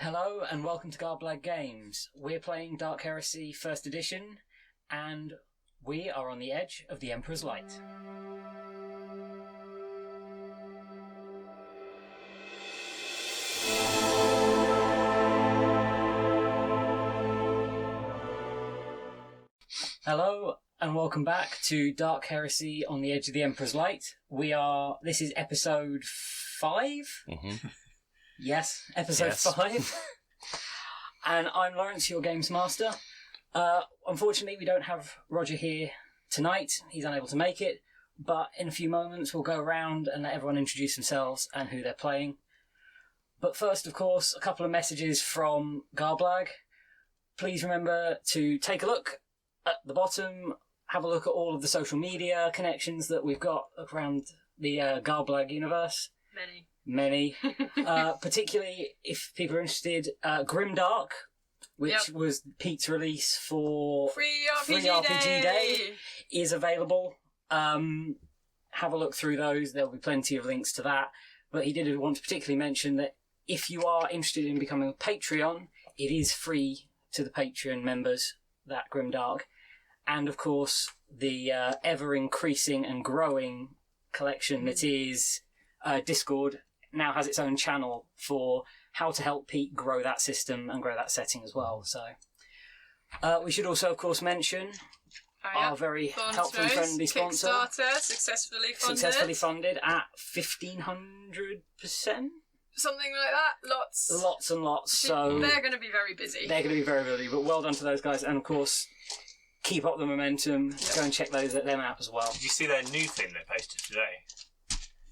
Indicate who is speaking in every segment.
Speaker 1: Hello and welcome to Garblag Games. We're playing Dark Heresy 1st edition and we are on the edge of the Emperor's Light. Hello and welcome back to Dark Heresy on the Edge of the Emperor's Light. This is episode 5?
Speaker 2: Mm-hmm.
Speaker 1: Yes, episode 5. And I'm Lawrence, your Games Master. Unfortunately, we don't have Roger here tonight. He's unable to make it. But in a few moments, we'll go around and let everyone introduce themselves and who they're playing. But first, of course, a couple of messages from Garblag. Please remember to take a look at the bottom. Have a look at all of the social media connections that we've got around the Garblag universe. Many. Particularly if people are interested, Grimdark, which was Pete's release for
Speaker 3: Free RPG Day,
Speaker 1: is available. Have a look through those. There'll be plenty of links to that. But he did want to particularly mention that if you are interested in becoming a Patreon, it is free to the Patreon members, that Grimdark. And of course, the ever-increasing and growing collection that is Discord now has its own channel for how to help Pete grow that system and grow that setting as well. So we should also, of course, mention our very helpful and friendly sponsor.
Speaker 3: Kickstarter, successfully funded
Speaker 1: at 1,500%.
Speaker 3: Something like that.
Speaker 1: Lots and lots. So
Speaker 3: they're going to be very busy.
Speaker 1: But well done to those guys. And of course, keep up the momentum. Go and check them out as well.
Speaker 4: Did you see their new thing they posted today?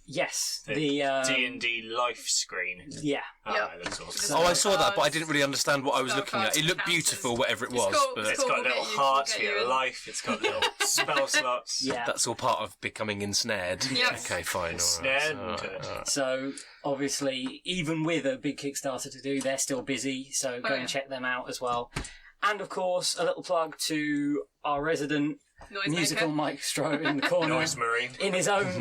Speaker 1: Yes,
Speaker 4: the D&D life screen.
Speaker 1: Yeah.
Speaker 4: It looks awesome.
Speaker 2: I saw that, but I didn't really understand what I was looking at. It looked beautiful, whatever it was.
Speaker 4: But it's got little hearts for your life. It's got little spell slots.
Speaker 1: Yeah.
Speaker 2: That's all part of becoming ensnared.
Speaker 3: Yes.
Speaker 2: Okay, fine.
Speaker 4: Ensnared.
Speaker 1: So, obviously, even with a big Kickstarter to do, they're still busy. So go and check them out as well. And, of course, a little plug to our resident musical maestro in the corner.
Speaker 4: Noise Marine.
Speaker 1: In his own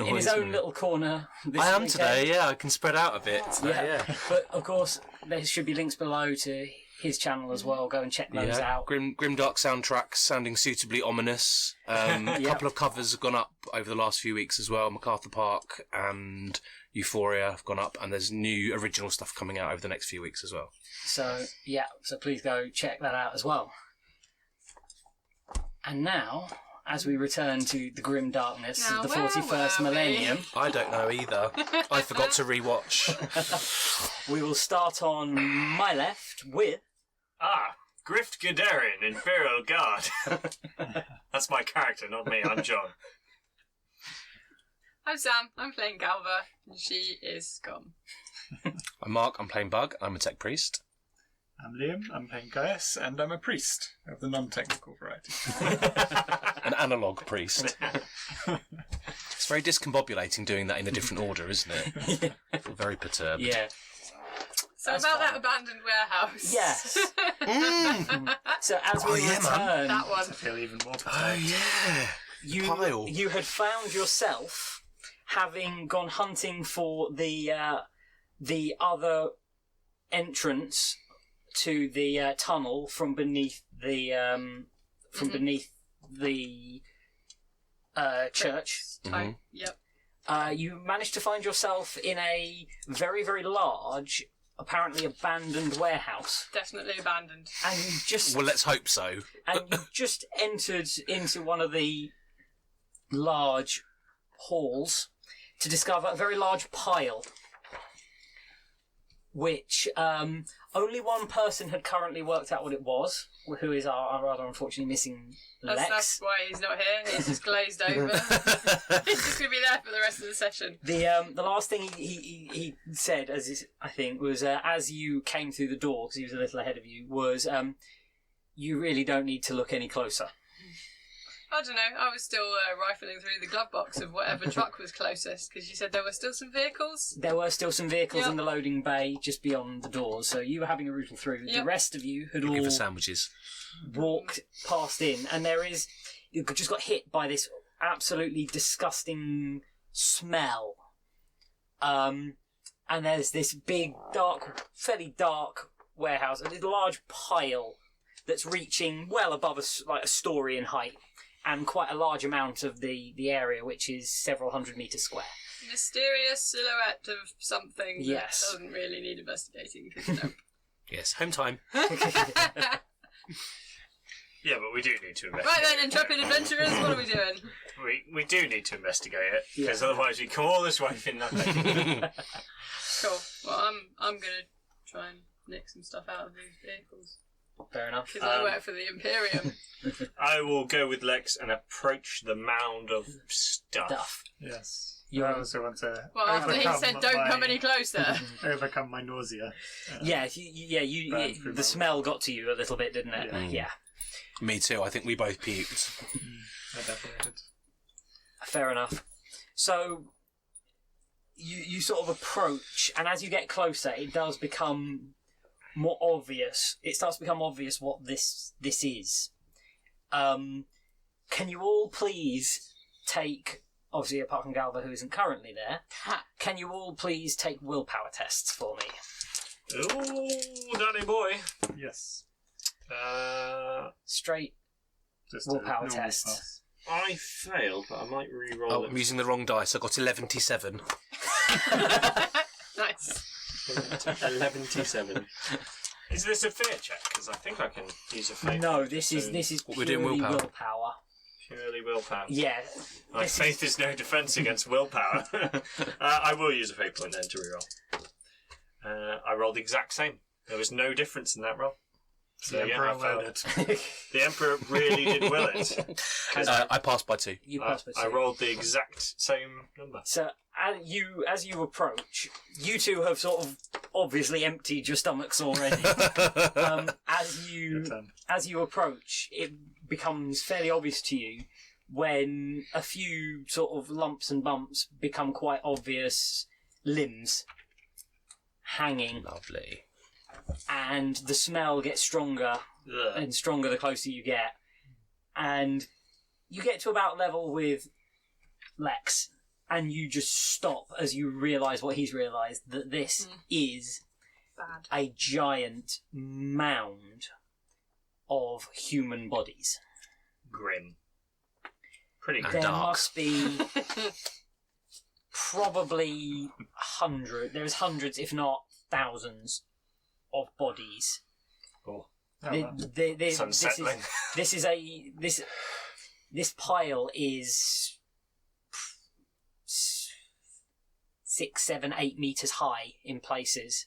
Speaker 1: little corner.
Speaker 2: I am today, I can spread out a bit today,
Speaker 1: But, of course, there should be links below to his channel as well. Go and check those out.
Speaker 2: Grimdark soundtracks sounding suitably ominous. A couple of covers have gone up over the last few weeks as well. MacArthur Park and Euphoria have gone up, and there's new original stuff coming out over the next few weeks as well.
Speaker 1: So please go check that out as well. And now, as we return to the grim darkness of the 41st millennium...
Speaker 2: I don't know either. I forgot to rewatch.
Speaker 1: We will start on my left with...
Speaker 4: Grift Guderian, Imperial Guard. That's my character, not me. I'm John.
Speaker 3: I'm Sam. I'm playing Galva, and she is gone.
Speaker 2: I'm Mark. I'm playing Bug. I'm a tech priest.
Speaker 5: I'm Liam, I'm playing Gaius, and I'm a priest of the non-technical variety.
Speaker 2: An analogue priest. It's very discombobulating doing that in a different order, isn't it? I feel very perturbed.
Speaker 1: Yeah.
Speaker 3: So that's about that abandoned warehouse.
Speaker 1: Yes. So as we return...
Speaker 3: That one.
Speaker 5: I feel even more perturbed.
Speaker 2: Oh, yeah.
Speaker 1: You had found yourself having gone hunting for the other entrance to the tunnel from beneath the church.
Speaker 3: Mm-hmm. Yep.
Speaker 1: You managed to find yourself in a very, very large, apparently abandoned warehouse.
Speaker 3: Definitely abandoned.
Speaker 1: And you just...
Speaker 2: Well, let's hope so.
Speaker 1: And you just entered into one of the large halls to discover a very large pile, which only one person had currently worked out what it was, who is our rather unfortunately missing Lex.
Speaker 3: That's why he's not here. He's just glazed over. He's just going to be there for the rest of the session.
Speaker 1: The last thing he said, I think, was as you came through the door, because he was a little ahead of you, was you really don't need to look any closer.
Speaker 3: I don't know. I was still rifling through the glove box of whatever truck was closest, because you said there were still some vehicles.
Speaker 1: There were still some vehicles in the loading bay just beyond the doors, so you were having a rootle through. The rest of you had all
Speaker 2: for sandwiches.
Speaker 1: Walked past in, and you just got hit by this absolutely disgusting smell. And there's this big, dark, fairly dark warehouse, a large pile that's reaching well above a story in height, and quite a large amount of the area, which is several hundred metres square.
Speaker 3: Mysterious silhouette of something
Speaker 1: Yes.
Speaker 3: that doesn't really need investigating. 'Cause nope.
Speaker 2: Yes, home time.
Speaker 4: Yeah, but we do need to investigate.
Speaker 3: Right then, intrepid adventurers, what are we doing?
Speaker 4: We do need to investigate it, because
Speaker 1: Yeah.
Speaker 4: otherwise we come all this way for nothing.
Speaker 3: Cool. Well, I'm gonna try and nick some stuff out of these vehicles
Speaker 1: Fair enough.
Speaker 3: because I work for the Imperium.
Speaker 4: I will go with Lex and approach the mound of stuff.
Speaker 1: Stuff.
Speaker 5: Yes.
Speaker 1: You
Speaker 5: I
Speaker 1: are-
Speaker 5: also want to
Speaker 3: Well, after he
Speaker 5: overcome
Speaker 3: said, "Don't come any closer."
Speaker 5: overcome my nausea.
Speaker 1: Yeah,
Speaker 5: Burn through
Speaker 1: the
Speaker 5: my-
Speaker 1: smell got to you a little bit, didn't it?
Speaker 5: Yeah.
Speaker 1: Yeah.
Speaker 2: Me too. I think we both puked.
Speaker 5: I definitely did.
Speaker 1: Fair enough. So you sort of approach, and as you get closer, it does become more obvious. It starts to become obvious what this is. Can you all please take, obviously apart from Galva, who isn't currently there, can you all please take willpower tests for me?
Speaker 4: Ooh, Danny boy.
Speaker 5: Yes.
Speaker 1: Straight
Speaker 5: Just a
Speaker 1: willpower
Speaker 5: normal
Speaker 1: test.
Speaker 5: pass.
Speaker 4: I failed, but I might re-roll
Speaker 2: Oh,
Speaker 4: it.
Speaker 2: I'm using the wrong dice. I got 11-7.
Speaker 3: Nice.
Speaker 4: 11-7. Is this a fear check? Because I think I can use a faith.
Speaker 1: No, this is
Speaker 2: What we're doing,
Speaker 1: purely
Speaker 2: willpower.
Speaker 1: willpower.
Speaker 4: Purely willpower.
Speaker 1: Yeah.
Speaker 4: My
Speaker 1: this
Speaker 4: faith is no defence against willpower. I will use a fate point then to reroll. I rolled the exact same. There was no difference in that roll. So
Speaker 5: The
Speaker 4: yeah,
Speaker 5: Emperor
Speaker 4: I failed.
Speaker 5: willed it.
Speaker 4: The Emperor really did will it.
Speaker 2: I passed by 2.
Speaker 1: You
Speaker 4: I,
Speaker 1: pass by
Speaker 4: I
Speaker 1: two.
Speaker 4: rolled the exact same number.
Speaker 1: So as you approach, you two have sort of obviously emptied your stomachs already. As
Speaker 5: Your turn.
Speaker 1: you approach, it becomes fairly obvious to you when a few sort of lumps and bumps become quite obvious limbs hanging,
Speaker 2: Lovely.
Speaker 1: and the smell gets stronger
Speaker 4: Ugh.
Speaker 1: and stronger the closer you get, and you get to about level with Lex, and you just stop as you realise what he's realised, that this is
Speaker 3: Bad.
Speaker 1: a giant mound of human bodies.
Speaker 4: Grim. Pretty
Speaker 2: And
Speaker 4: grim.
Speaker 1: There
Speaker 2: dark.
Speaker 1: must be probably there's hundreds, if not thousands, of bodies.
Speaker 4: Oh,
Speaker 5: Oh,
Speaker 1: The-
Speaker 5: well.
Speaker 1: the-
Speaker 4: it's unsettling.
Speaker 1: This pile is 6, 7, 8 meters high in places,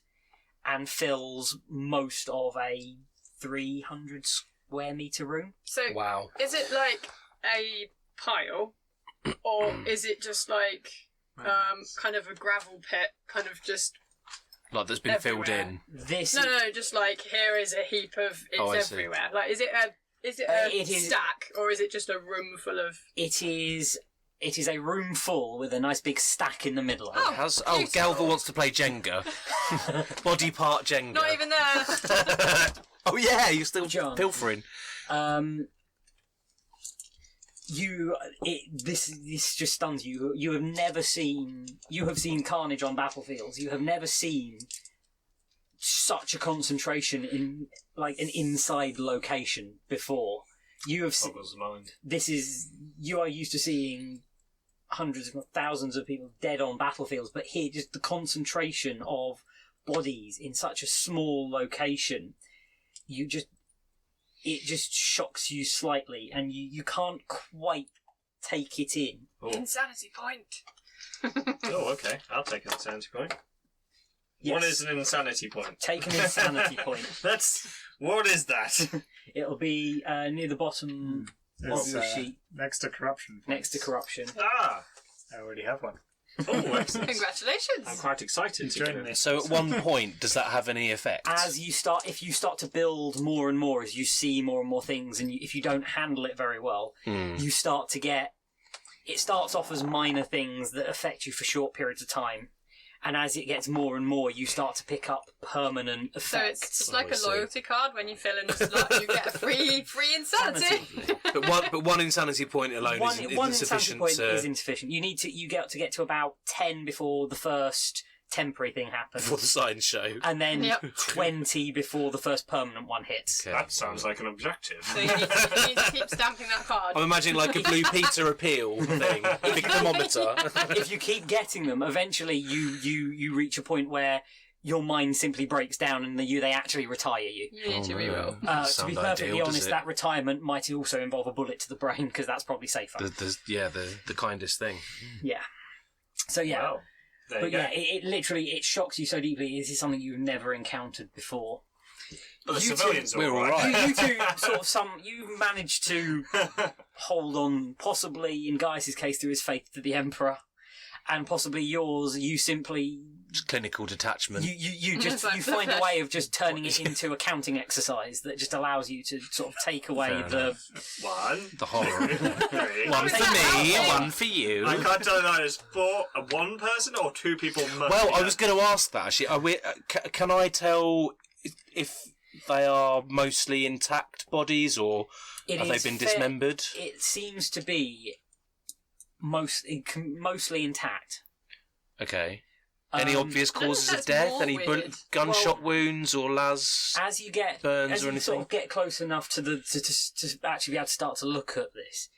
Speaker 1: and fills most of a 300 square meter room.
Speaker 3: So,
Speaker 2: Wow.
Speaker 3: is it like a pile, or is it just like kind of a gravel pit, kind of just
Speaker 2: Like that's been filled
Speaker 3: Everywhere.
Speaker 2: in.
Speaker 1: This
Speaker 3: no, just like here is a heap of it's
Speaker 2: Oh, I see.
Speaker 3: everywhere. Like, is it a
Speaker 1: It is-
Speaker 3: stack, or is it just a room full of?
Speaker 1: it is a room full with a nice big stack in the middle of it.
Speaker 3: beautiful.
Speaker 2: Galva wants to play Jenga. Body part Jenga.
Speaker 3: Not even there.
Speaker 2: Oh yeah, you're still
Speaker 1: John.
Speaker 2: pilfering.
Speaker 1: This just stuns you. You have seen carnage on battlefields. You have never seen such a concentration in like an inside location before. You have
Speaker 4: Boggles the mind.
Speaker 1: you are used to seeing hundreds if not thousands of people dead on battlefields, but here just the concentration of bodies in such a small location, it just shocks you slightly, and you can't quite take it in.
Speaker 4: Oh.
Speaker 3: Insanity point.
Speaker 4: Oh, okay. I'll take an insanity point.
Speaker 1: Yes.
Speaker 4: What is an insanity point?
Speaker 1: Take an insanity point.
Speaker 4: What is that?
Speaker 1: It'll be near the bottom of
Speaker 5: It's,
Speaker 1: your sheet,
Speaker 5: next to corruption.
Speaker 1: next to corruption.
Speaker 4: Ah!
Speaker 5: I already have one.
Speaker 4: Oh, excellent.
Speaker 3: Congratulations.
Speaker 4: I'm quite excited to
Speaker 5: Join
Speaker 4: do
Speaker 5: me.
Speaker 4: it.
Speaker 2: So at one point, does that have any effect?
Speaker 1: If you start to build more and more, as you see more and more things, and if you don't handle it very well, you start to get. It starts off as minor things that affect you for short periods of time, and as it gets more and more, you start to pick up permanent effects.
Speaker 3: So it's like
Speaker 2: I
Speaker 3: a
Speaker 2: see.
Speaker 3: loyalty card. When you fill in a slot, you get a free insanity.
Speaker 2: but one insanity point alone isn't
Speaker 1: one insanity
Speaker 2: sufficient
Speaker 1: point
Speaker 2: to...
Speaker 1: is insufficient. You get to about 10 before the first temporary thing happens.
Speaker 2: Before the signs show.
Speaker 1: And then 20 before the first permanent one hits.
Speaker 2: Okay.
Speaker 4: That sounds like an objective.
Speaker 3: So you need to keep stamping that card.
Speaker 2: I'm imagining like a Blue Peter appeal thing. Big thermometer.
Speaker 1: If you keep getting them, eventually you reach a point where your mind simply breaks down and they actually retire you.
Speaker 3: You need to reroll.
Speaker 1: To be perfectly honest, that retirement might also involve a bullet to the brain, because that's probably safer.
Speaker 2: The kindest thing.
Speaker 1: Yeah. So yeah.
Speaker 4: Wow. There
Speaker 1: But
Speaker 4: you go.
Speaker 1: yeah, it literally shocks you so deeply. This is something you've never encountered before.
Speaker 4: But the
Speaker 1: You
Speaker 4: civilians
Speaker 1: two-
Speaker 4: are
Speaker 2: we're
Speaker 4: all
Speaker 2: all
Speaker 4: right.
Speaker 2: right.
Speaker 1: You two you managed to hold on, possibly in Gaius's case through his faith to the Emperor, and possibly yours, you simply
Speaker 2: Just clinical detachment.
Speaker 1: you
Speaker 3: It's
Speaker 1: just
Speaker 3: like
Speaker 1: you find a way of just turning it into a counting exercise that just allows you to sort of take away
Speaker 2: Fair
Speaker 1: the
Speaker 2: enough.
Speaker 4: One,
Speaker 2: The horror.
Speaker 4: three.
Speaker 2: One for me, one for you.
Speaker 4: I can't tell if that is one person or two people.
Speaker 2: Well, I was going to ask that actually. Are we, can I tell if they are mostly intact bodies or have they been dismembered?
Speaker 1: It seems to be mostly intact.
Speaker 2: Okay. Any obvious causes of
Speaker 3: that's
Speaker 2: death?
Speaker 3: more
Speaker 2: Any
Speaker 3: weird.
Speaker 2: gunshot wounds or las?
Speaker 1: As you get
Speaker 2: Burns
Speaker 1: as
Speaker 2: or
Speaker 1: you
Speaker 2: anything?
Speaker 1: sort of get close enough to to actually be able to start to look at this,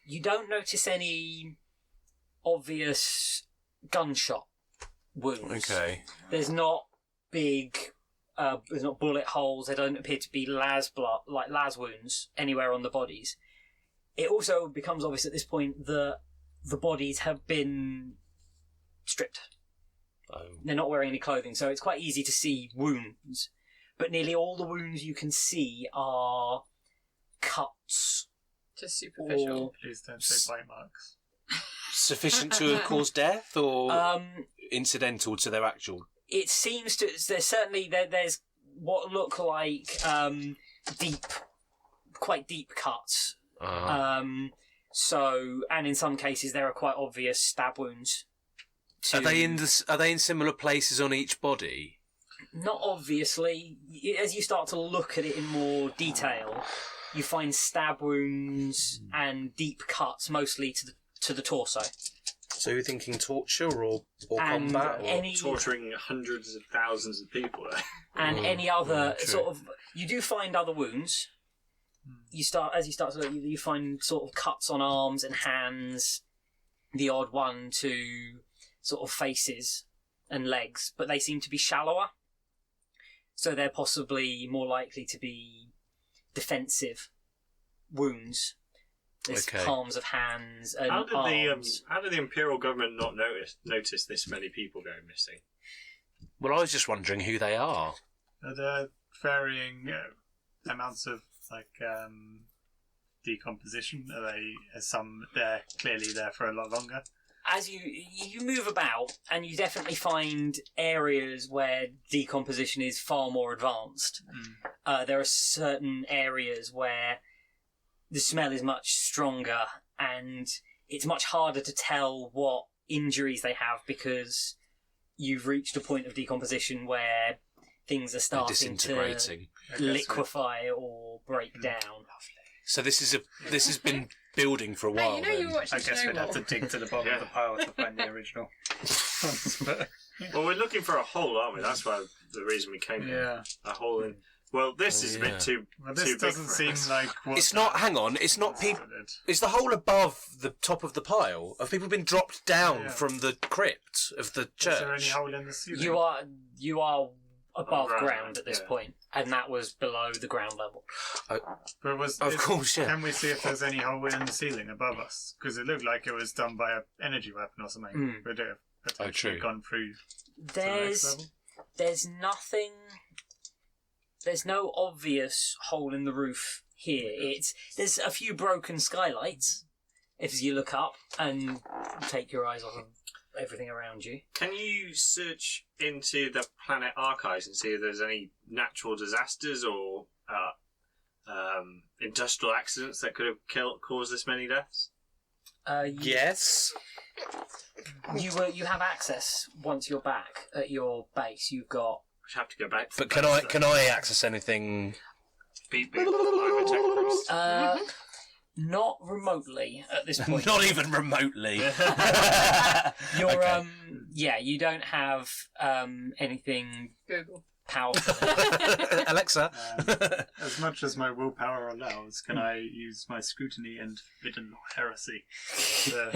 Speaker 1: you don't notice any obvious gunshot wounds.
Speaker 2: Okay.
Speaker 1: There's not big. There's not bullet holes. There don't appear to be las wounds anywhere on the bodies. It also becomes obvious at this point that the bodies have been stripped.
Speaker 2: Oh.
Speaker 1: They're not wearing any clothing, so it's quite easy to see wounds. But nearly all the wounds you can see are cuts.
Speaker 3: Just superficial.
Speaker 5: Please don't say bite marks.
Speaker 2: Sufficient to have caused death or
Speaker 1: Or
Speaker 2: incidental to their actual?
Speaker 1: it seems to. There's what look like quite deep cuts. So, and in some cases there are quite obvious stab wounds.
Speaker 2: Are they in similar places on each body?
Speaker 1: Not obviously. As you start to look at it in more detail, you find stab wounds and deep cuts, mostly to the torso.
Speaker 2: So you're thinking torture or
Speaker 1: And
Speaker 2: combat? Or...
Speaker 4: torturing hundreds of thousands of people.
Speaker 1: And any other
Speaker 2: true.
Speaker 1: sort of. You do find other wounds. As you start to look, you find sort of cuts on arms and hands, the odd one to sort of faces and legs, but they seem to be shallower. So they're possibly more likely to be defensive wounds. There's
Speaker 2: Okay.
Speaker 1: palms of hands and
Speaker 4: How did
Speaker 1: arms.
Speaker 4: the Imperial government not notice this many people going missing?
Speaker 2: Well, I was just wondering who they are.
Speaker 5: Are there varying amounts of decomposition? Are some they're clearly there for a lot longer?
Speaker 1: As you move about, and you definitely find areas where decomposition is far more advanced. There are certain areas where the smell is much stronger, and it's much harder to tell what injuries they have because you've reached a point of decomposition where things are starting to
Speaker 2: Disintegrating.
Speaker 1: liquefy or break down.
Speaker 2: So this has been building for a while.
Speaker 3: Hey, you know you
Speaker 2: then.
Speaker 3: watched
Speaker 5: I
Speaker 3: the
Speaker 5: guess we'd have to
Speaker 3: Snowball.
Speaker 5: dig to the bottom of the pile to find the original.
Speaker 4: Well, we're looking for a hole, aren't we? That's why the reason we came here.
Speaker 5: Yeah.
Speaker 4: A hole in. Well, this is a
Speaker 2: yeah.
Speaker 4: bit too.
Speaker 5: Well,
Speaker 4: too
Speaker 5: this
Speaker 4: big
Speaker 5: doesn't
Speaker 4: for
Speaker 5: seem
Speaker 4: us.
Speaker 5: like what.
Speaker 2: It's not. Hang on. It's not people. Is the hole above the top of the pile? Have people been dropped down
Speaker 5: Yeah.
Speaker 2: from the crypt of the church?
Speaker 5: Is there any hole in the ceiling?
Speaker 1: You are above
Speaker 4: Right,
Speaker 1: ground at this
Speaker 4: yeah.
Speaker 1: point, and that was below the ground level.
Speaker 5: But
Speaker 2: Of course, yeah.
Speaker 5: Can we see if there's any hole in the ceiling above us? Because it looked like it was done by an energy weapon or something.
Speaker 1: Mm.
Speaker 5: Would it have potentially
Speaker 2: true.
Speaker 5: gone through to the next level?
Speaker 1: There's nothing. There's no obvious hole in the roof here. There's a few broken skylights if you look up and take your eyes off of everything around you.
Speaker 4: Can you search into the planet archives and see if there's any natural disasters or industrial accidents that could have caused this many deaths?
Speaker 2: Yes.
Speaker 1: You have access once you're back at your base. You've got.
Speaker 4: We have to go back. To
Speaker 2: But
Speaker 4: the
Speaker 2: can I access anything?
Speaker 4: beep beep? I'm a tech priest.
Speaker 1: Not remotely at this point.
Speaker 2: Not even remotely.
Speaker 1: You're
Speaker 2: Okay.
Speaker 1: you don't have anything
Speaker 3: Google.
Speaker 1: powerful.
Speaker 2: Alexa.
Speaker 5: As much as my willpower allows, can I use my scrutiny and forbidden heresy to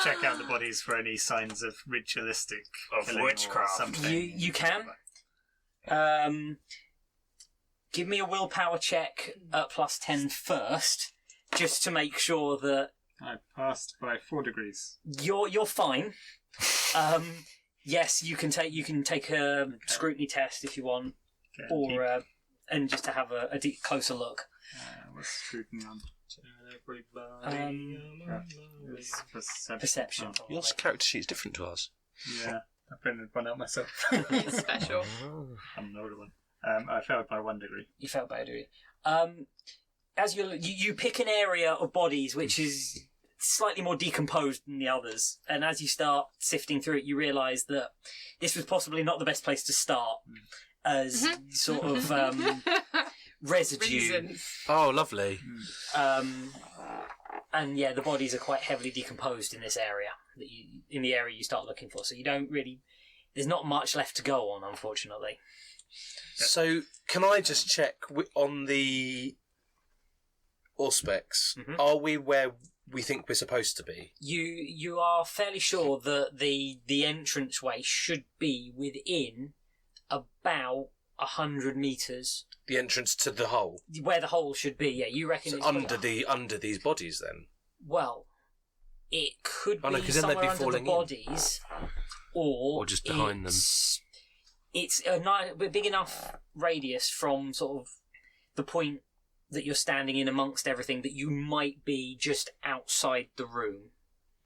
Speaker 5: check out the bodies for any signs of ritualistic
Speaker 4: Of
Speaker 5: killing or
Speaker 4: witchcraft.
Speaker 5: something?
Speaker 1: You can. Give me a willpower check at +10 first, just to make sure that
Speaker 5: I passed by 4 degrees.
Speaker 1: you're fine. Yes, you can take a scrutiny test if you want,
Speaker 5: Okay,
Speaker 1: or and just to have a closer look.
Speaker 5: what's scrutiny on? It's
Speaker 1: Perception.
Speaker 5: Oh,
Speaker 1: probably.
Speaker 2: Your character sheet's different to ours.
Speaker 5: yeah, I printed one out myself.
Speaker 3: He's special.
Speaker 5: I'm an older one. I failed by 1 degree.
Speaker 1: You felt better, do you? As you pick an area of bodies which is slightly more decomposed than the others, and as you start sifting through it, you realise that this was possibly not the best place to start, as sort of residue.
Speaker 3: Reasons.
Speaker 2: Oh, lovely.
Speaker 1: And yeah, the bodies are quite heavily decomposed in this area in the area you start looking for. So you don't really. There's not much left to go on, unfortunately.
Speaker 2: So, can I just check on the Auspex?
Speaker 1: Mhm.
Speaker 2: Are we where we think we're supposed to be?
Speaker 1: You are fairly sure that the entranceway should be within about 100 metres
Speaker 2: The entrance to the hole.
Speaker 1: where the hole should be. Yeah, you reckon
Speaker 2: So
Speaker 1: it's
Speaker 2: under these bodies, then.
Speaker 1: Well, it could
Speaker 2: Oh, no,
Speaker 1: be
Speaker 2: 'cause then they'd be
Speaker 1: somewhere under the
Speaker 2: falling in.
Speaker 1: bodies, or
Speaker 2: just behind them.
Speaker 1: It's a big enough radius from sort of the point that you're standing in amongst everything that you might be just outside the room.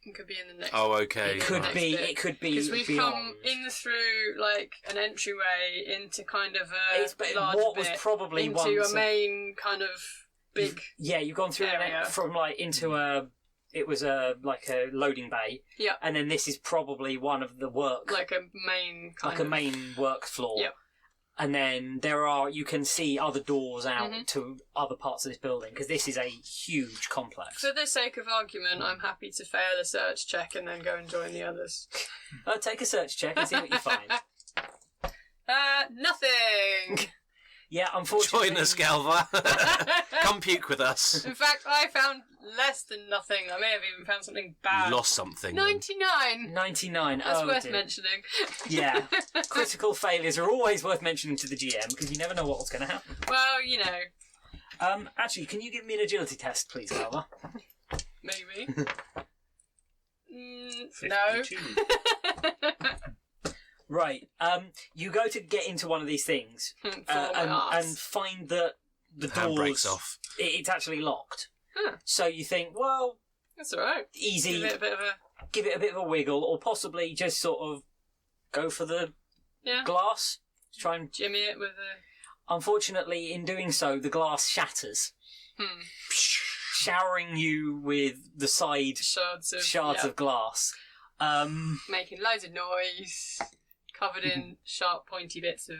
Speaker 3: It could be in the next.
Speaker 2: Oh, okay.
Speaker 1: It could
Speaker 3: Next
Speaker 1: be.
Speaker 3: bit.
Speaker 1: It could be
Speaker 3: Because we've
Speaker 1: beyond.
Speaker 3: come in through like an entryway into kind of a
Speaker 1: It's but
Speaker 3: large
Speaker 1: what
Speaker 3: bit
Speaker 1: was probably
Speaker 3: into
Speaker 1: once
Speaker 3: a main kind of big.
Speaker 1: Yeah, you've gone through
Speaker 3: area.
Speaker 1: from like into a. It was like a loading bay.
Speaker 3: Yeah.
Speaker 1: And then this is probably one of the work,
Speaker 3: Like a main kind
Speaker 1: like
Speaker 3: of
Speaker 1: a main work floor.
Speaker 3: Yep.
Speaker 1: And then you can see other doors out to other parts of this building, because this is a huge complex.
Speaker 3: For the sake of argument, I'm happy to fail a search check and then go and join the others.
Speaker 1: Take a search check and see what you find.
Speaker 3: Nothing!
Speaker 1: Yeah, unfortunately.
Speaker 2: Join us, Galva. Come puke with us.
Speaker 3: In fact, I found less than nothing. I may have even found something bad.
Speaker 2: You lost something.
Speaker 3: 99!
Speaker 1: 99.
Speaker 3: That's
Speaker 1: oh,
Speaker 3: worth
Speaker 1: dear.
Speaker 3: mentioning.
Speaker 1: Yeah. Critical failures are always worth mentioning to the GM, because you never know what's going to happen.
Speaker 3: Well, you know,
Speaker 1: Actually, can you give me an agility test, please, Alva?
Speaker 3: maybe. No.
Speaker 4: 52.
Speaker 1: Right. You go to get into one of these things
Speaker 3: Fall on my
Speaker 1: and
Speaker 3: arse.
Speaker 1: find that the
Speaker 2: Hand
Speaker 1: doors
Speaker 2: breaks off.
Speaker 1: It's actually locked.
Speaker 3: Huh.
Speaker 1: So you think, well,
Speaker 3: That's alright.
Speaker 1: easy.
Speaker 3: Give it a bit of a...
Speaker 1: Give it a bit of a wiggle, or possibly just sort of go for the
Speaker 3: Yeah.
Speaker 1: glass. Try and.
Speaker 3: Jimmy it with a...
Speaker 1: Unfortunately, in doing so, the glass shatters, showering you with the side
Speaker 3: Shards
Speaker 1: shards of glass.
Speaker 3: making loads of noise, covered in sharp, pointy bits of...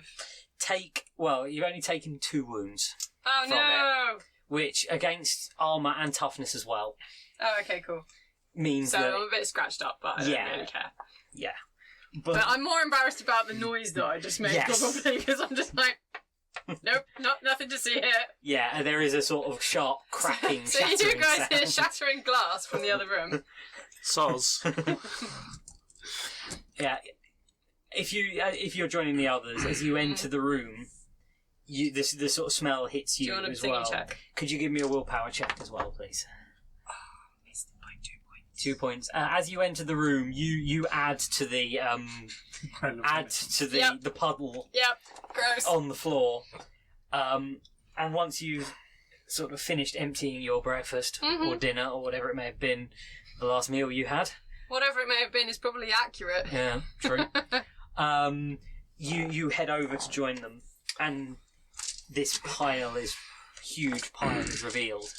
Speaker 1: You've only taken 2 wounds,
Speaker 3: Oh
Speaker 1: From
Speaker 3: no!
Speaker 1: which against armour and toughness as well
Speaker 3: Oh, okay, cool.
Speaker 1: means
Speaker 3: So
Speaker 1: that
Speaker 3: I'm a bit scratched up, but I don't
Speaker 1: Yeah.
Speaker 3: really care.
Speaker 1: yeah.
Speaker 3: But I'm more embarrassed about the noise that I just made,
Speaker 1: Yes.
Speaker 3: probably, because I'm just like, nope, nothing to see here.
Speaker 1: Yeah, and there is a sort of sharp cracking,
Speaker 3: So
Speaker 1: shattering
Speaker 3: you guys
Speaker 1: sound.
Speaker 3: hear shattering glass from the other room.
Speaker 2: Soz.
Speaker 1: Yeah, if you're joining the others as you enter the room, the sort of smell hits
Speaker 3: Do
Speaker 1: you
Speaker 3: you want a
Speaker 1: as
Speaker 3: thingy
Speaker 1: well.
Speaker 3: check?
Speaker 1: Could you give me a willpower check as well, please?
Speaker 3: Missed it by 2 points.
Speaker 1: 2 points. As you enter the room, you add to the
Speaker 3: Yep.
Speaker 1: the puddle
Speaker 3: Yep, gross.
Speaker 1: on the floor, and once you've sort of finished emptying your breakfast or dinner or whatever it may have been, the last meal you had.
Speaker 3: Whatever it may have been is probably accurate.
Speaker 1: Yeah, true. You head over to join them, and this huge pile is revealed.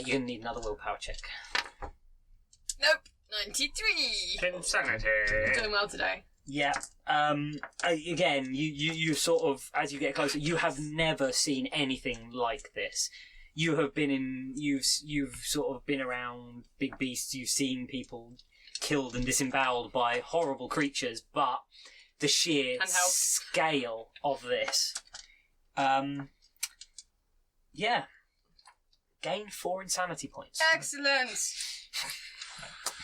Speaker 1: You're gonna need another willpower check.
Speaker 3: Nope, 93.
Speaker 4: Insanity.
Speaker 3: Doing well today.
Speaker 1: Yeah. Again, you sort of, as you get closer, you have never seen anything like this. you have been in. You've sort of been around big beasts. You've seen people killed and disemboweled by horrible creatures, but the sheer scale of this, gain 4 insanity points.
Speaker 3: Excellent.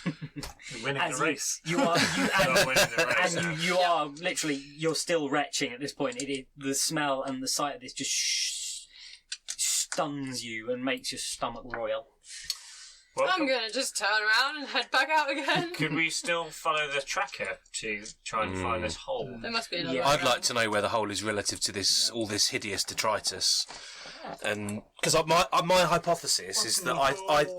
Speaker 5: You're winning the race.
Speaker 1: You are,
Speaker 4: winning the race
Speaker 1: and
Speaker 4: now.
Speaker 1: you are literally, you're still retching at this point. The smell and the sight of this just stuns you and makes your stomach roil.
Speaker 3: I'm gonna just turn around and head back out again.
Speaker 4: Could we still follow the tracker to try and find this hole?
Speaker 3: There must be another.
Speaker 1: Yeah.
Speaker 2: I'd like to know where the hole is relative to this all this hideous detritus, and because my hypothesis is that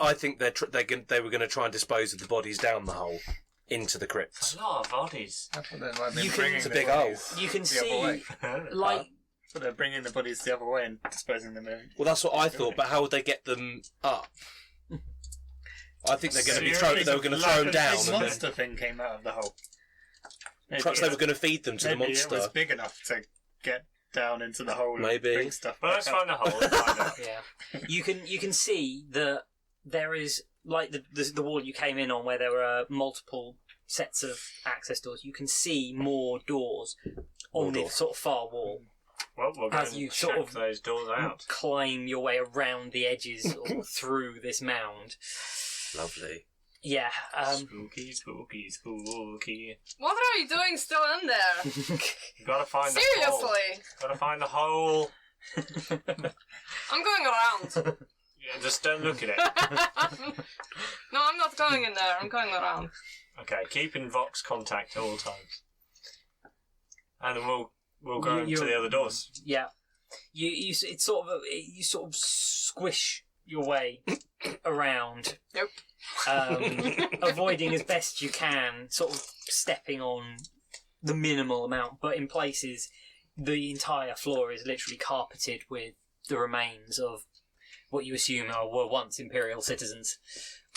Speaker 2: I think they were going to try and dispose of the bodies down the hole into the crypt.
Speaker 4: A lot of bodies.
Speaker 2: It's a big hole.
Speaker 1: You can
Speaker 5: the
Speaker 1: see,
Speaker 5: other way.
Speaker 1: like,
Speaker 5: So they're bringing the bodies the other way and disposing them in.
Speaker 2: Well, that's what I thought, but how would they get them up? I think they're going to be thrown. They were going to throw them down,
Speaker 5: This
Speaker 2: and
Speaker 5: monster thing came out of the hole.
Speaker 2: perhaps they were going to feed them to the
Speaker 5: Maybe
Speaker 2: monster.
Speaker 5: it was big enough to get down into the hole
Speaker 2: Maybe.
Speaker 5: and bring stuff
Speaker 4: Well,
Speaker 5: back
Speaker 4: let's
Speaker 5: up.
Speaker 4: find the hole and find out.
Speaker 1: yeah, you can see that there is, like the wall you came in on, where there were multiple sets of access doors. You can see more doors on the sort of far wall.
Speaker 4: Well, we'll go
Speaker 1: As
Speaker 4: and
Speaker 1: you
Speaker 4: check
Speaker 1: sort of
Speaker 4: those doors out.
Speaker 1: Climb your way around the edges or through this mound.
Speaker 2: Lovely.
Speaker 1: Yeah.
Speaker 4: Spooky, spooky, spooky.
Speaker 3: What are you doing still in there?
Speaker 4: You gotta find the hole.
Speaker 3: Seriously?
Speaker 4: Gotta find the hole.
Speaker 3: I'm going around.
Speaker 4: Yeah, just don't look at it.
Speaker 3: No, I'm not going in there. I'm going around.
Speaker 4: Okay, keep in Vox contact at all times. And then we'll go
Speaker 1: You-
Speaker 4: to the other doors.
Speaker 1: Yeah. You sort of squish your way around.
Speaker 3: Nope.
Speaker 1: Avoiding as best you can, sort of stepping on the minimal amount, but in places the entire floor is literally carpeted with the remains of what you assume were once Imperial citizens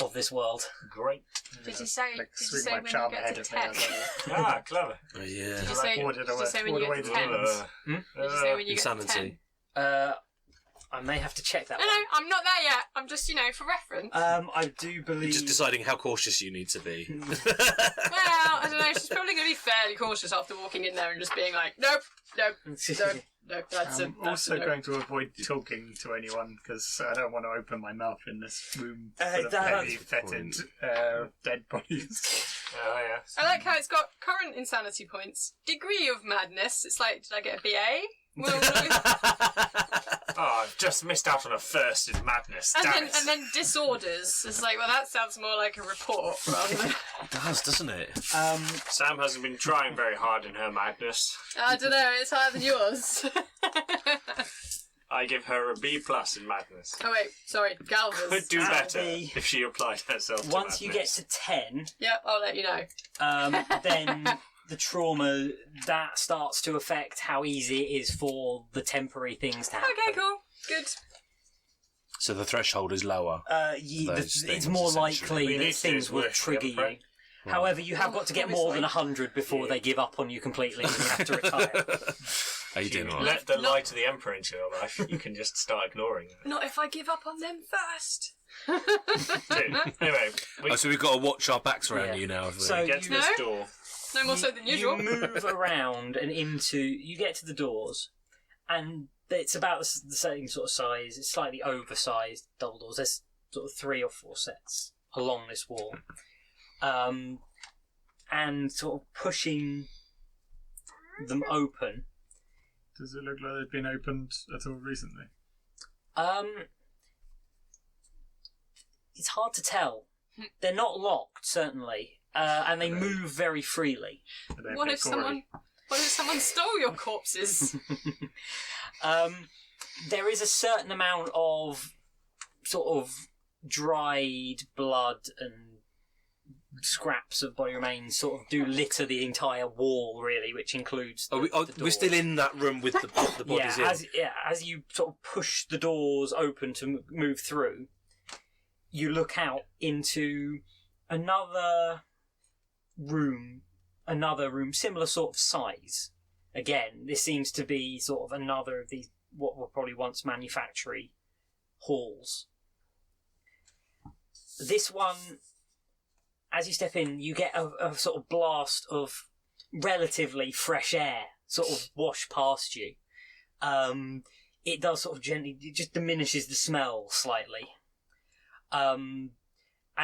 Speaker 1: of this world.
Speaker 4: Great.
Speaker 3: Did you say?
Speaker 5: Like,
Speaker 3: Did you
Speaker 5: swing
Speaker 3: say
Speaker 5: my
Speaker 3: when you
Speaker 5: charm
Speaker 3: get
Speaker 5: ahead
Speaker 3: to
Speaker 5: of me.
Speaker 3: 10?
Speaker 5: or something.
Speaker 4: Ah, clever.
Speaker 2: Oh, yeah.
Speaker 3: Did you say?
Speaker 5: ordered
Speaker 3: Did you say when you
Speaker 5: away
Speaker 3: get to
Speaker 5: the
Speaker 3: 10?
Speaker 5: demons.
Speaker 3: Did you say when you get to 10?
Speaker 2: Insanity.
Speaker 1: I may have to check that
Speaker 3: No,
Speaker 1: one.
Speaker 3: I'm not there yet. I'm just, for reference.
Speaker 1: I do believe...
Speaker 2: Just deciding how cautious you need to be.
Speaker 3: Well, I don't know. She's probably going to be fairly cautious after walking in there and just being like, nope, that's
Speaker 5: I'm
Speaker 3: a
Speaker 5: also
Speaker 3: no.
Speaker 5: going to avoid talking to anyone because I don't want to open my mouth in this room full of
Speaker 1: that's
Speaker 5: heavy, fetid, dead bodies.
Speaker 4: Oh, yeah.
Speaker 3: I like how it's got current insanity points, degree of madness. It's like, did I get a BA? Well,
Speaker 4: Oh, I've just missed out on a first in madness. Damn it.
Speaker 3: and then disorders. It's like, well, that sounds more like a report rather than.
Speaker 2: It does, doesn't it?
Speaker 4: Sam hasn't been trying very hard in her madness.
Speaker 3: I don't know. It's higher than yours.
Speaker 4: I give her a B+ in madness.
Speaker 3: Oh wait, sorry, Galvas.
Speaker 4: Could do
Speaker 1: That'll
Speaker 4: better
Speaker 1: be-
Speaker 4: if she applied herself to
Speaker 1: Once you get
Speaker 4: madness.
Speaker 1: to 10,
Speaker 3: Yep, I'll let you know.
Speaker 1: then the trauma, that starts to affect how easy it is for the temporary things to happen.
Speaker 3: Okay, cool, good.
Speaker 2: So the threshold is lower.
Speaker 1: It's
Speaker 2: Those things,
Speaker 1: more
Speaker 2: essentially.
Speaker 1: likely
Speaker 4: We need
Speaker 1: that
Speaker 4: to
Speaker 1: things will
Speaker 4: work
Speaker 1: trigger
Speaker 4: together,
Speaker 1: you. However, you have got to get more than
Speaker 3: Obviously.
Speaker 1: 100 before they give up on you completely and you have to retire.
Speaker 2: Are you doing
Speaker 4: You
Speaker 2: all right?
Speaker 4: let the light of the Emperor into your life, you can just start ignoring it.
Speaker 3: Not if I give up on them first.
Speaker 4: Anyway, we
Speaker 2: Oh, so we've got to watch our backs around
Speaker 1: Yeah.
Speaker 2: you now. Have we?
Speaker 1: So
Speaker 4: get to
Speaker 3: No?
Speaker 4: this door.
Speaker 3: No more so than usual.
Speaker 1: You move around and you get to the doors, and it's about the same sort of size. It's slightly oversized double doors. There's sort of 3 or 4 sets along this wall, and sort of pushing them open.
Speaker 5: Does it look like they've been opened at all recently?
Speaker 1: It's hard to tell. They're not locked, certainly, and they move very freely.
Speaker 5: Are they a
Speaker 3: What
Speaker 5: bit
Speaker 3: if
Speaker 5: gory?
Speaker 3: someone stole your corpses?
Speaker 1: There is a certain amount of sort of dried blood and scraps of body remains sort of do litter the entire wall, really, which includes the,
Speaker 2: Are we,
Speaker 1: the
Speaker 2: we're still
Speaker 1: doors.
Speaker 2: in that room with the bodies
Speaker 1: As you sort of push the doors open to move through, you look out into another room, similar sort of size. Again, this seems to be sort of another of these what were probably once manufactory halls. This one, as you step in, you get a sort of blast of relatively fresh air sort of wash past you. It does sort of gently, it just diminishes the smell slightly. And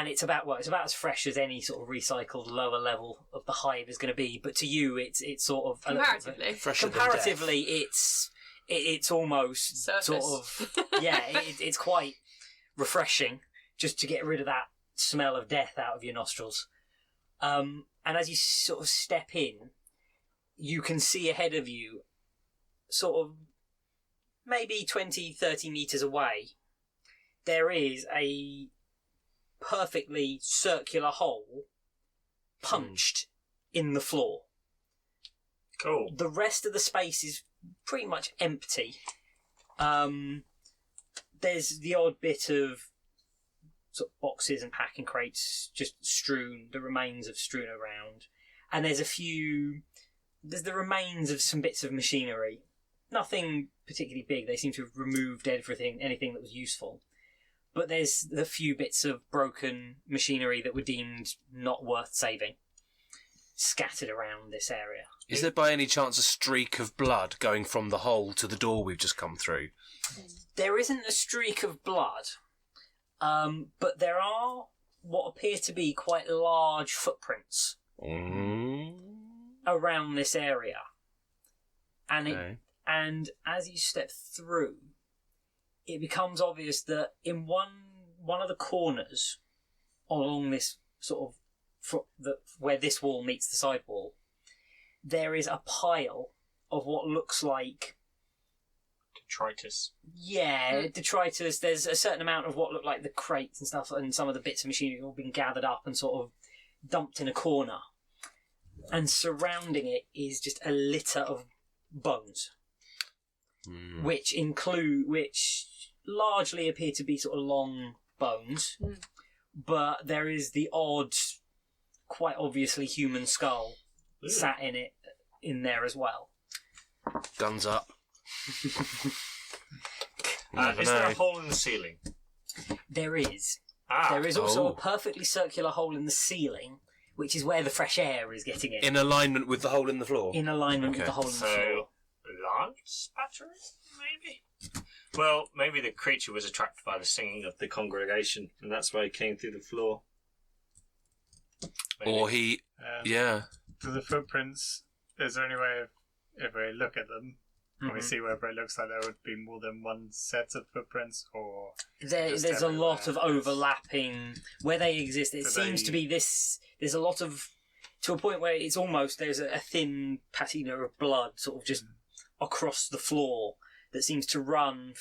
Speaker 1: it's about as fresh as any sort of recycled lower level of the hive is going to be. But to you, it's sort of
Speaker 3: Comparatively,
Speaker 1: it's almost
Speaker 3: surface.
Speaker 1: Sort of it's quite refreshing just to get rid of that smell of death out of your nostrils. And as you sort of step in, you can see ahead of you, sort of maybe 20, 30 metres away, there is a perfectly circular hole punched in the floor.
Speaker 4: Cool.
Speaker 1: The rest of the space is pretty much empty. There's the odd bit of sort of boxes and packing crates just strewn, the remains of strewn around. And there's the remains of some bits of machinery. Nothing particularly big. They seem to have removed anything that was useful. But there's the few bits of broken machinery that were deemed not worth saving, scattered around this area.
Speaker 2: Is there by any chance a streak of blood going from the hole to the door we've just come through?
Speaker 1: There isn't a streak of blood, but there are what appear to be quite large footprints around this area. And as you step through, it becomes obvious that in one of the corners along this sort of where this wall meets the side wall, there is a pile of what looks like
Speaker 4: detritus.
Speaker 1: Yeah, detritus. There's a certain amount of what look like the crates and stuff, and some of the bits of machinery all been gathered up and sort of dumped in a corner. And surrounding it is just a litter of bones, which largely appear to be sort of long bones, but there is the odd, quite obviously human skull sat in there as well.
Speaker 2: Guns up.
Speaker 4: Is there a hole in the ceiling?
Speaker 1: There is. There is also a perfectly circular hole in the ceiling, which is where the fresh air is getting in.
Speaker 2: In alignment with the hole in the floor?
Speaker 1: In alignment with the hole in the floor.
Speaker 4: Large battery, maybe? Well, maybe the creature was attracted by the singing of the congregation, and that's why he came through the floor. Maybe.
Speaker 2: Or he...
Speaker 5: For the footprints, is there any way of, if we look at them, can we see whether it looks like there would be more than one set of footprints, or...
Speaker 1: There's a lot of overlapping... Where they exist, it seems to be this... There's a lot of... To a point where it's almost... There's a thin patina of blood sort of just across the floor that seems to run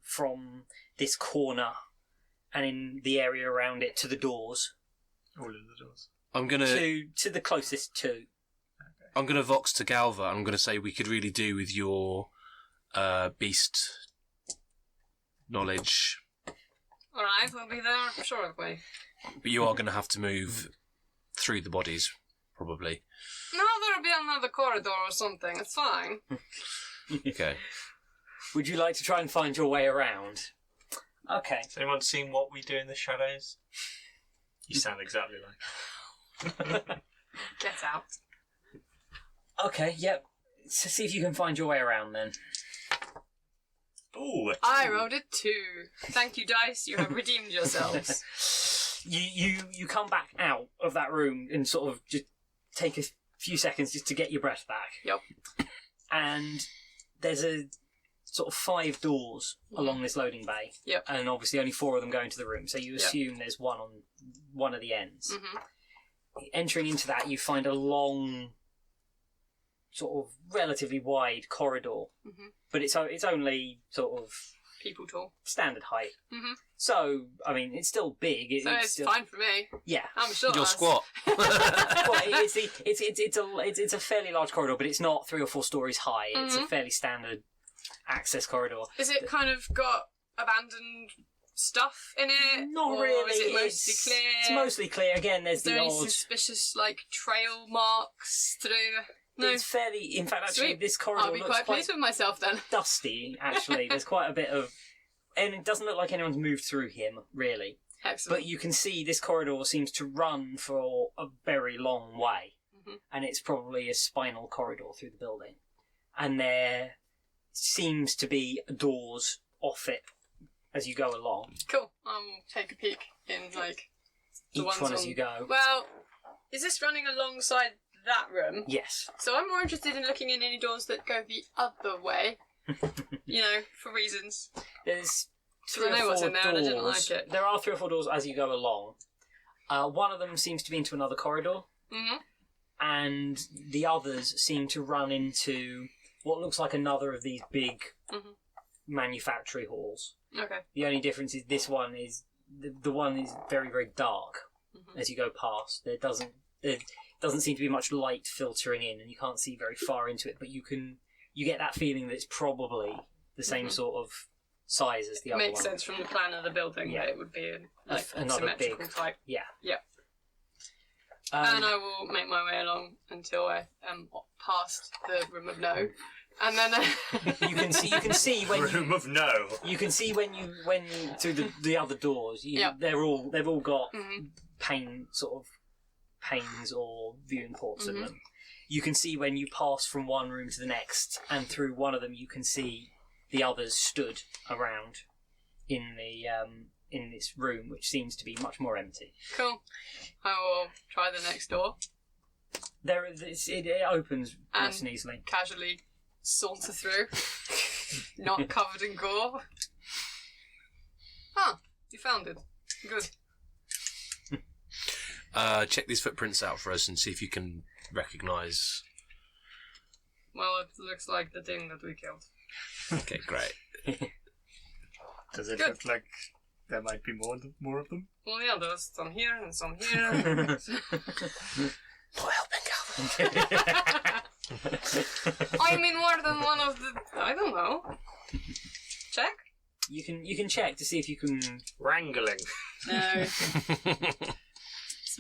Speaker 1: from this corner and in the area around it to the doors.
Speaker 5: All of the doors.
Speaker 2: I'm gonna...
Speaker 1: To the closest two.
Speaker 2: I'm going to vox to Galva. I'm going to say we could really do with your beast knowledge.
Speaker 3: All right, we'll be there shortly.
Speaker 2: But you are going to have to move through the bodies, probably.
Speaker 3: No, there'll be another corridor or something. It's fine.
Speaker 2: Okay.
Speaker 1: Would you like to try and find your way around? Okay.
Speaker 4: Has anyone seen What We Do in the Shadows? You sound exactly like
Speaker 3: Get out.
Speaker 1: Okay, yep. So see if you can find your way around then.
Speaker 4: Ooh,
Speaker 3: I rolled a 2. Thank you, dice. You have redeemed yourselves.
Speaker 1: You come back out of that room and sort of just take a few seconds just to get your breath back.
Speaker 3: Yep.
Speaker 1: And there's a sort of 5 doors along this loading bay.
Speaker 3: Yep.
Speaker 1: And obviously only 4 of them go into the room, so you assume there's one on one of the ends.
Speaker 3: Mm-hmm.
Speaker 1: Entering into that, you find a long, sort of relatively wide corridor, but it's only sort of
Speaker 3: people tall,
Speaker 1: standard height.
Speaker 3: Mm-hmm.
Speaker 1: So I mean, it's still big.
Speaker 3: It's still fine for me.
Speaker 1: Yeah,
Speaker 3: I'm sure.
Speaker 2: You're squat.
Speaker 1: Well, it's a fairly large corridor, but it's not 3 or 4 stories high. It's a fairly standard access corridor.
Speaker 3: Is it kind of got abandoned stuff in it?
Speaker 1: Not
Speaker 3: or
Speaker 1: really.
Speaker 3: Is it mostly clear?
Speaker 1: It's mostly clear. Again, there's
Speaker 3: Is there
Speaker 1: the
Speaker 3: any
Speaker 1: odd.
Speaker 3: suspicious no marks to do? No.
Speaker 1: It's fairly. In fact, actually,
Speaker 3: Sweet.
Speaker 1: this corridor
Speaker 3: I'll be
Speaker 1: looks
Speaker 3: quite pleased with myself then.
Speaker 1: dusty. Actually, there's quite a bit of and it doesn't look like anyone's moved through him, really.
Speaker 3: Excellent.
Speaker 1: But you can see this corridor seems to run for a very long way.
Speaker 3: Mhm.
Speaker 1: And it's probably a spinal corridor through the building. And there seems to be doors off it as you go along.
Speaker 3: Cool. I'll take a peek in, like, the
Speaker 1: Each
Speaker 3: ones
Speaker 1: one
Speaker 3: on...
Speaker 1: as you go.
Speaker 3: Well, is this running alongside that room?
Speaker 1: Yes.
Speaker 3: So I'm more interested in looking in any doors that go the other way. You know, for reasons.
Speaker 1: There's
Speaker 3: So I know what's in there and I didn't like it.
Speaker 1: There are 3 or 4 doors as you go along. One of them seems to be into another corridor.
Speaker 3: Mm-hmm.
Speaker 1: And the others seem to run into what looks like another of these big
Speaker 3: Mhm.
Speaker 1: manufactory halls.
Speaker 3: Okay.
Speaker 1: The only difference is this one is the one is very, very dark
Speaker 3: Mhm.
Speaker 1: as you go past. There doesn't seem to be much light filtering in, and you can't see very far into it. But you get that feeling that it's probably the same sort of size as the other
Speaker 3: Makes
Speaker 1: one.
Speaker 3: sense from the plan of the building
Speaker 1: Yeah.
Speaker 3: that it would be a, like,
Speaker 1: Another
Speaker 3: symmetrical
Speaker 1: big-
Speaker 3: type.
Speaker 1: Yeah.
Speaker 3: Yeah.
Speaker 1: Um,
Speaker 3: And I will make my way along until I am past the room of no, and then
Speaker 1: you can see when you,
Speaker 4: Room of no.
Speaker 1: you can see when you through the other doors.
Speaker 3: Yeah.
Speaker 1: They've all got
Speaker 3: Mhm.
Speaker 1: panes or viewing ports in
Speaker 3: Mhm.
Speaker 1: them. You can see when you pass from one room to the next, and through one of them you can see the others stood around in the in this room, which seems to be much more empty.
Speaker 3: Cool. I will try the next door.
Speaker 1: It opens nice and easily.
Speaker 3: Casually saunter through, not covered in gore. Huh, you found it. Good.
Speaker 2: Check these footprints out for us and see if you can recognise.
Speaker 3: Well, it looks like the thing that we killed.
Speaker 2: Okay, great.
Speaker 5: Does it
Speaker 3: Good.
Speaker 5: look like there might be more of them?
Speaker 3: Well, yeah, there's some here and some here. I mean, more than one of the. I don't know. Check?
Speaker 1: You can check to see if you can.
Speaker 4: Wrangling.
Speaker 3: No. It's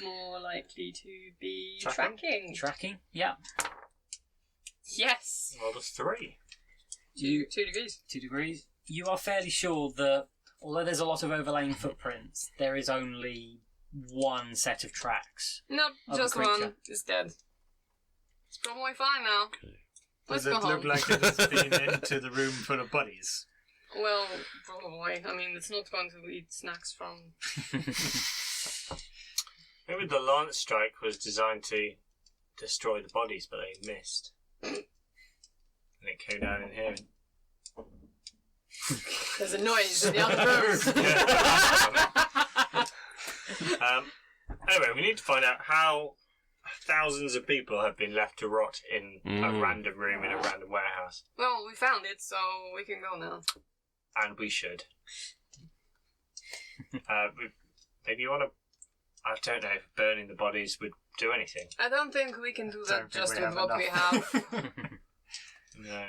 Speaker 3: more likely to be tracking.
Speaker 1: Tracking? Yeah.
Speaker 3: Yes!
Speaker 4: Well, there's 3.
Speaker 3: 2 degrees.
Speaker 1: 2 degrees. You are fairly sure that, although there's a lot of overlaying footprints, there is only one set of tracks.
Speaker 3: Nope,
Speaker 1: Of a
Speaker 3: just
Speaker 1: creature.
Speaker 3: one. It's dead. It's probably fine now. Let's
Speaker 5: Does
Speaker 3: go
Speaker 5: it
Speaker 3: home.
Speaker 5: look like it has been into the room full of bodies?
Speaker 3: Well, probably. I mean, it's not going to eat snacks from.
Speaker 4: Maybe the lance strike was designed to destroy the bodies, but they missed. And it came down in here.
Speaker 3: There's a noise in the other room.
Speaker 4: Anyway, we need to find out how thousands of people have been left to rot in a random room in a random warehouse.
Speaker 3: Well, we found it, so we can go now.
Speaker 4: And we should. Maybe you want to... I don't know if burning the bodies would do anything.
Speaker 3: I don't think we can do that
Speaker 5: Don't think
Speaker 3: just
Speaker 5: we
Speaker 3: with
Speaker 5: have
Speaker 3: what we
Speaker 5: enough.
Speaker 3: have.
Speaker 4: No.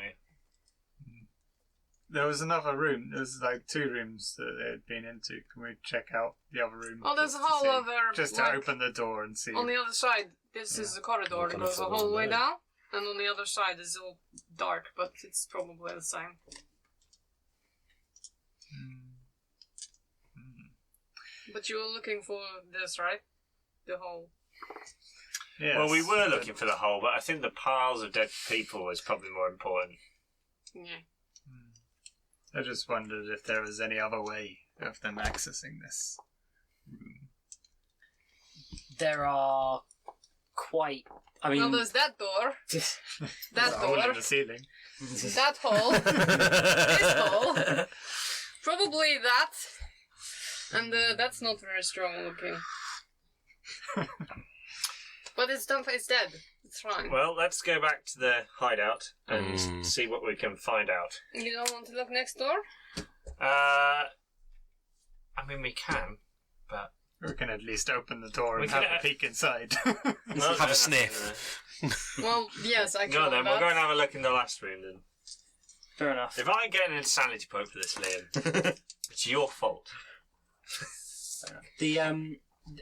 Speaker 5: There was another room. There was like 2 rooms that they had been into. Can we check out the other room?
Speaker 3: Oh, there's
Speaker 5: just
Speaker 3: a
Speaker 5: to
Speaker 3: whole
Speaker 5: see?
Speaker 3: other,
Speaker 5: Just to
Speaker 3: like,
Speaker 5: open the door and see.
Speaker 3: On the other side, this is a corridor that
Speaker 2: Kinda
Speaker 3: goes the
Speaker 2: follow
Speaker 3: whole way
Speaker 2: there.
Speaker 3: down, and on the other side is all dark, but it's probably the same. But you were looking for this, right? The whole.
Speaker 5: Yes,
Speaker 4: Well, we were
Speaker 5: but-
Speaker 4: looking for the hole, but I think the piles of dead people was probably more important.
Speaker 3: Yeah.
Speaker 5: I just wondered if there was any other way of them accessing this room.
Speaker 1: There are quite. I mean,
Speaker 3: Well, there's that door,
Speaker 1: just
Speaker 3: that
Speaker 5: There's a hole
Speaker 3: door,
Speaker 5: in the ceiling.
Speaker 3: that hole, this hole, probably that, and that's not very strong looking. But it's done. It's dead. It's fine.
Speaker 4: Well, let's go back to the hideout and see what we can find out.
Speaker 3: You don't want to look next door?
Speaker 4: I mean, we can, but...
Speaker 5: We can at least open the door
Speaker 4: We
Speaker 5: and
Speaker 4: can,
Speaker 5: have a peek inside.
Speaker 4: Well,
Speaker 2: Have a sniff.
Speaker 3: Well, yes, I can.
Speaker 4: Go on
Speaker 3: do
Speaker 4: then, we'll
Speaker 3: that.
Speaker 4: go and have a look in the last room then.
Speaker 1: fair enough.
Speaker 4: If I get an insanity point for this, Liam, it's your fault.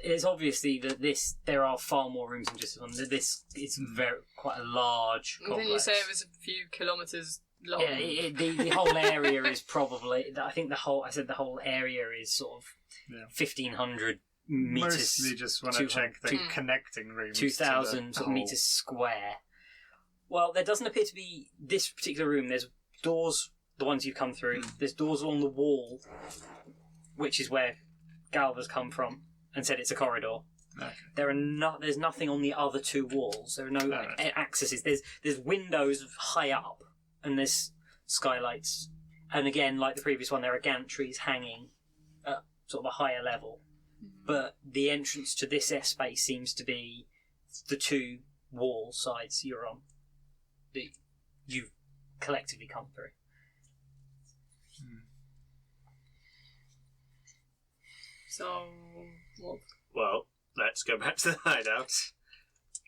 Speaker 1: It's obviously that there are far more rooms than just one. This is quite a large
Speaker 3: Didn't you
Speaker 1: complex.
Speaker 3: say it was a few kilometres long.
Speaker 1: Yeah, the whole area is probably. I think the whole area is sort of 1,500 meters.
Speaker 5: Mostly just want to check the connecting rooms.
Speaker 1: 2,000 sort of meters square. Well, there doesn't appear to be this particular room. There's doors, the ones you've come through. There's doors along the wall, which is where Galva's come from and said it's a corridor.
Speaker 5: Okay.
Speaker 1: There's nothing on the other two walls. There are no accesses. There's windows high up, and there's skylights. And again, like the previous one, there are gantries hanging at sort of a higher level. But the entrance to this space seems to be the two wall sides you're on that you've collectively come through.
Speaker 3: So,
Speaker 4: Well, let's go back to the hideout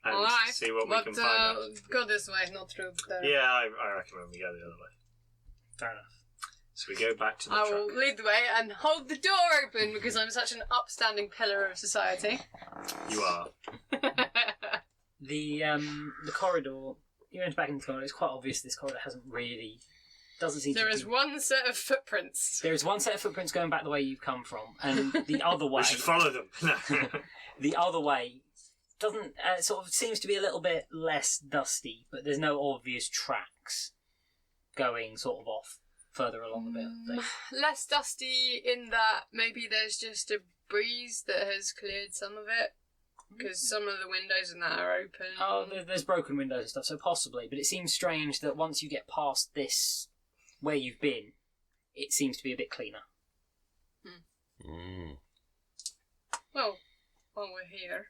Speaker 4: and
Speaker 3: alright,
Speaker 4: see what we can find out.
Speaker 3: Go this way, not through there.
Speaker 4: Yeah, I recommend we go the other way.
Speaker 1: Fair enough.
Speaker 4: So we go back to the
Speaker 3: I
Speaker 4: truck.
Speaker 3: will lead the way and hold the door open because I'm such an upstanding pillar of society.
Speaker 4: You are.
Speaker 1: The corridor. You enter back into the corridor. It's quite obvious this corridor doesn't seem
Speaker 3: There
Speaker 1: to.
Speaker 3: is one set of footprints.
Speaker 1: There is one set of footprints going back the way you've come from, and the other way.
Speaker 4: We should follow them.
Speaker 1: The other way doesn't sort of seems to be a little bit less dusty, but there's no obvious tracks going sort of off further along the bit.
Speaker 3: Less dusty in that maybe there's just a breeze that has cleared some of it because some of the windows in that are open.
Speaker 1: Oh, there's broken windows and stuff, so possibly. But it seems strange that once you get past this, where you've been, it seems to be a bit cleaner.
Speaker 3: Well, while we're here.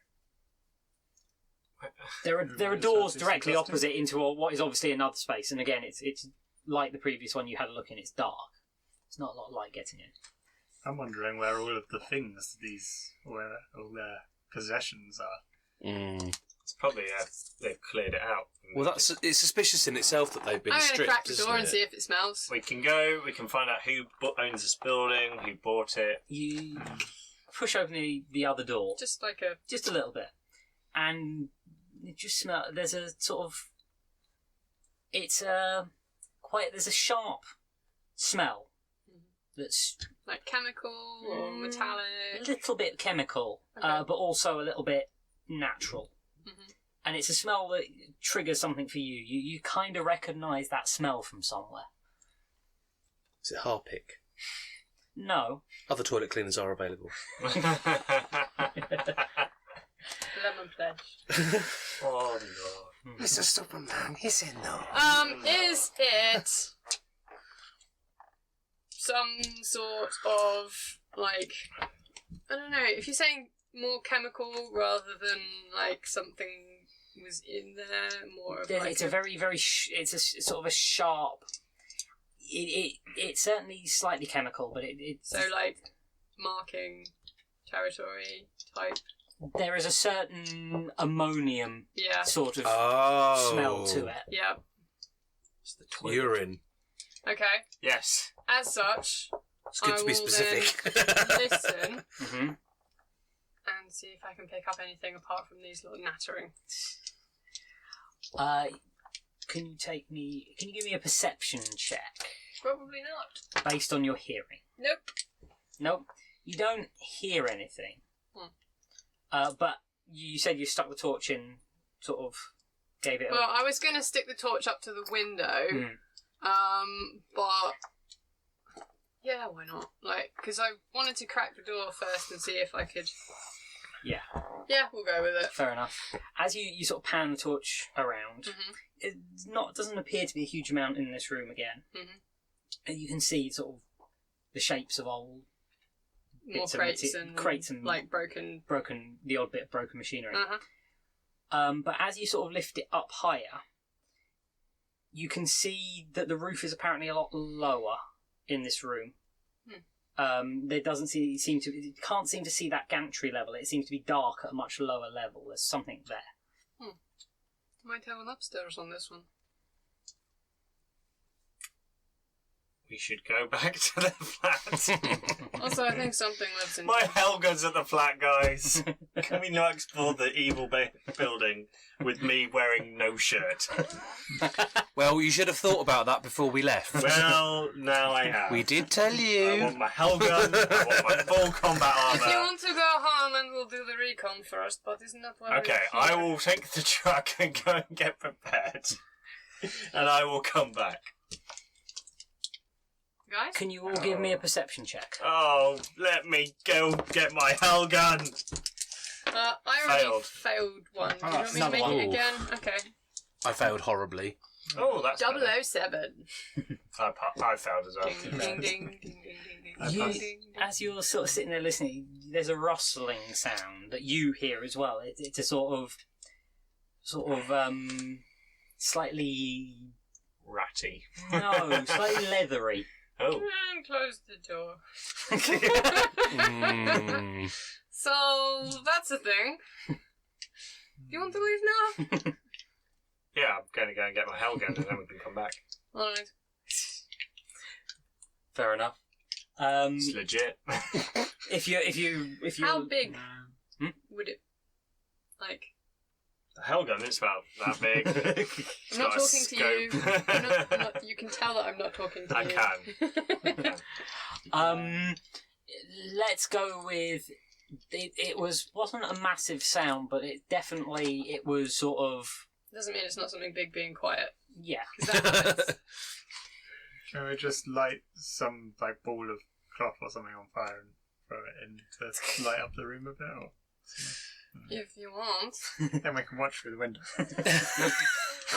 Speaker 1: There are doors directly opposite into what is obviously another space, and again, it's like the previous one you had a look in. It's dark. It's not a lot of light getting in.
Speaker 5: I'm wondering where all of the things, where all their possessions are.
Speaker 4: It's probably they've cleared it out.
Speaker 2: Well, it's suspicious in itself that they've been
Speaker 3: I'm going to
Speaker 2: stripped.
Speaker 3: crack the
Speaker 2: isn't
Speaker 3: door and
Speaker 2: it?
Speaker 3: see if it smells.
Speaker 4: We can find out who owns this building, who bought it.
Speaker 1: You push open the other door
Speaker 3: Just like
Speaker 1: just a little bit, and you just smell. There's a sort of. It's there's a sharp smell that's
Speaker 3: like chemical or metallic.
Speaker 1: a little bit chemical,
Speaker 3: Okay.
Speaker 1: but also a little bit natural. And it's a smell that triggers something for you. You kind of recognise that smell from somewhere.
Speaker 2: Is it Harpic?
Speaker 1: No.
Speaker 2: Other toilet cleaners are available.
Speaker 3: Lemon pledge.
Speaker 4: Oh no.
Speaker 2: Mr. Superman, he's in though.
Speaker 3: Is it some sort of like I don't know, if you're saying more chemical rather than like something was in there, more of like
Speaker 1: It's a very, very. It's a sort of a sharp. It's certainly slightly chemical, but it's.
Speaker 3: so like marking territory type.
Speaker 1: There is a certain ammonium
Speaker 3: Yeah.
Speaker 1: sort of
Speaker 2: Oh.
Speaker 1: smell to it.
Speaker 3: Yeah.
Speaker 4: It's the toilet.
Speaker 2: Urine.
Speaker 3: Okay.
Speaker 4: Yes.
Speaker 3: As such,
Speaker 2: It's good
Speaker 3: I
Speaker 2: to be
Speaker 3: will
Speaker 2: specific.
Speaker 3: then listen
Speaker 1: Mm-hmm.
Speaker 3: and see if I can pick up anything apart from these little nattering.
Speaker 1: Can you give me a perception check
Speaker 3: Probably not.
Speaker 1: based on your hearing?
Speaker 3: Nope.
Speaker 1: Nope. You don't hear anything. But you said you stuck the torch in, sort of gave it.
Speaker 3: Well, I was going to stick the torch up to the window, but yeah, why not? Like, because I wanted to crack the door first and see if I could.
Speaker 1: Yeah.
Speaker 3: Yeah, we'll go with it.
Speaker 1: Fair enough. As you sort of pan the torch around, it doesn't appear to be a huge amount in this room again. And you can see sort of the shapes of old
Speaker 3: More
Speaker 1: bits of
Speaker 3: crates and
Speaker 1: and
Speaker 3: like broken.
Speaker 1: the odd bit of broken machinery.
Speaker 3: Uh-huh.
Speaker 1: But as you sort of lift it up higher, you can see that the roof is apparently a lot lower in this room. There doesn't seem to. You can't seem to see that gantry level. It seems to be dark at a much lower level. There's something there.
Speaker 3: Might have an upstairs on this one.
Speaker 4: we should go back to the flat.
Speaker 3: Also, I think something lives in
Speaker 4: My Helga's at the flat, guys. Can we not explore the evil building with me wearing no shirt?
Speaker 2: Well, you should have thought about that before we left.
Speaker 4: Well, now I have.
Speaker 2: We did tell you.
Speaker 4: I want my Helgun. I want my full combat
Speaker 3: If you
Speaker 4: armour.
Speaker 3: want to go home, and we'll do the recon first, but isn't that why
Speaker 4: Okay,
Speaker 3: we're here?
Speaker 4: I will take the truck and go and get prepared. And I will come back.
Speaker 3: Guys?
Speaker 1: Can you all give me a perception check?
Speaker 4: Oh, let me go get my Helgun.
Speaker 3: I already
Speaker 4: Failed.
Speaker 3: failed one. Do you
Speaker 5: Oh,
Speaker 3: want me to
Speaker 1: another
Speaker 3: make
Speaker 2: one.
Speaker 3: it again? Okay.
Speaker 2: I failed horribly.
Speaker 4: Oh, that's better.
Speaker 3: 007.
Speaker 4: I failed as well.
Speaker 3: Ding, ding, ding, ding, ding, ding,
Speaker 1: You-
Speaker 3: ding, ding, ding.
Speaker 1: As you're sort of sitting there listening, there's a rustling sound that you hear as well. It's a sort of, slightly,
Speaker 4: Ratty.
Speaker 1: slightly leathery.
Speaker 4: Oh.
Speaker 3: And close the door.
Speaker 2: Mm.
Speaker 3: So, that's a thing. You want to leave now?
Speaker 4: Yeah, I'm going to go and get my Helgun and then we can come back.
Speaker 3: Alright.
Speaker 1: Fair enough.
Speaker 4: It's legit.
Speaker 1: If you,
Speaker 3: How big
Speaker 1: Hmm?
Speaker 3: would it... Like...
Speaker 4: The Helgun, it's about that big.
Speaker 3: I'm not talking to you. I'm not, you can tell that I'm not talking to
Speaker 4: I
Speaker 3: you.
Speaker 4: can.
Speaker 1: let's go with it wasn't a massive sound, but it was sort of,
Speaker 3: Doesn't mean it's not something big being quiet.
Speaker 1: yeah.
Speaker 3: 'Cause that
Speaker 5: Can we just light some ball of cloth or something on fire and throw it in to light up the room a bit? Or
Speaker 3: if you want.
Speaker 5: then we can watch through the window.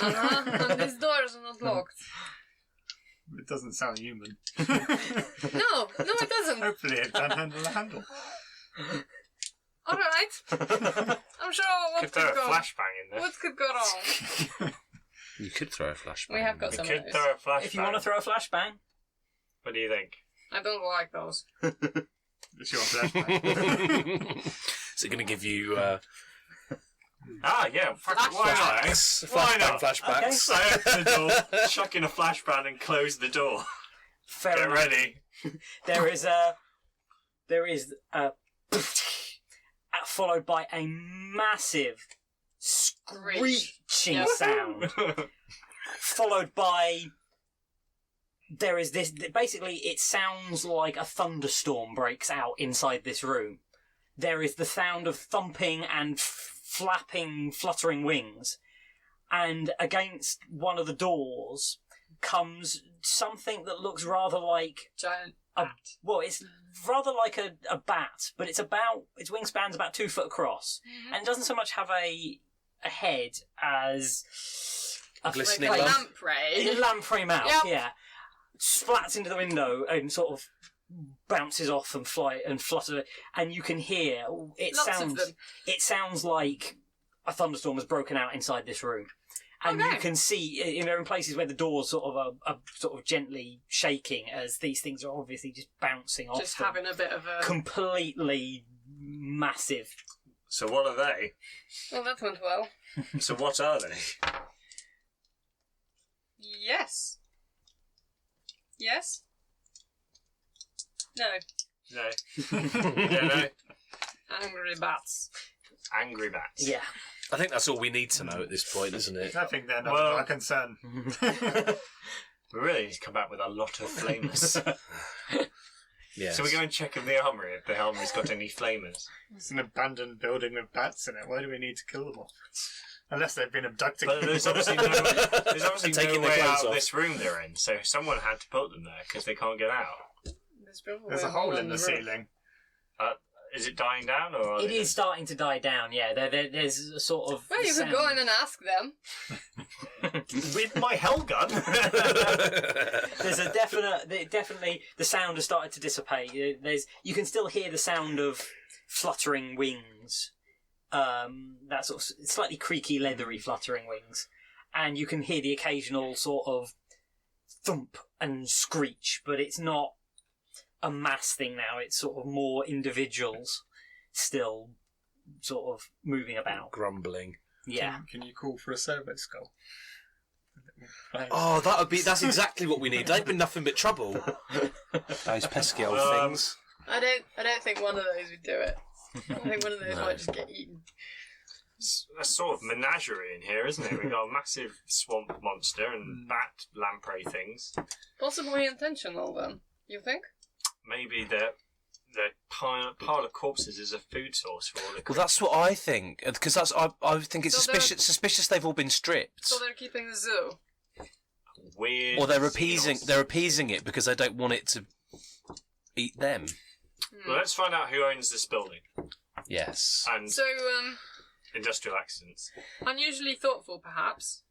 Speaker 3: And these doors are not locked.
Speaker 5: It doesn't sound human.
Speaker 3: No, it doesn't.
Speaker 5: Hopefully it can handle a handle.
Speaker 3: Alright. I'm sure what
Speaker 4: Could
Speaker 3: could
Speaker 4: throw a
Speaker 3: go
Speaker 4: flashbang in there.
Speaker 3: What could go wrong?
Speaker 2: You could throw a flashbang.
Speaker 3: We have got
Speaker 4: We
Speaker 3: some
Speaker 4: could
Speaker 3: of those.
Speaker 4: throw a flashbang.
Speaker 1: If you want to throw a flashbang,
Speaker 4: What do you think?
Speaker 3: I don't like those.
Speaker 5: It's your flashbang.
Speaker 2: Is it going to give you
Speaker 4: Ah, yeah. Why not?
Speaker 2: flashbacks?
Speaker 4: Why not?
Speaker 2: Flashbacks.
Speaker 4: So I open the door, chuck in a flashbang and close the door.
Speaker 1: fair
Speaker 4: Get
Speaker 1: enough.
Speaker 4: ready.
Speaker 1: There is followed by a massive screeching
Speaker 3: Yeah.
Speaker 1: sound, followed by there is this. Basically, it sounds like a thunderstorm breaks out inside this room. There is the sound of thumping and flapping, fluttering wings, and against one of the doors comes something that looks rather like
Speaker 3: Giant.
Speaker 1: it's rather like a bat, but its wingspan's about 2 foot across, and it doesn't so much have a head as a
Speaker 2: Glistening
Speaker 3: Like a
Speaker 2: lamp.
Speaker 3: lamprey.
Speaker 1: a lamprey mouth.
Speaker 3: Yep.
Speaker 1: Yeah, splats into the window and sort of bounces off and flutters, and you can hear it.
Speaker 3: Lots of them.
Speaker 1: It sounds like a thunderstorm has broken out inside this room. And
Speaker 3: Okay.
Speaker 1: you can see, there are places where the doors sort of gently shaking as these things are obviously just bouncing off.
Speaker 3: Just
Speaker 1: them.
Speaker 3: having a bit of a...
Speaker 1: Completely massive.
Speaker 4: So what are they?
Speaker 3: Well, that went well.
Speaker 4: So what are they?
Speaker 3: Yes. Yes? No.
Speaker 4: No. Yeah, no.
Speaker 3: Angry bats.
Speaker 4: Angry bats.
Speaker 1: Yeah.
Speaker 2: I think that's all we need to know at this point, isn't it?
Speaker 5: I think they're not
Speaker 4: Well-
Speaker 5: our concern.
Speaker 4: We really need to come back with a lot of flamers.
Speaker 2: Yes.
Speaker 4: So we go and check in the armory if the armory's got any flamers.
Speaker 5: It's an abandoned building with bats in it. Why do we need to kill them all? Unless they've been abducted.
Speaker 4: But there's obviously
Speaker 2: Taking
Speaker 4: no
Speaker 2: their
Speaker 4: way
Speaker 2: clothes
Speaker 4: out of
Speaker 2: off.
Speaker 4: this room they're in, so someone had to put them there because they can't get out.
Speaker 5: There's a hole in the
Speaker 3: roof.
Speaker 5: ceiling.
Speaker 4: Is it dying down or? Are
Speaker 1: It
Speaker 4: they
Speaker 1: is starting to die down, yeah. There's a sort of.
Speaker 3: Well, you could go in and ask them.
Speaker 4: with my Helgun?
Speaker 1: There's a definitely the sound has started to dissipate. You can still hear the sound of fluttering wings, that sort of slightly creaky, leathery fluttering wings, and you can hear the occasional sort of thump and screech, but it's not a mass thing now. It's sort of more individuals still sort of moving about.
Speaker 2: Grumbling.
Speaker 1: Yeah.
Speaker 5: Can you call for a servo skull?
Speaker 2: Oh, that's exactly what we need. They've been nothing but trouble. Those pesky old things.
Speaker 3: I don't think one of those would do it. I think one of those might just get eaten.
Speaker 4: It's a sort of menagerie in here, isn't it? We've got a massive swamp monster and bat lamprey things.
Speaker 3: Possibly intentional, then. You think?
Speaker 4: Maybe the pile of corpses is a food source for all the.
Speaker 2: Well, that's what I think. Because I think it's
Speaker 3: So
Speaker 2: suspicious they've all been stripped.
Speaker 3: So they're keeping the zoo.
Speaker 4: Weird.
Speaker 2: Or they're appeasing it because they don't want it to eat them.
Speaker 4: Well, let's find out who owns this building
Speaker 2: Yes.
Speaker 4: and
Speaker 3: So,
Speaker 4: industrial accidents.
Speaker 3: unusually thoughtful, perhaps.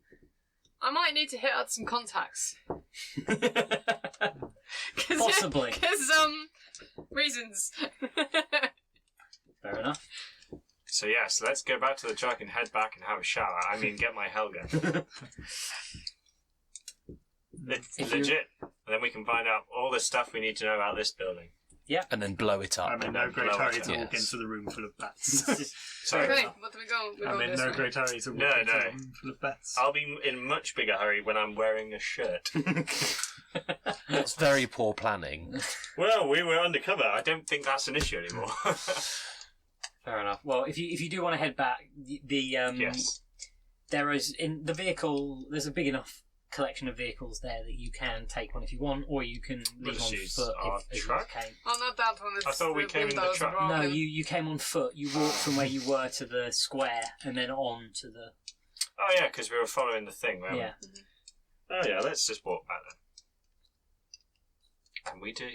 Speaker 3: I might need to hit out some contacts.
Speaker 1: Possibly.
Speaker 3: Because, reasons.
Speaker 1: Fair enough.
Speaker 4: So yes, let's go back to the truck and head back and have a shower. I mean, get my Helga. Legit. And then we can find out all the stuff we need to know about this building.
Speaker 2: And then blow it up.
Speaker 5: I'm in no great hurry to walk into the room full of bats.
Speaker 4: Sorry.
Speaker 3: Okay, what do we go?
Speaker 5: I'm in no great hurry to walk
Speaker 4: No,
Speaker 5: into
Speaker 4: no.
Speaker 5: a room full of bats.
Speaker 4: I'll be in much bigger hurry when I'm wearing a shirt.
Speaker 2: That's very poor planning.
Speaker 4: Well, we were undercover. I don't think that's an issue anymore.
Speaker 1: Fair enough. Well, if you do want to head back,
Speaker 4: Yes.
Speaker 1: there is in the vehicle. There's a big enough collection of vehicles there that you can take one if you want, or you can leave
Speaker 4: just
Speaker 1: on
Speaker 4: use
Speaker 1: foot
Speaker 4: our
Speaker 1: if
Speaker 4: truck?
Speaker 1: you came.
Speaker 3: Oh, not that one.
Speaker 4: I thought we came in the
Speaker 3: windows
Speaker 4: truck.
Speaker 3: are
Speaker 1: No,
Speaker 3: broken.
Speaker 1: you came on foot. You walked from where you were to the square and then on to the...
Speaker 4: Oh yeah, because we were following the thing, weren't
Speaker 1: Yeah.
Speaker 4: we? Oh yeah, let's just walk back then. And we do.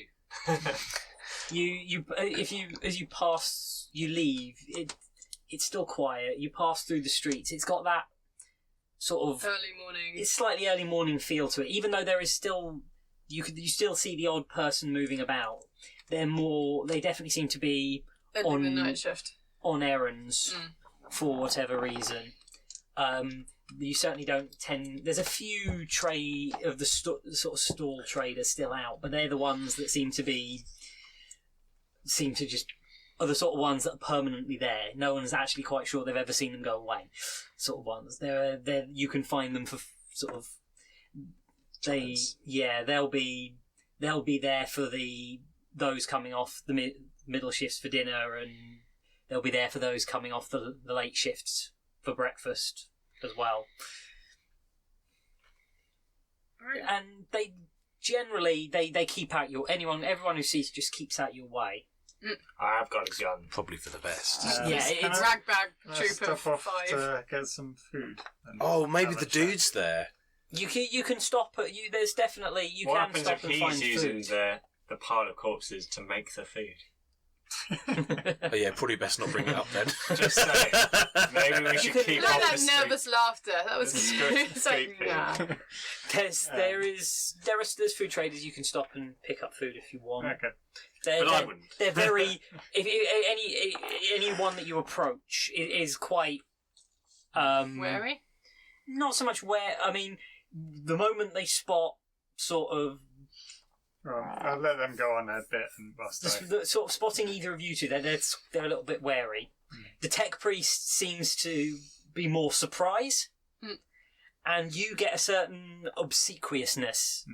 Speaker 1: As you pass, you leave, it's still quiet. You pass through the streets. It's got that sort of...
Speaker 3: Early morning.
Speaker 1: It's slightly early morning feel to it, even though there is still... You still see the odd person moving about. They definitely seem to be
Speaker 3: Ending the night shift.
Speaker 1: on errands for whatever reason. You certainly don't tend... There's a few of the sort of stall traders still out, but they're the ones that seem to just... Are the sort of ones that are permanently there. No one's actually quite sure they've ever seen them go away. Sort of ones. They're you can find them for sort of... They'll be there for those coming off the middle shifts for dinner, and they'll be there for those coming off the late shifts for breakfast as well.
Speaker 3: Right.
Speaker 1: And they generally they keep out everyone who sees just keeps out your way.
Speaker 4: I have got a gun.
Speaker 2: Probably for the best.
Speaker 1: It's
Speaker 3: Rag bag troop
Speaker 5: Stop
Speaker 3: of
Speaker 5: off
Speaker 3: 5.
Speaker 5: to get some food. and
Speaker 2: Oh, maybe
Speaker 5: have a
Speaker 2: the
Speaker 5: chat.
Speaker 2: dude's there.
Speaker 1: you can stop at you. There's definitely you
Speaker 4: What
Speaker 1: can
Speaker 4: happens
Speaker 1: stop
Speaker 4: if
Speaker 1: and
Speaker 4: he's
Speaker 1: find
Speaker 4: using
Speaker 1: food.
Speaker 4: the pile of corpses to make the food?
Speaker 2: Oh yeah, probably best not bring it up then.
Speaker 4: Just saying. Maybe we should
Speaker 1: can-
Speaker 4: keep
Speaker 3: Like
Speaker 4: off the
Speaker 3: that
Speaker 4: street.
Speaker 3: nervous laughter. That was
Speaker 4: It's good
Speaker 3: it's like,
Speaker 4: street food.
Speaker 3: nah.
Speaker 1: There's food traders you can stop and pick up food if you want.
Speaker 5: Okay.
Speaker 1: They're,
Speaker 4: But I
Speaker 1: they're-
Speaker 4: wouldn't.
Speaker 1: They're very. Anyone that you approach is quite.
Speaker 3: Wary?
Speaker 1: Not so much where. I mean, the moment they spot sort of
Speaker 5: Well, I'll let them go on a bit and whilst
Speaker 1: the sort of spotting either of you two, they're a little bit wary. The tech priest seems to be more surprise, and you get a certain obsequiousness,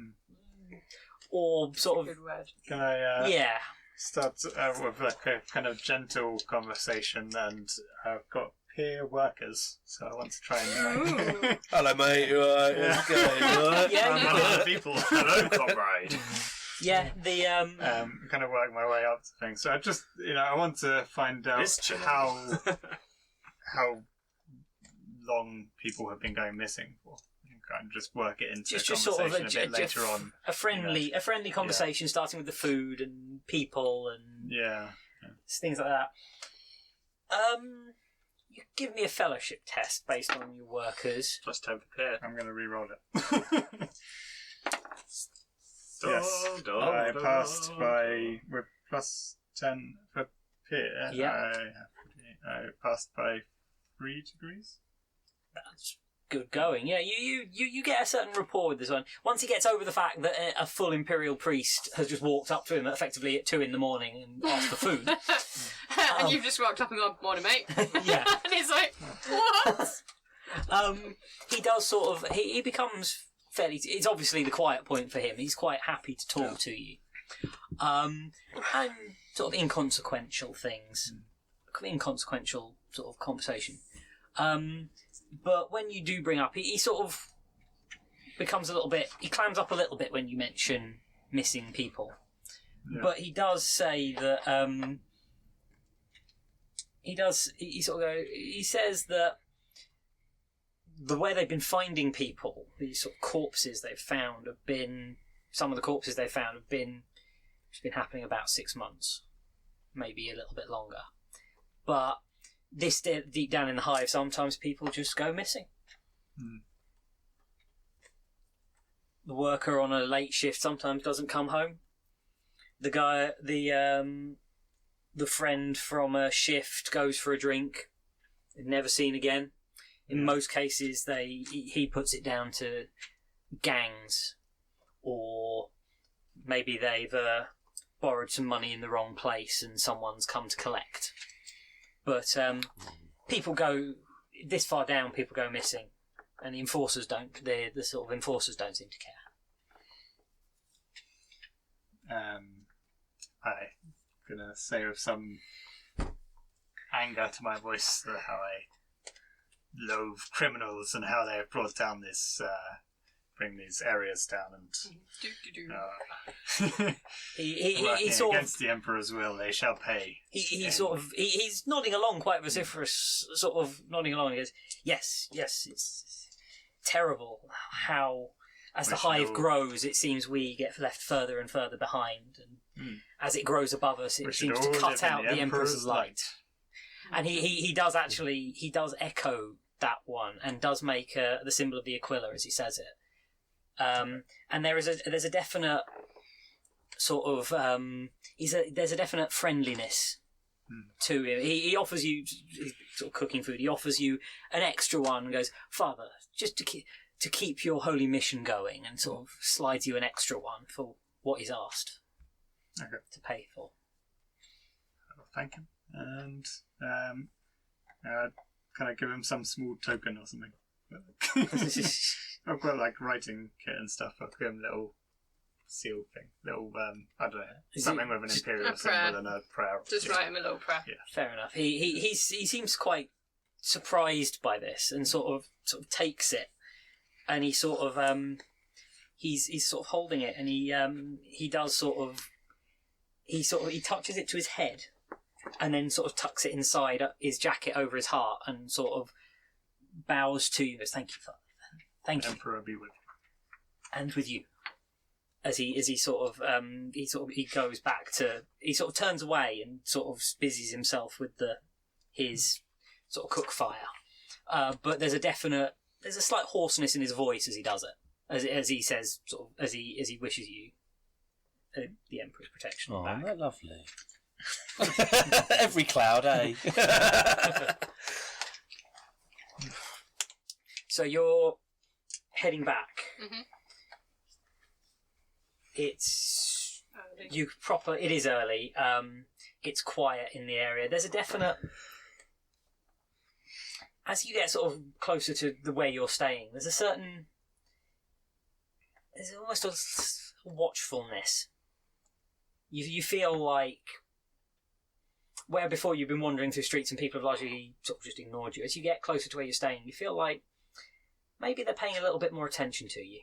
Speaker 1: or sort of
Speaker 3: Good word.
Speaker 5: Can I
Speaker 1: yeah.
Speaker 5: start with like a kind of gentle conversation? And I've got peer workers, so I want to try and like,
Speaker 2: Hello, mate. You alright? How's it going? You alright?
Speaker 1: Yeah,
Speaker 5: I'm
Speaker 1: you
Speaker 5: one
Speaker 1: could.
Speaker 5: of the people.
Speaker 4: Hello, comrade.
Speaker 1: Yeah, the
Speaker 5: Kind of work my way up to things. So I just, I want to find out
Speaker 4: This channel.
Speaker 5: how long people have been going missing for. And kind of just work it into
Speaker 1: just
Speaker 5: a
Speaker 1: sort of
Speaker 5: conversation a bit later on.
Speaker 1: a friendly conversation, starting with the food and people and
Speaker 5: Yeah.
Speaker 1: things like that. You give me a fellowship test based on your workers.
Speaker 4: Plus 10 for peer.
Speaker 5: I'm going to re-roll it. Yes.
Speaker 4: Da,
Speaker 5: I
Speaker 4: da,
Speaker 5: passed
Speaker 4: da.
Speaker 5: by with plus 10 for peer.
Speaker 1: Yeah.
Speaker 5: I passed by 3 degrees.
Speaker 1: That's good going. Yeah, you get a certain rapport with this one. Once he gets over the fact that a full imperial priest has just walked up to him effectively at 2 a.m. and asked for food.
Speaker 3: And you've just walked up and gone, morning, mate.
Speaker 1: Yeah.
Speaker 3: And he's like, what?
Speaker 1: He does sort of he becomes fairly. It's obviously the quiet point for him. He's quite happy to talk to you, and sort of inconsequential things, inconsequential sort of conversation. But when you do bring up, he sort of becomes a little bit. He clams up a little bit when you mention missing people. Yeah. But he does say that he says that the way they've been finding people, these sort of corpses they've found some of the corpses they've found have been happening about 6 months, maybe a little bit longer. But this deep down in the hive, sometimes people just go missing. The worker on a late shift sometimes doesn't come home. The guy, the friend from a shift goes for a drink, never seen again. In most cases, he puts it down to gangs, or maybe they've borrowed some money in the wrong place and someone's come to collect. But people go this far down. People go missing, and the enforcers don't. The sort of enforcers don't seem to care.
Speaker 5: I'm gonna say with some anger to my voice how I loathe criminals and how they have brought down this, bring these areas down and
Speaker 1: he sort
Speaker 5: against
Speaker 1: of,
Speaker 5: the Emperor's will, they shall pay.
Speaker 1: He's nodding along quite vociferous, sort of nodding along. He goes, yes, it's terrible how, as the hive grows, it seems we get left further and further behind, and as it grows above us, it seems to cut out the Emperor's light. And he does echo that one, and does make the symbol of the Aquila as he says it. And there's a definite sort of there's a definite friendliness to him. He offers you, sort of cooking food. He offers you an extra one and goes, "Father, just to keep your holy mission going," and sort of slides you an extra one for what he's asked to pay for.
Speaker 5: I'll thank him, and can I give him some small token or something? I've got like writing kit and stuff. I'll give him a little seal thing, little I don't know, something with an imperial symbol and a prayer.
Speaker 3: Just write him a little prayer.
Speaker 5: Yeah.
Speaker 1: Fair enough. He seems quite surprised by this and sort of takes it, and he sort of he's sort of holding it, and he touches it to his head, and then sort of tucks it inside his jacket over his heart, and sort of bows to you. Thank you, Father. Thank you.
Speaker 5: Emperor be with you.
Speaker 1: And with you. As he goes back to, he sort of turns away and sort of busies himself with his sort of cook fire. But there's a slight hoarseness in his voice as he does it, as he says, sort of as he wishes you the Emperor's protection.
Speaker 2: Oh,
Speaker 1: back.
Speaker 2: isn't that lovely? Every cloud, eh?
Speaker 1: So you're heading back.
Speaker 3: Mm-hmm.
Speaker 1: It's it is early. It's quiet in the area. There's a definite, as you get sort of closer to the way you're staying, there's almost a watchfulness. You feel like, where before you've been wandering through streets and people have largely sort of just ignored you, as you get closer to where you're staying, you feel like maybe they're paying a little bit more attention to you.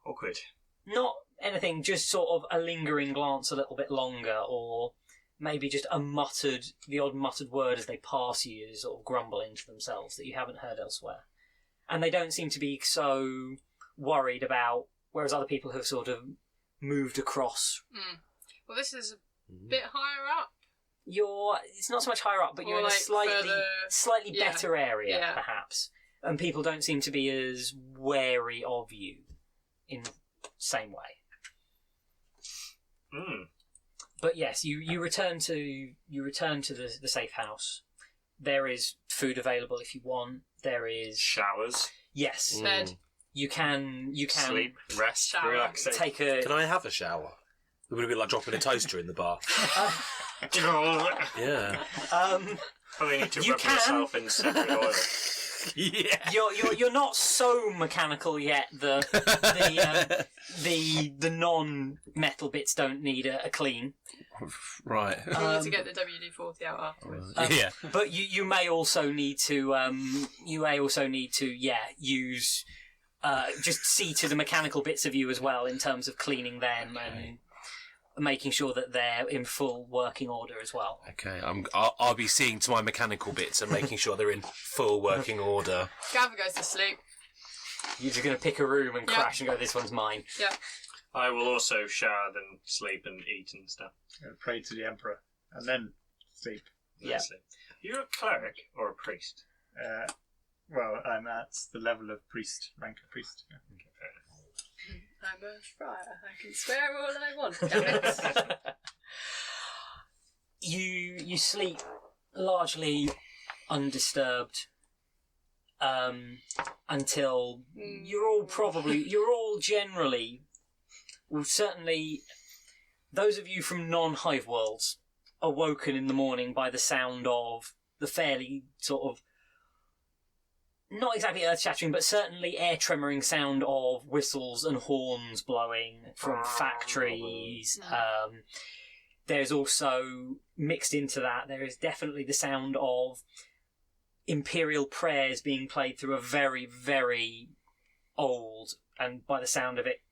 Speaker 4: Awkward.
Speaker 1: Not anything, just sort of a lingering glance a little bit longer, or maybe just the odd muttered word as they pass you, sort of grumbling to themselves that you haven't heard elsewhere. And they don't seem to be so worried about, whereas other people have sort of moved across.
Speaker 3: Mm. Well, this is a bit higher up.
Speaker 1: It's not so much higher up, but you're in a slightly better area, perhaps. And people don't seem to be as wary of you in the same way.
Speaker 4: Mm.
Speaker 1: But yes, you return to the safe house. There is food available if you want. There is
Speaker 4: showers.
Speaker 1: Yes.
Speaker 3: Bed.
Speaker 1: You can
Speaker 4: sleep, rest,
Speaker 3: shower.
Speaker 4: relax.
Speaker 2: Can I have a shower? It would have been like dropping a toaster in the bath. Yeah.
Speaker 4: Probably need to rub yourself in separate oil.
Speaker 2: Yeah.
Speaker 1: You're not so mechanical yet. The non-metal bits don't need a clean.
Speaker 2: Right.
Speaker 3: We need to get the WD-40 out afterwards.
Speaker 2: Yeah.
Speaker 1: But you may also need to use just see to the mechanical bits of you as well in terms of cleaning them and making sure that they're in full working order as well.
Speaker 2: Okay, I'll be seeing to my mechanical bits and making sure they're in full working order.
Speaker 3: Gavin goes to sleep.
Speaker 1: You're just going to pick a room and crash and go, this one's mine.
Speaker 3: Yeah.
Speaker 4: I will also shower, then sleep and eat and stuff.
Speaker 5: Pray to the Emperor, and then sleep.
Speaker 1: Yeah.
Speaker 4: Sleep. You're a cleric or a priest?
Speaker 5: Well, I'm at the level of priest, rank of priest. Yeah.
Speaker 3: I'm a friar. I can swear all I want. Damn it.
Speaker 1: You sleep largely undisturbed until you're all generally, well, certainly those of you from non-hive worlds are woken in the morning by the sound of the fairly sort of, not exactly earth-shattering, but certainly air-tremoring sound of whistles and horns blowing from factories. There's also, mixed into that, there is definitely the sound of imperial prayers being played through a very, very old, and by the sound of it,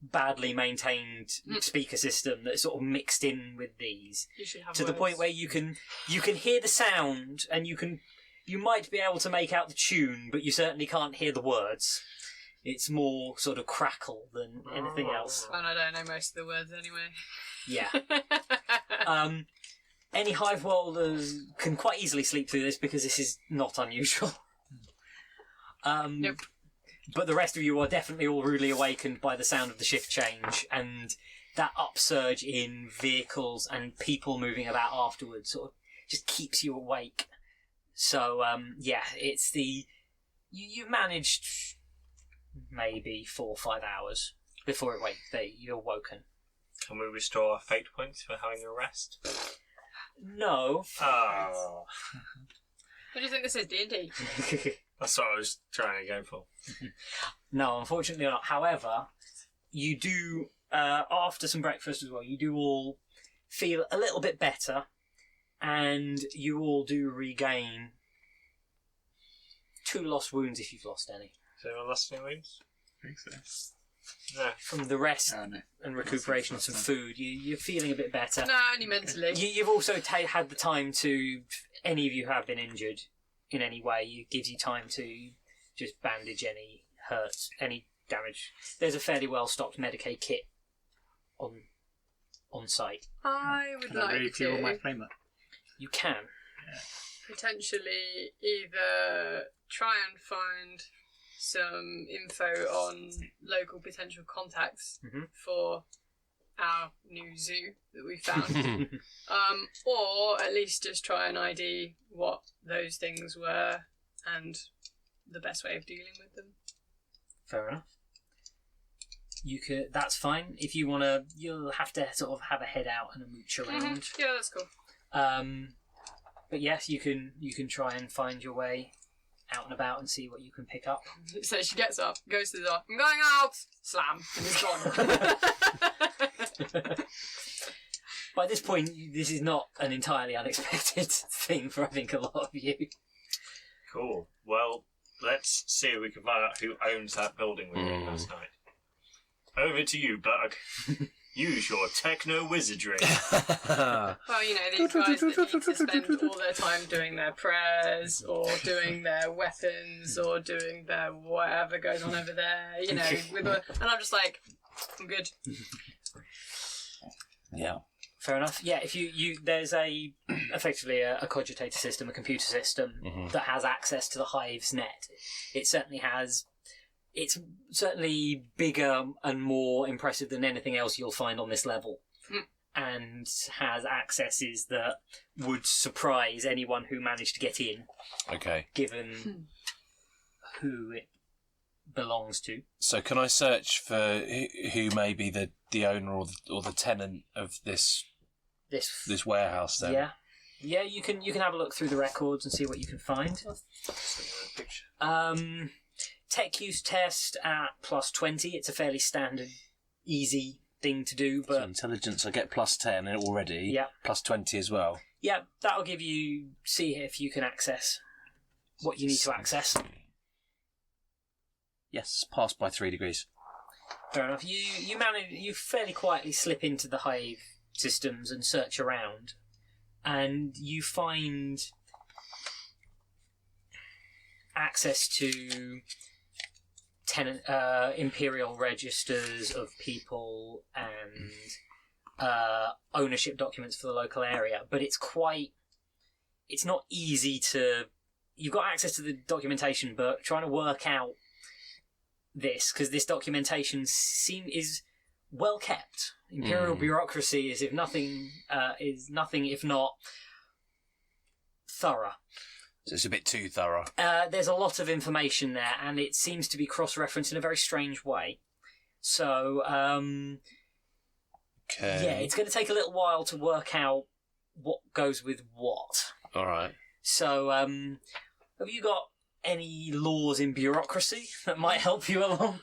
Speaker 1: badly maintained speaker system that's sort of mixed in with these.
Speaker 3: You should have
Speaker 1: to the point where you can hear the sound and you might be able to make out the tune, but you certainly can't hear the words. It's more sort of crackle than anything else.
Speaker 3: And I don't know most of the words anyway.
Speaker 1: Yeah. Any hive worlders can quite easily sleep through this because this is not unusual.
Speaker 3: Nope.
Speaker 1: But the rest of you are definitely all rudely awakened by the sound of the shift change and that upsurge in vehicles and people moving about afterwards sort of just keeps you awake. So, it's the... You managed maybe 4 or 5 hours before you're woken.
Speaker 4: Can we restore our fate points for having a rest?
Speaker 1: No.
Speaker 4: Oh.
Speaker 3: What do you think this is, D&D?
Speaker 4: That's what I was trying to go for.
Speaker 1: No, unfortunately not. However, you do, after some breakfast as well, you do all feel a little bit better, and you all do regain 2 lost wounds if you've lost any.
Speaker 4: Has anyone lost any wounds?
Speaker 5: I think so.
Speaker 4: No.
Speaker 1: From the rest
Speaker 5: Oh, no.
Speaker 1: and recuperation of some food, you're feeling a bit better.
Speaker 3: No, only mentally.
Speaker 1: You've also had the time to, any of you who have been injured in any way, it gives you time to just bandage any hurts, any damage. There's a fairly well-stocked Medicaid kit on site.
Speaker 3: I would
Speaker 5: Can I
Speaker 3: like
Speaker 5: refuel
Speaker 3: to
Speaker 5: my flamer?
Speaker 1: You can.
Speaker 3: potentially either try and find some info on local potential contacts for our new zoo that we found, or at least just try and ID what those things were and the best way of dealing with them.
Speaker 1: Fair enough. You could. That's fine. If you want to, you'll have to sort of have a head out and a mooch around.
Speaker 3: Yeah, that's cool.
Speaker 1: But yes, you can try and find your way out and about and see what you can pick up.
Speaker 3: So she gets up, goes to the door. I'm going out. Slam, and it's gone.
Speaker 1: By this point, this is not an entirely unexpected thing for I think a lot of you.
Speaker 4: Cool. Well, let's see if we can find out who owns that building we were in last night. Over to you, Bug. Use your techno wizardry.
Speaker 3: Well, you know, these guys that need to spend all their time doing their prayers, or doing their weapons, or doing their whatever goes on over there, you know, and I'm just like, I'm good.
Speaker 2: Yeah.
Speaker 1: Fair enough. Yeah, if you there's effectively a cogitator system, a computer system that has access to the Hive's net. It certainly has. It's certainly bigger and more impressive than anything else you'll find on this level, and has accesses that would surprise anyone who managed to get in.
Speaker 2: Okay.
Speaker 1: Given who it belongs to.
Speaker 2: So can I search for who may be the owner or the tenant of this warehouse then?
Speaker 1: Yeah. Yeah, you can have a look through the records and see what you can find. Tech use test at +20. It's a fairly standard, easy thing to do, but
Speaker 2: So intelligence, I get +10 already.
Speaker 1: Yeah.
Speaker 2: +20 as well.
Speaker 1: Yeah, that'll give you. See if you can access what you need to access.
Speaker 2: Yes, passed by 3 degrees.
Speaker 1: Fair enough. You fairly quietly slip into the hive systems and search around, and you find access to imperial registers of people and ownership documents for the local area, but it's not easy to. You've got access to the documentation, but trying to work out this, because this documentation is well kept. Imperial bureaucracy is nothing if not thorough.
Speaker 2: So it's a bit too thorough.
Speaker 1: There's a lot of information there, and it seems to be cross-referenced in a very strange way. So,
Speaker 2: Okay.
Speaker 1: yeah, it's going to take a little while to work out what goes with what.
Speaker 2: All right.
Speaker 1: So, have you got any laws in bureaucracy that might help you along?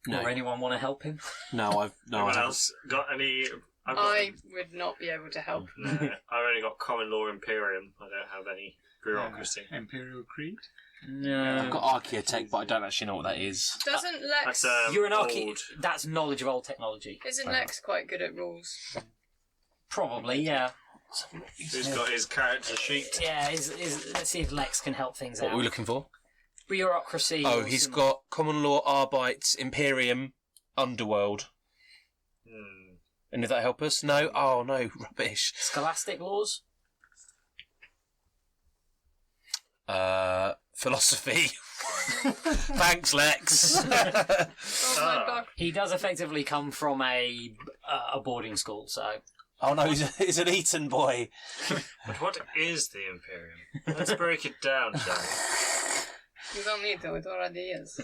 Speaker 2: No.
Speaker 1: Or anyone want to help him?
Speaker 2: No,
Speaker 4: Anyone else got any?
Speaker 3: I would not be able to help.
Speaker 4: No, I've only got common law Imperium. I don't have any bureaucracy.
Speaker 5: Imperial Creed?
Speaker 1: No.
Speaker 2: I've got Archaeotech, but I don't actually know what that is.
Speaker 3: Doesn't Lex...
Speaker 4: That's
Speaker 1: You're an
Speaker 4: old.
Speaker 1: That's knowledge of old technology.
Speaker 3: Isn't Lex quite good at rules?
Speaker 1: Probably, yeah.
Speaker 4: Who's got his character sheet?
Speaker 1: Yeah, let's see if Lex can help things
Speaker 2: What
Speaker 1: out.
Speaker 2: are we looking for?
Speaker 1: Bureaucracy.
Speaker 2: Oh,
Speaker 1: or
Speaker 2: he's
Speaker 1: some-
Speaker 2: got common law, Arbites, Imperium, Underworld. Any of that help us? No? Oh, no, rubbish.
Speaker 1: Scholastic laws.
Speaker 2: Philosophy. Thanks, Lex.
Speaker 1: He does effectively come from a boarding school, so.
Speaker 2: Oh no, he's an Eton boy.
Speaker 4: But what is the Imperium? Let's break it down, shall we?
Speaker 3: You don't need to, it already is.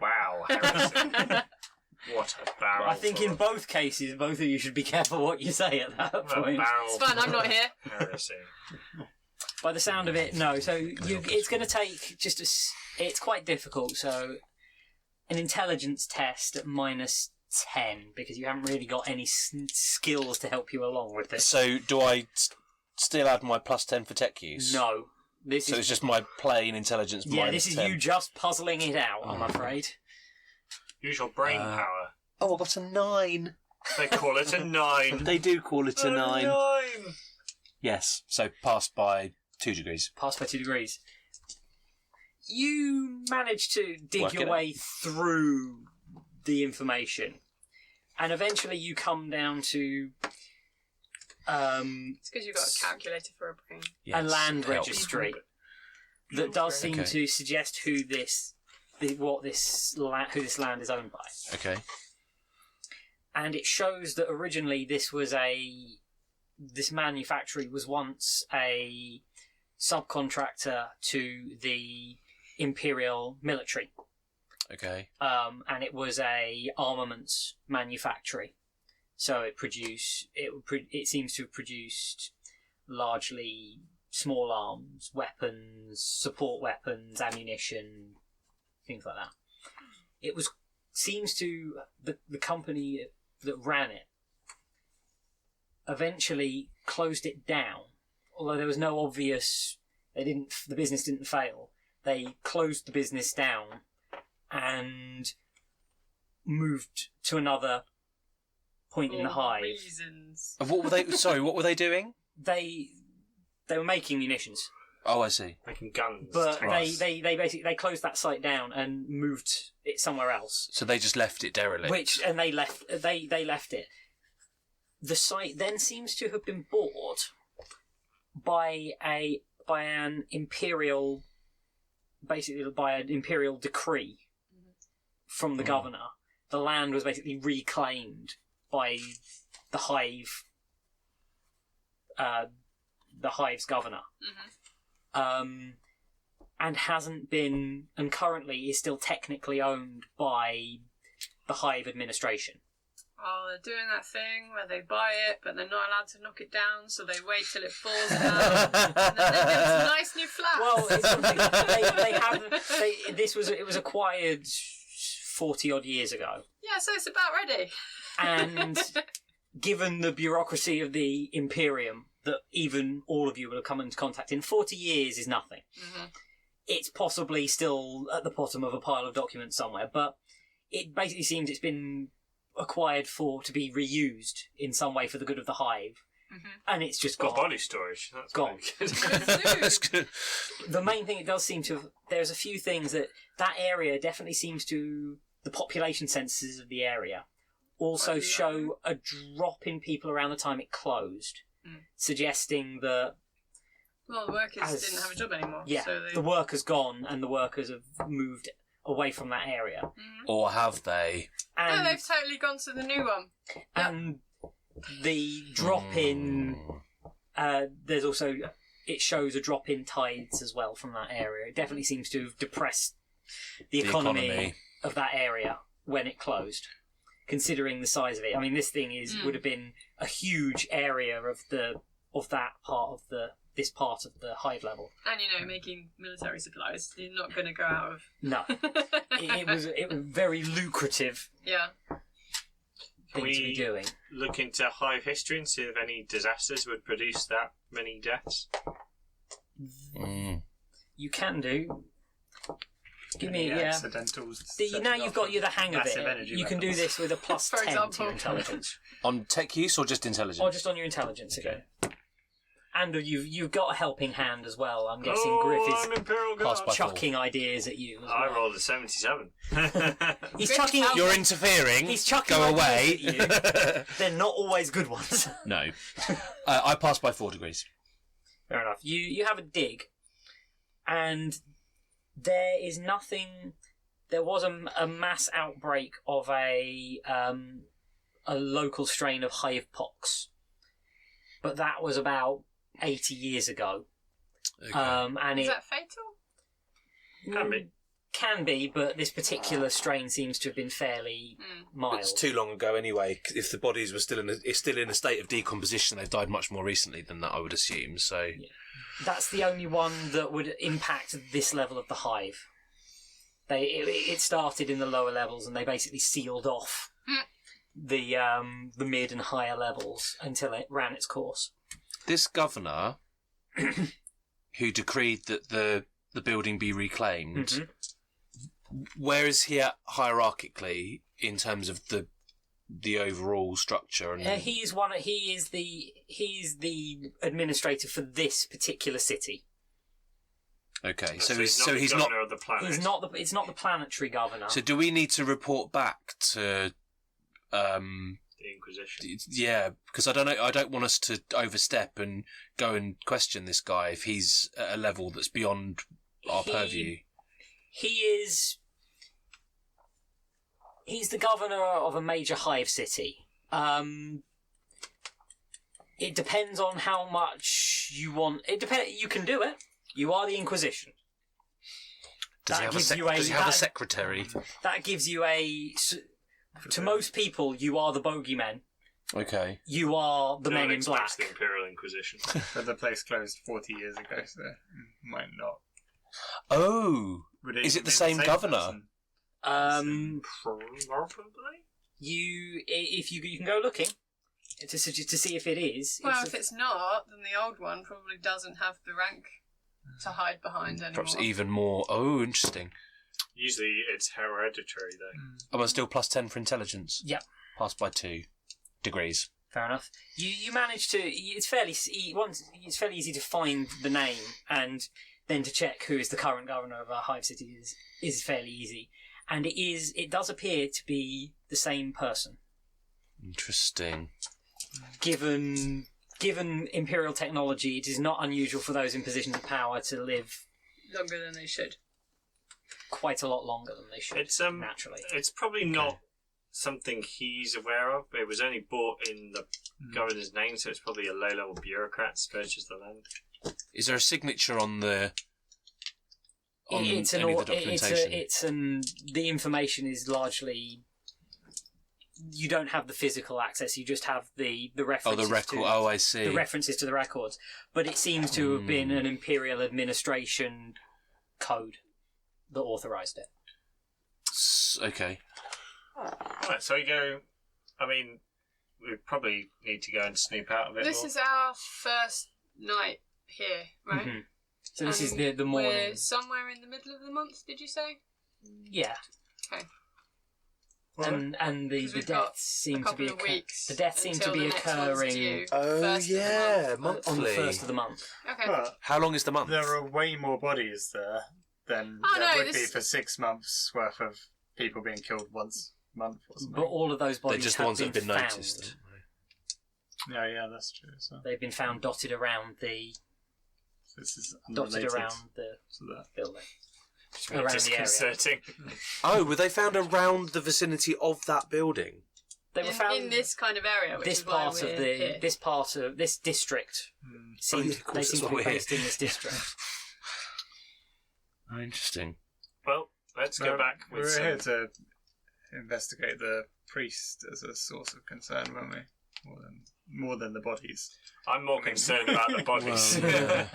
Speaker 4: Wow, heresy. What a barrel.
Speaker 1: I think in both cases, both of you should be careful what you say at that point.
Speaker 3: It's fine, I'm not here.
Speaker 4: Heresy.
Speaker 1: By the sound of it, no. So it's going to take it's quite difficult. So an intelligence test at -10 because you haven't really got any skills to help you along with this.
Speaker 2: So do I still add my +10 for tech use?
Speaker 1: No.
Speaker 2: So it's just my plain intelligence.
Speaker 1: Yeah, this is
Speaker 2: -10.
Speaker 1: you just puzzling it out, I'm afraid.
Speaker 4: Use your brain power.
Speaker 2: Oh, I got a 9.
Speaker 4: They call it a 9.
Speaker 2: They do call it a 9.
Speaker 4: 9.
Speaker 2: Yes, so passed by 2 degrees.
Speaker 1: Passed by 2 degrees. You manage to dig
Speaker 2: Work
Speaker 1: your
Speaker 2: it
Speaker 1: way through the information, and eventually you come down to
Speaker 3: It's because you've got a calculator for a brain.
Speaker 1: a land
Speaker 2: help.
Speaker 1: registry that does seem
Speaker 2: Okay.
Speaker 1: to suggest who this land is owned by,
Speaker 2: Okay.
Speaker 1: and it shows that originally this manufactory was once a subcontractor to the Imperial military.
Speaker 2: Okay.
Speaker 1: And it was a armaments manufactory. So it seems to have produced largely small arms, weapons, support weapons, ammunition, things like that. The company that ran it eventually closed it down. Although there was no obvious, the business didn't fail. They closed the business down and moved to another point in the hive.
Speaker 3: Reasons.
Speaker 2: What were they? Sorry, what were they doing?
Speaker 1: They were making munitions,
Speaker 2: Oh, I see.
Speaker 4: Making guns.
Speaker 1: but
Speaker 2: Right.
Speaker 1: they basically closed that site down and moved it somewhere else.
Speaker 2: So they just left it derelict.
Speaker 1: They left it. The site then seems to have been bought by an imperial decree from the governor. The land was basically reclaimed by the hive, the hive's governor, and hasn't been, and currently is still technically owned by the hive administration.
Speaker 3: Oh, they're doing that thing where they buy it, but they're not allowed to knock it down, so they wait till it falls down, and then they get a nice new flat.
Speaker 1: Well, it was acquired 40 odd years ago.
Speaker 3: Yeah, so it's about ready.
Speaker 1: And given the bureaucracy of the Imperium that even all of you will have come into contact in, 40 years is nothing. Mm-hmm. It's possibly still at the bottom of a pile of documents somewhere, but it basically seems it's been acquired to be reused in some way for the good of the hive. Mm-hmm. And it's just gone.
Speaker 4: Body storage. That's
Speaker 1: gone.
Speaker 2: That's good.
Speaker 1: The main thing it does seem to... There's a few things that area definitely seems to... The population censuses of the area also show a drop in people around the time it closed, suggesting that...
Speaker 3: Well, the workers didn't have a job anymore.
Speaker 1: Yeah,
Speaker 3: so
Speaker 1: the work has gone and the workers have moved away from that area.
Speaker 3: Mm-hmm.
Speaker 2: Or have they?
Speaker 3: No, they've totally gone to the new one.
Speaker 1: And the drop in... there's also... It shows a drop in tides as well from that area. It definitely seems to have depressed the economy of that area when it closed, considering the size of it. I mean, this thing would have been a huge area of that part of this part of the hive level.
Speaker 3: And, making military supplies. You're not going to go out of...
Speaker 1: No. it was very lucrative thing to be doing.
Speaker 4: Look into hive history and see if any disasters would produce that many deaths?
Speaker 1: You can do. Give me,
Speaker 5: accidentals.
Speaker 1: Now you've got the hang of it. You can do this with a plus 10 to your intelligence.
Speaker 2: On tech use or just intelligence?
Speaker 1: Or just on your intelligence again. And you've got a helping hand as well. I'm guessing Griff is chucking ideas at you as well.
Speaker 4: I rolled a 77.
Speaker 1: He's chucking.
Speaker 2: You're interfering.
Speaker 1: He's chucking.
Speaker 2: Go away.
Speaker 1: At you. They're not always good ones.
Speaker 2: No. I passed by 4 degrees.
Speaker 1: Fair enough. You have a dig, and there is nothing. There was a mass outbreak of a local strain of hive pox, but that was about 80 years ago.
Speaker 2: Okay.
Speaker 1: And
Speaker 3: is that fatal?
Speaker 1: Can be, but this particular strain seems to have been fairly mild.
Speaker 2: It's too long ago anyway. If the bodies were still in a state of decomposition, they've died much more recently than that, I would assume. So
Speaker 1: that's the only one that would impact this level of the hive. It started in the lower levels, and they basically sealed off the mid and higher levels until it ran its course.
Speaker 2: This governor, who decreed that the building be reclaimed, where is he at hierarchically in terms of the overall structure? And
Speaker 1: he is the administrator for this particular city.
Speaker 2: Okay,
Speaker 4: so he's not of the planet.
Speaker 1: It's not the planetary governor.
Speaker 2: So do we need to report back to
Speaker 4: the Inquisition?
Speaker 2: Yeah, because I don't want us to overstep and go and question this guy if he's at a level that's beyond our purview.
Speaker 1: He's the governor of a major hive city. It depends on how much you want. You can do it. You are the Inquisition.
Speaker 2: Does he have a secretary?
Speaker 1: That gives you to most people, you are the bogeymen.
Speaker 2: Okay.
Speaker 1: You are the men in black.
Speaker 4: The Imperial Inquisition.
Speaker 5: But the place closed 40 years ago, so might not.
Speaker 2: Oh, is it the same governor?
Speaker 4: Probably.
Speaker 1: If you can go looking to see if it is.
Speaker 3: Well, if it's not, then the old one probably doesn't have the rank to hide behind anymore.
Speaker 2: Perhaps even more. Oh, interesting.
Speaker 4: Usually it's hereditary, though.
Speaker 2: Am I still plus 10 for intelligence?
Speaker 1: Yep.
Speaker 2: Passed by 2 degrees.
Speaker 1: Fair enough. You manage to. It's fairly easy to find the name, and then to check who is the current governor of our hive city is fairly easy, and it does appear to be the same person.
Speaker 2: Interesting.
Speaker 1: Given imperial technology, it is not unusual for those in positions of power to live
Speaker 3: longer than they should.
Speaker 1: Quite a lot longer than they should.
Speaker 4: It's
Speaker 1: naturally.
Speaker 4: It's probably not something he's aware of. It was only bought in the governor's name, so it's probably a low-level bureaucrat to purchase the land.
Speaker 2: Is there a signature on the?
Speaker 1: The information is largely you don't have the physical access. You just have the references.
Speaker 2: Oh, the record. I see.
Speaker 1: The references to the records, but it seems to have been an Imperial administration code that authorised it.
Speaker 2: Okay.
Speaker 4: Right, so we go. I mean, we probably need to go and snoop out a bit
Speaker 3: This
Speaker 4: more.
Speaker 3: is our first night here, right?
Speaker 1: Mm-hmm. So this is the morning.
Speaker 3: We're somewhere in the middle of the month, did you say?
Speaker 1: Yeah.
Speaker 3: Okay.
Speaker 1: And the
Speaker 3: 'Cause we've got
Speaker 1: deaths seem
Speaker 3: a
Speaker 1: to be
Speaker 3: couple of weeks
Speaker 1: the deaths seem to
Speaker 3: until
Speaker 1: be
Speaker 3: the next one's
Speaker 1: occurring
Speaker 3: due,
Speaker 2: Oh,
Speaker 3: first of the
Speaker 2: yeah,
Speaker 3: month.
Speaker 2: monthly.
Speaker 1: on the first of the month.
Speaker 3: Okay.
Speaker 5: But
Speaker 2: How long is the month?
Speaker 5: there are way more bodies there than
Speaker 3: Oh,
Speaker 5: there
Speaker 3: no,
Speaker 5: would be
Speaker 3: this-
Speaker 5: for 6 months worth of people being killed once a month or something.
Speaker 1: But all of those
Speaker 2: They're
Speaker 1: bodies
Speaker 2: just the ones that have been
Speaker 1: found.
Speaker 2: noticed.
Speaker 5: Yeah, that's true. So
Speaker 1: They've been found dotted around the
Speaker 5: this is
Speaker 1: dotted
Speaker 5: unrelated
Speaker 1: around the
Speaker 5: to that.
Speaker 1: building.
Speaker 4: It's
Speaker 1: around the area.
Speaker 4: disconcerting.
Speaker 2: Oh, were they found around the vicinity of that building?
Speaker 1: They were found
Speaker 3: in this kind of area, which
Speaker 1: this
Speaker 3: is why
Speaker 1: part
Speaker 3: we're
Speaker 1: of the
Speaker 3: here.
Speaker 1: this part of this district.
Speaker 2: Oh, yeah, of course,
Speaker 1: They
Speaker 2: that's
Speaker 1: seem to
Speaker 2: why
Speaker 1: be
Speaker 2: we're here.
Speaker 1: based in this district.
Speaker 2: Oh, interesting.
Speaker 4: Well, let's go back with
Speaker 5: We're
Speaker 4: some...
Speaker 5: here to investigate the priest as a source of concern, weren't we? More than the bodies.
Speaker 4: I'm more concerned about the bodies.
Speaker 2: Well, yeah.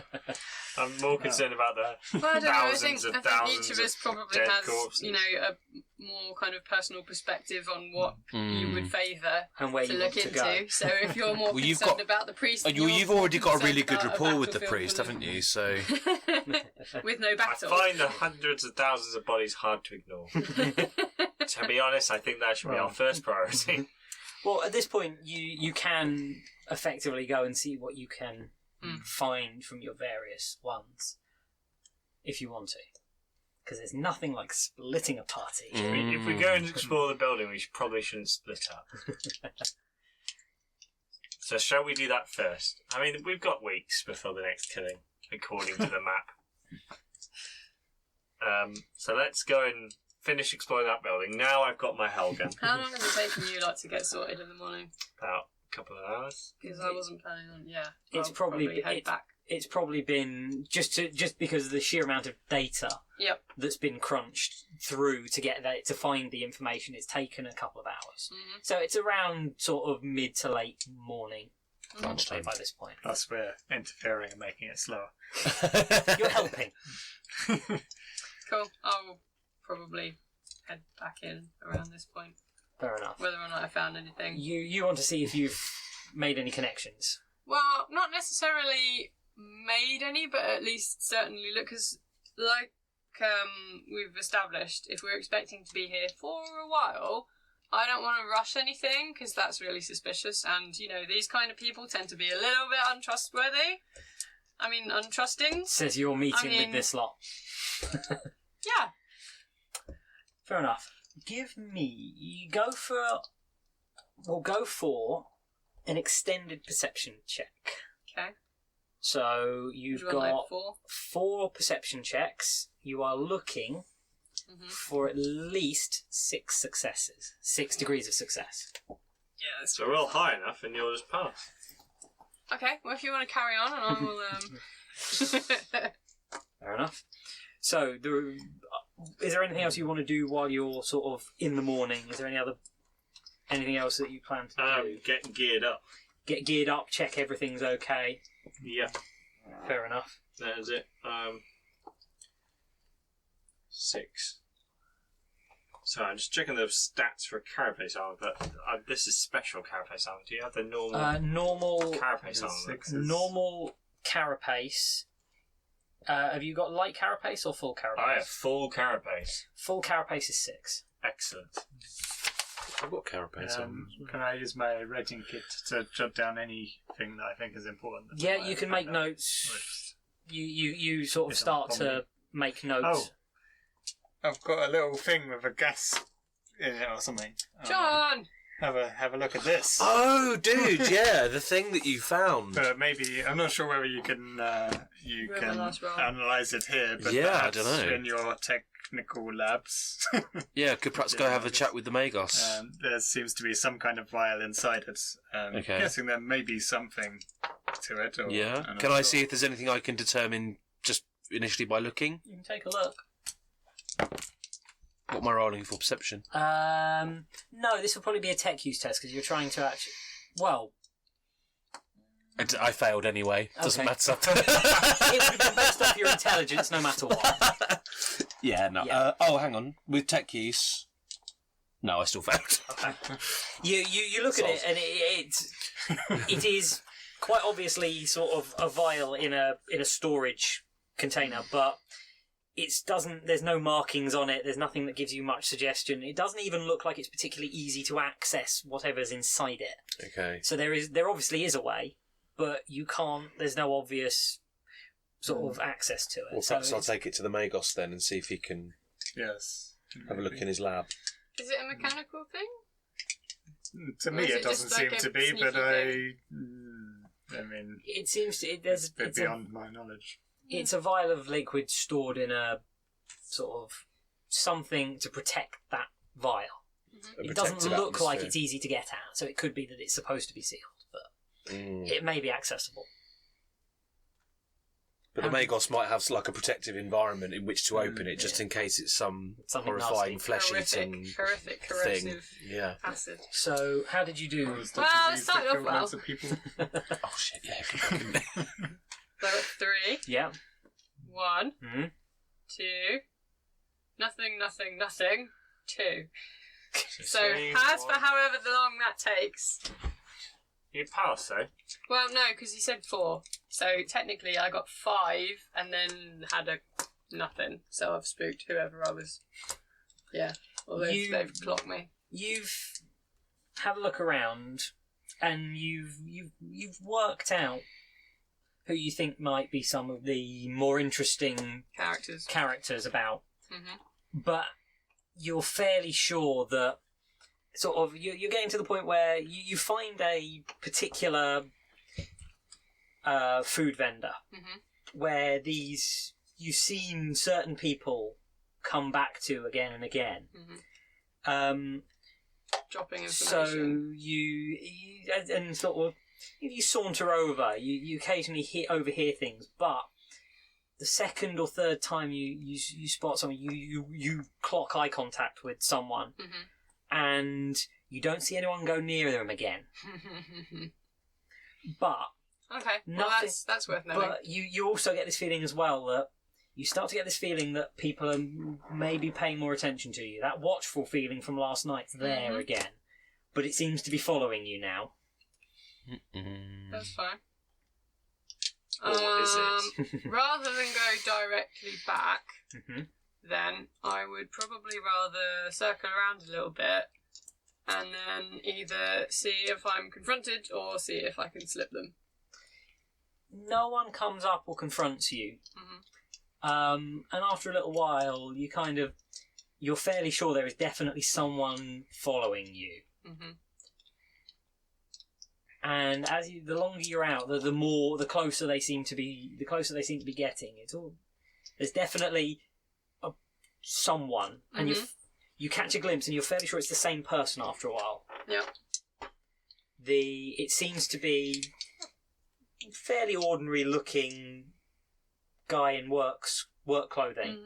Speaker 4: I'm more concerned about the
Speaker 3: Well, I don't know. I
Speaker 4: thousands
Speaker 3: think
Speaker 4: of
Speaker 3: each
Speaker 4: thousands
Speaker 3: of us probably
Speaker 4: dead
Speaker 3: has,
Speaker 4: corpses.
Speaker 3: a more kind of personal perspective on what you would favour
Speaker 1: And where
Speaker 3: to
Speaker 1: you
Speaker 3: look
Speaker 1: want to
Speaker 3: into.
Speaker 1: go.
Speaker 3: So if you're more
Speaker 2: Well, you've
Speaker 3: concerned
Speaker 2: got-
Speaker 3: about the priest,
Speaker 2: Oh, you've already got a really good
Speaker 3: concerned
Speaker 2: rapport
Speaker 3: about
Speaker 2: with the
Speaker 3: battlefield
Speaker 2: priest,
Speaker 3: full of-
Speaker 2: haven't you? So
Speaker 3: with no
Speaker 4: I
Speaker 3: battle.
Speaker 4: find the hundreds of thousands of bodies hard to ignore. To be honest, I think that should be our first priority.
Speaker 1: Well, at this point, you can effectively go and see what you can find from your various ones, if you want to. Because there's nothing like splitting a party.
Speaker 4: If we go and explore the building, we probably shouldn't split up. So shall we do that first? I mean, we've got weeks before the next killing, according to the map. So let's go and finish exploring that building. Now I've got my Helgen.
Speaker 3: How long has it taken you to get sorted in the morning?
Speaker 4: About a couple of hours.
Speaker 3: Because I wasn't planning on. Yeah,
Speaker 1: It's
Speaker 3: I'll
Speaker 1: probably
Speaker 3: head back.
Speaker 1: It's probably been just because of the sheer amount of data
Speaker 3: Yep.
Speaker 1: that's been crunched through to get that to find the information. It's taken a couple of hours, so it's around sort of mid to late morning.
Speaker 2: Lunchtime.
Speaker 1: By this point,
Speaker 5: Plus, we're interfering and making it slower.
Speaker 1: you're helping.
Speaker 3: Cool. I'll probably head back in around this point,
Speaker 1: Fair enough.
Speaker 3: whether or not I found anything.
Speaker 1: You want to see if you've made any connections.
Speaker 3: Well, not necessarily made any, but at least certainly look, because like we've established, if we're expecting to be here for a while, I don't want to rush anything, because that's really suspicious, and, these kind of people tend to be a little bit untrustworthy. I mean, untrusting.
Speaker 1: Says you're meeting with this lot.
Speaker 3: Yeah.
Speaker 1: Fair enough. Go for an extended perception check.
Speaker 3: Okay.
Speaker 1: So you've
Speaker 3: Would you want,
Speaker 1: got
Speaker 3: like
Speaker 1: 4 perception checks. You are looking for at least 6 successes. 6 degrees of success.
Speaker 3: Yeah, that's
Speaker 4: So we're all high enough and you'll just pass.
Speaker 3: Okay, well, if you want to carry on, and I will,
Speaker 1: Fair enough. So, is there anything else you want to do while you're sort of in the morning? Is there anything else that you plan to do?
Speaker 4: Get geared up.
Speaker 1: Get geared up, check everything's okay.
Speaker 4: Yeah,
Speaker 1: Fair enough.
Speaker 4: that is it. 6. So I'm just checking the stats for carapace armor, but this is special carapace armor. Do you have the normal
Speaker 1: Normal
Speaker 4: carapace armor?
Speaker 5: 6 is
Speaker 1: normal carapace. Have you got light carapace or full carapace?
Speaker 4: I have full carapace.
Speaker 1: Full carapace is 6.
Speaker 4: Excellent.
Speaker 2: I've got carapace on.
Speaker 5: Can I use my writing kit to jot down anything that I think is important?
Speaker 1: Yeah, you can make notes. You sort of
Speaker 5: Yes,
Speaker 1: start
Speaker 5: I'm
Speaker 1: to make notes.
Speaker 5: I've got a little thing with a gas in it or something.
Speaker 3: John!
Speaker 5: Have a look at this.
Speaker 2: Oh, dude, yeah, the thing that you found.
Speaker 5: But maybe I'm not sure whether you can
Speaker 3: last roll.
Speaker 5: analyze it here. But
Speaker 2: Yeah, I
Speaker 5: perhaps
Speaker 2: dunno.
Speaker 5: in your technical labs,
Speaker 2: Yeah, could perhaps go have a chat with the Magos.
Speaker 5: there seems to be some kind of vial inside it.
Speaker 2: Okay.
Speaker 5: Guessing there may be something to it. Or,
Speaker 2: Yeah.
Speaker 5: I'm
Speaker 2: Can
Speaker 5: not
Speaker 2: I
Speaker 5: sure.
Speaker 2: see if there's anything I can determine just initially by looking?
Speaker 1: You can take a look.
Speaker 2: What am I rolling for? Perception?
Speaker 1: No, this will probably be a tech use test because you're trying to actually... Well...
Speaker 2: I failed anyway. Doesn't matter.
Speaker 1: It would have been based off your intelligence no matter what.
Speaker 2: Yeah, no.
Speaker 1: Yeah.
Speaker 2: Hang on. With tech use... No, I still failed.
Speaker 1: Okay. You look at it and it is quite obviously sort of a vial in a storage container, but there's no markings on it. There's nothing that gives you much suggestion. It doesn't even look like it's particularly easy to access whatever's inside it.
Speaker 2: Okay.
Speaker 1: So there obviously is a way, but you can't. There's no obvious sort of access to it.
Speaker 2: Well, perhaps I'll take it to the Magos then and see if he can have a look in his lab.
Speaker 3: Is it a mechanical thing?
Speaker 5: To me, it doesn't seem to be, but I mean,
Speaker 1: it seems to.
Speaker 5: It's a bit beyond my knowledge.
Speaker 1: It's a vial of liquid stored in a sort of something to protect that vial.
Speaker 2: Mm-hmm.
Speaker 1: It doesn't look like it's easy to get at, so it could be that it's supposed to be sealed, but it may be accessible.
Speaker 2: But the Magos might have like a protective environment in which to open it, just in case it's something horrifying, flesh-eating,
Speaker 3: horrific,
Speaker 2: thing.
Speaker 3: corrosive
Speaker 2: Yeah.
Speaker 3: acid.
Speaker 1: So, how did you do?
Speaker 3: Well, it started off well.
Speaker 2: Oh shit! Yeah.
Speaker 3: So 3.
Speaker 1: Yeah.
Speaker 3: 1.
Speaker 1: Mm-hmm.
Speaker 3: 2. Nothing. 2. So,
Speaker 4: saying
Speaker 3: as for however long that takes.
Speaker 4: You pass, though.
Speaker 3: Well, no, because he said 4. So technically, I got 5 and then had a nothing. So I've spooked whoever I was. Yeah, although they've clocked me.
Speaker 1: You've had a look around, and you've worked out who you think might be some of the more interesting characters about.
Speaker 3: Mm-hmm.
Speaker 1: But you're fairly sure that sort of you're getting to the point where you find a particular food vendor where you've seen certain people come back to again and again.
Speaker 3: Dropping information.
Speaker 1: So you and sort of you saunter over. You occasionally overhear things, but the second or third time you spot someone, you clock eye contact with someone, and you don't see anyone go near them again. But
Speaker 3: okay, well that's worth knowing.
Speaker 1: But you also get this feeling as well that you start to get this feeling that people are maybe paying more attention to you. That watchful feeling from last night's there again, but it seems to be following you now.
Speaker 3: That's fine.
Speaker 4: Or is it?
Speaker 3: Rather than go directly back, then I would probably rather circle around a little bit and then either see if I'm confronted or see if I can slip them.
Speaker 1: No one comes up or confronts you. And after a little while, you're fairly sure there is definitely someone following you. And the longer you're out, the closer they seem to be. The closer they seem to be getting. There's definitely someone, and you catch a glimpse, and you're fairly sure it's the same person after a while.
Speaker 3: Yep.
Speaker 1: It seems to be fairly ordinary looking guy in work clothing.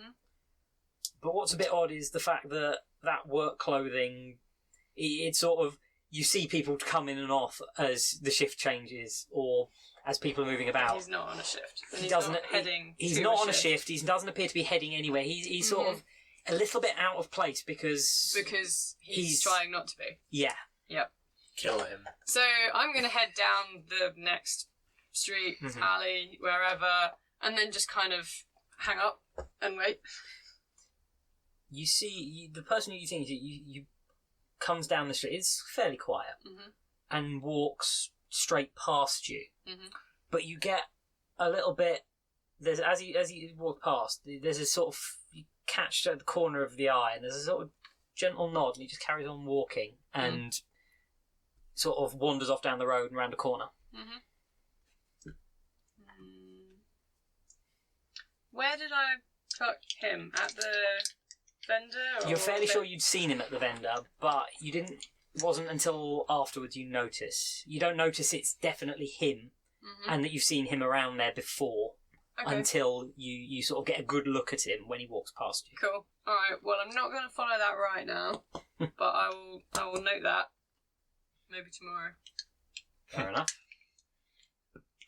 Speaker 1: But what's a bit odd is the fact that work clothing, it's sort of, you see people come in and off as the shift changes or as people are moving about.
Speaker 3: He's not on a shift.
Speaker 1: He's not on a shift. He doesn't appear to be heading anywhere. He's sort of a little bit out of place because
Speaker 3: he's trying not to be.
Speaker 1: Yeah.
Speaker 3: Yep.
Speaker 4: Kill him.
Speaker 3: So I'm going to head down the next street, alley, wherever, and then just kind of hang up and wait.
Speaker 1: You see, the person who you think you comes down the street. It's fairly quiet and walks straight past you. But you get a little bit. There's as you walk past, there's a sort of, you catch at the corner of the eye, and there's a sort of gentle nod, and he just carries on walking and sort of wanders off down the road and round a corner.
Speaker 3: Where did I pluck him? At the vendor?
Speaker 1: You're fairly sure you'd seen him at the vendor, but you didn't. It wasn't until afterwards you notice. You don't notice it's definitely him, and that you've seen him around there before.
Speaker 3: Okay.
Speaker 1: until you sort of get a good look at him when he walks past you.
Speaker 3: Cool. Alright, well, I'm not going to follow that right now, but I will note that. Maybe tomorrow.
Speaker 1: Fair enough.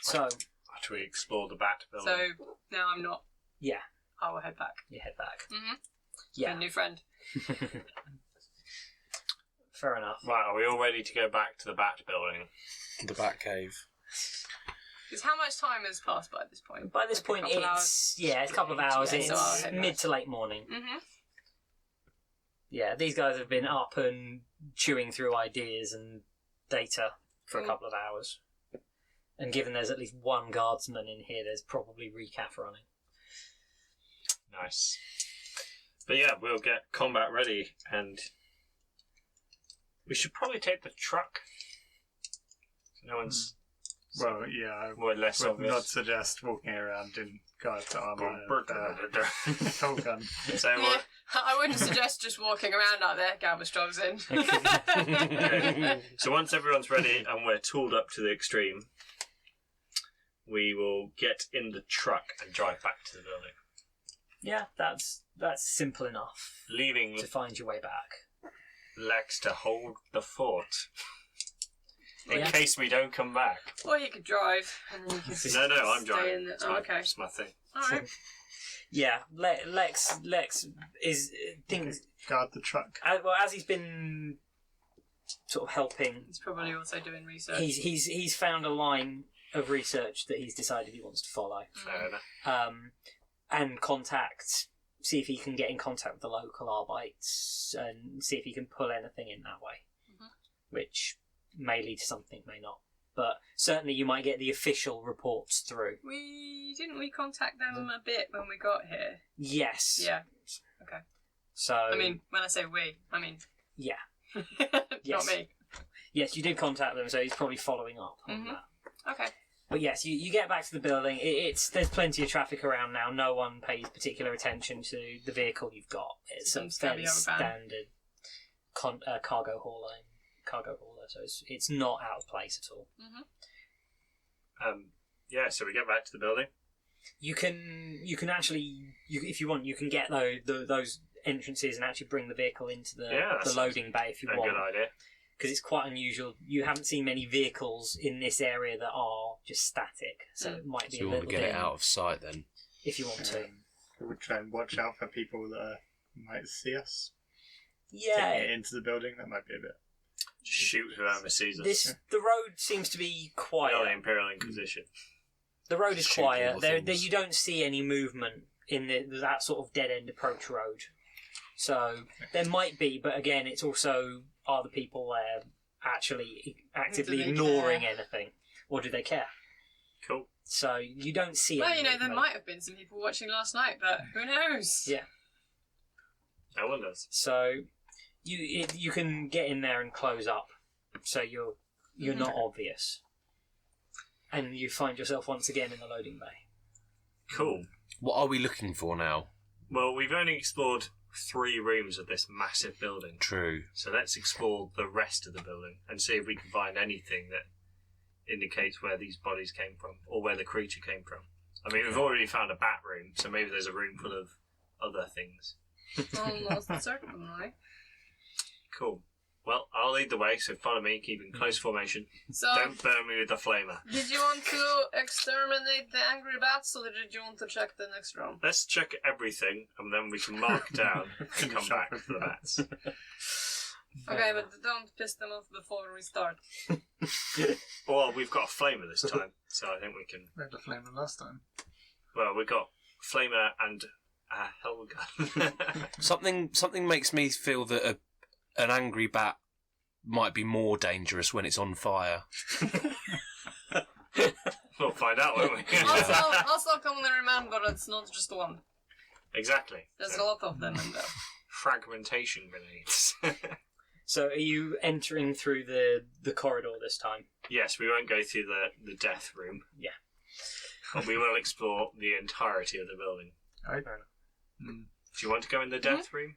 Speaker 1: So,
Speaker 4: After we explore the bat building.
Speaker 3: So, now I'm not.
Speaker 1: yeah,
Speaker 3: I will head back.
Speaker 1: you head back.
Speaker 3: Mm-hmm.
Speaker 1: Yeah.
Speaker 3: A new friend.
Speaker 1: Fair enough.
Speaker 4: Right, are we all ready to go back to the bat building?
Speaker 2: The bat cave.
Speaker 3: Because how much time has passed by this point?
Speaker 1: By this point, it's a couple of hours.
Speaker 3: Yeah, so I'll
Speaker 1: It's
Speaker 3: head
Speaker 1: mid
Speaker 3: back.
Speaker 1: to late morning.
Speaker 3: Mm-hmm.
Speaker 1: Yeah, these guys have been up and chewing through ideas and data for a couple of hours. And given there's at least one guardsman in here, there's probably recaf running.
Speaker 4: Nice. But yeah, we'll get combat ready, and we should probably take the truck. No one's.
Speaker 5: Well, yeah, I
Speaker 4: We're less
Speaker 5: would
Speaker 4: obvious.
Speaker 5: not suggest walking around in guards armour and
Speaker 4: So
Speaker 5: gun.
Speaker 3: Yeah, I wouldn't suggest just walking around out there. Galvestro's in.
Speaker 4: So once everyone's ready and we're tooled up to the extreme, we will get in the truck and drive back to the building,
Speaker 1: Yeah, that's simple enough
Speaker 4: leaving
Speaker 1: to find your way back.
Speaker 4: Lex to hold the fort in
Speaker 1: Yeah.
Speaker 4: case we don't come back.
Speaker 3: Or you could drive, and then you could
Speaker 4: No, I'm
Speaker 3: stay
Speaker 4: driving.
Speaker 3: in the...
Speaker 4: It's
Speaker 3: Oh,
Speaker 4: my-
Speaker 3: okay.
Speaker 4: It's my thing.
Speaker 3: Alright.
Speaker 1: Yeah, Lex is things.
Speaker 5: Guard the truck.
Speaker 1: Well, as he's been sort of helping,
Speaker 3: He's probably also doing research.
Speaker 1: he's found a line of research that he's decided he wants to follow,
Speaker 4: Fair enough.
Speaker 1: and see if he can get in contact with the local Arbites and see if he can pull anything in that way, which may lead to something, may not. But certainly you might get the official reports through.
Speaker 3: Didn't we contact them a bit when we got here?
Speaker 1: Yes.
Speaker 3: Yeah. Okay.
Speaker 1: So
Speaker 3: I mean, when I say we, I mean
Speaker 1: yeah.
Speaker 3: not
Speaker 1: Yes.
Speaker 3: me.
Speaker 1: Yes, you did contact them, so he's probably following up on that.
Speaker 3: Okay.
Speaker 1: But yes, you get back to the building. There's plenty of traffic around now. No one pays particular attention to the vehicle you've got. It's a
Speaker 3: Some scabby
Speaker 1: fairly
Speaker 3: old van.
Speaker 1: standard cargo hauler. So it's not out of place at all.
Speaker 4: Yeah, so we get back to the building.
Speaker 1: You can actually, if you want, you can get those entrances and actually bring the vehicle into the loading bay if you
Speaker 4: A
Speaker 1: want.
Speaker 4: good idea.
Speaker 1: Because it's quite unusual. You haven't seen many vehicles in this area that are just static, so it might be
Speaker 2: So
Speaker 1: a
Speaker 2: you
Speaker 1: little
Speaker 2: want to get
Speaker 1: bit
Speaker 2: it out of sight then?
Speaker 1: if you want to.
Speaker 5: We would try and watch out for people that might see us.
Speaker 1: Yeah,
Speaker 5: Taking it into the building, that might be a bit.
Speaker 4: Shoot whoever sees us.
Speaker 1: the road seems to be quiet.
Speaker 4: Well, the Imperial Inquisition.
Speaker 1: The road is
Speaker 2: Shoot
Speaker 1: quiet.
Speaker 2: all the things.
Speaker 1: You don't see any movement in that sort of dead end approach road. So there might be, but again, it's also, are the people there actually actively
Speaker 3: Do they
Speaker 1: ignoring
Speaker 3: care?
Speaker 1: anything, or do they care?
Speaker 4: Cool.
Speaker 1: So you don't see.
Speaker 3: Well,
Speaker 1: any
Speaker 3: there
Speaker 1: movement.
Speaker 3: might have been some people watching last night, but who knows?
Speaker 1: Yeah.
Speaker 4: No one does.
Speaker 1: So you can get in there and close up, so you're not obvious, and you find yourself once again in the loading bay.
Speaker 4: Cool.
Speaker 2: What are we looking for now?
Speaker 4: Well, we've only explored 3 rooms of this massive building.
Speaker 2: True.
Speaker 4: So let's explore the rest of the building and see if we can find anything that indicates where these bodies came from or where the creature came from. I mean, we've already found a bat room, so maybe there's a room full of other things.
Speaker 3: Almost certainly.
Speaker 4: Cool. Well, I'll lead the way, so follow me, keep in close formation.
Speaker 3: So,
Speaker 4: Don't burn me with the flamer.
Speaker 3: did you want to exterminate the angry bats, or did you want to check the next room?
Speaker 4: Let's check everything, and then we can mark down and come back for the bats.
Speaker 3: Okay, but don't piss them off before we start.
Speaker 4: Well, we've got a flamer this time, so I think we can...
Speaker 5: We had a flamer last time.
Speaker 4: Well, we've got flamer and a hell gun.
Speaker 2: Something makes me feel that an angry bat might be more dangerous when it's on fire.
Speaker 4: We'll find out, won't we?
Speaker 3: Also, commonly remember it's not just one.
Speaker 4: Exactly.
Speaker 3: There's a lot of them in there.
Speaker 4: Fragmentation grenades.
Speaker 1: So are you entering through the corridor this time?
Speaker 4: Yes, we won't go through the death room.
Speaker 1: Yeah.
Speaker 4: But we will explore the entirety of the building.
Speaker 5: Alright.
Speaker 4: Do you want to go in the death room?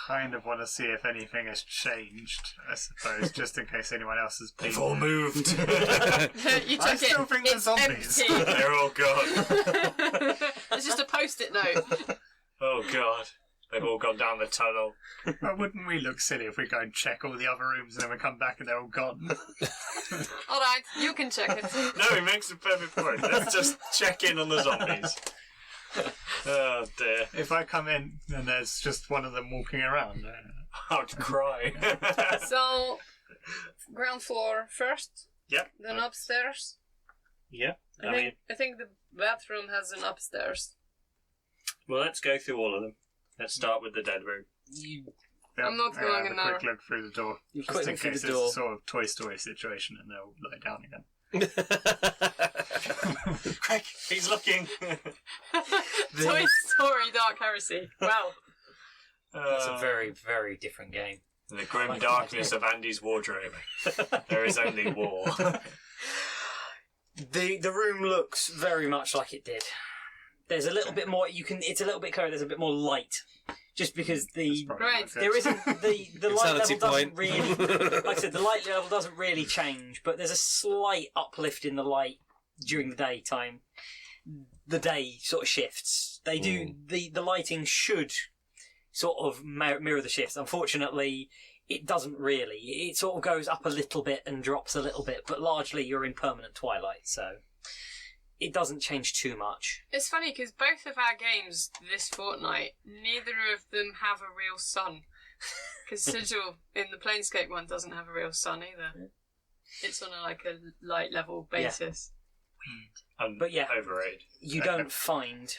Speaker 5: kind of want to see if anything has changed, I suppose, just in case anyone else has been.
Speaker 4: They've all moved.
Speaker 3: You took
Speaker 5: I still
Speaker 3: it.
Speaker 5: think they're
Speaker 3: It's
Speaker 5: zombies.
Speaker 3: empty.
Speaker 4: They're all gone.
Speaker 3: It's just a post-it note.
Speaker 4: Oh god. They've all gone down the tunnel.
Speaker 5: But wouldn't we look silly if we go and check all the other rooms and then we come back and they're all gone?
Speaker 3: All right, you can check it.
Speaker 4: No, he makes a perfect point. Let's just check in on the zombies. Oh dear.
Speaker 5: If I come in and there's just one of them walking around,
Speaker 4: I'd cry.
Speaker 3: So, ground floor first,
Speaker 4: Yep.
Speaker 3: then upstairs.
Speaker 4: Yep.
Speaker 3: I think the bathroom has an upstairs.
Speaker 4: Well, let's go through all of them. Let's start with the dead room.
Speaker 3: I'm not going in
Speaker 5: have a
Speaker 3: there.
Speaker 5: quick look through the door,
Speaker 1: You
Speaker 5: just
Speaker 1: quick
Speaker 5: in
Speaker 1: look through
Speaker 5: case
Speaker 1: the
Speaker 5: it's
Speaker 1: door.
Speaker 5: a sort of Toy Story situation and they'll lie down again.
Speaker 4: Craig, he's looking.
Speaker 3: Toy Story Dark Heresy. Wow.
Speaker 1: It's a very, very different game.
Speaker 4: The grim darkness of Andy's wardrobe. There is only war.
Speaker 1: The room looks very much like it did. There's a little bit more. It's a little bit clearer. There's a bit more light, just because
Speaker 5: That's probably
Speaker 3: Right.
Speaker 5: not good.
Speaker 1: there isn't the light
Speaker 2: Insanity
Speaker 1: level doesn't
Speaker 2: point.
Speaker 1: really. Like I said, the light level doesn't really change, but there's a slight uplift in the light during the daytime. The day sort of shifts. They do the lighting should sort of mirror the shifts. Unfortunately, it doesn't really. It sort of goes up a little bit and drops a little bit, but largely you're in permanent twilight, so it doesn't change too much.
Speaker 3: It's funny because both of our games this fortnight, neither of them have a real sun. Because Sigil in the Planescape one doesn't have a real sun either. It's on a light level basis.
Speaker 1: But yeah,
Speaker 4: Overrated.
Speaker 1: you don't find.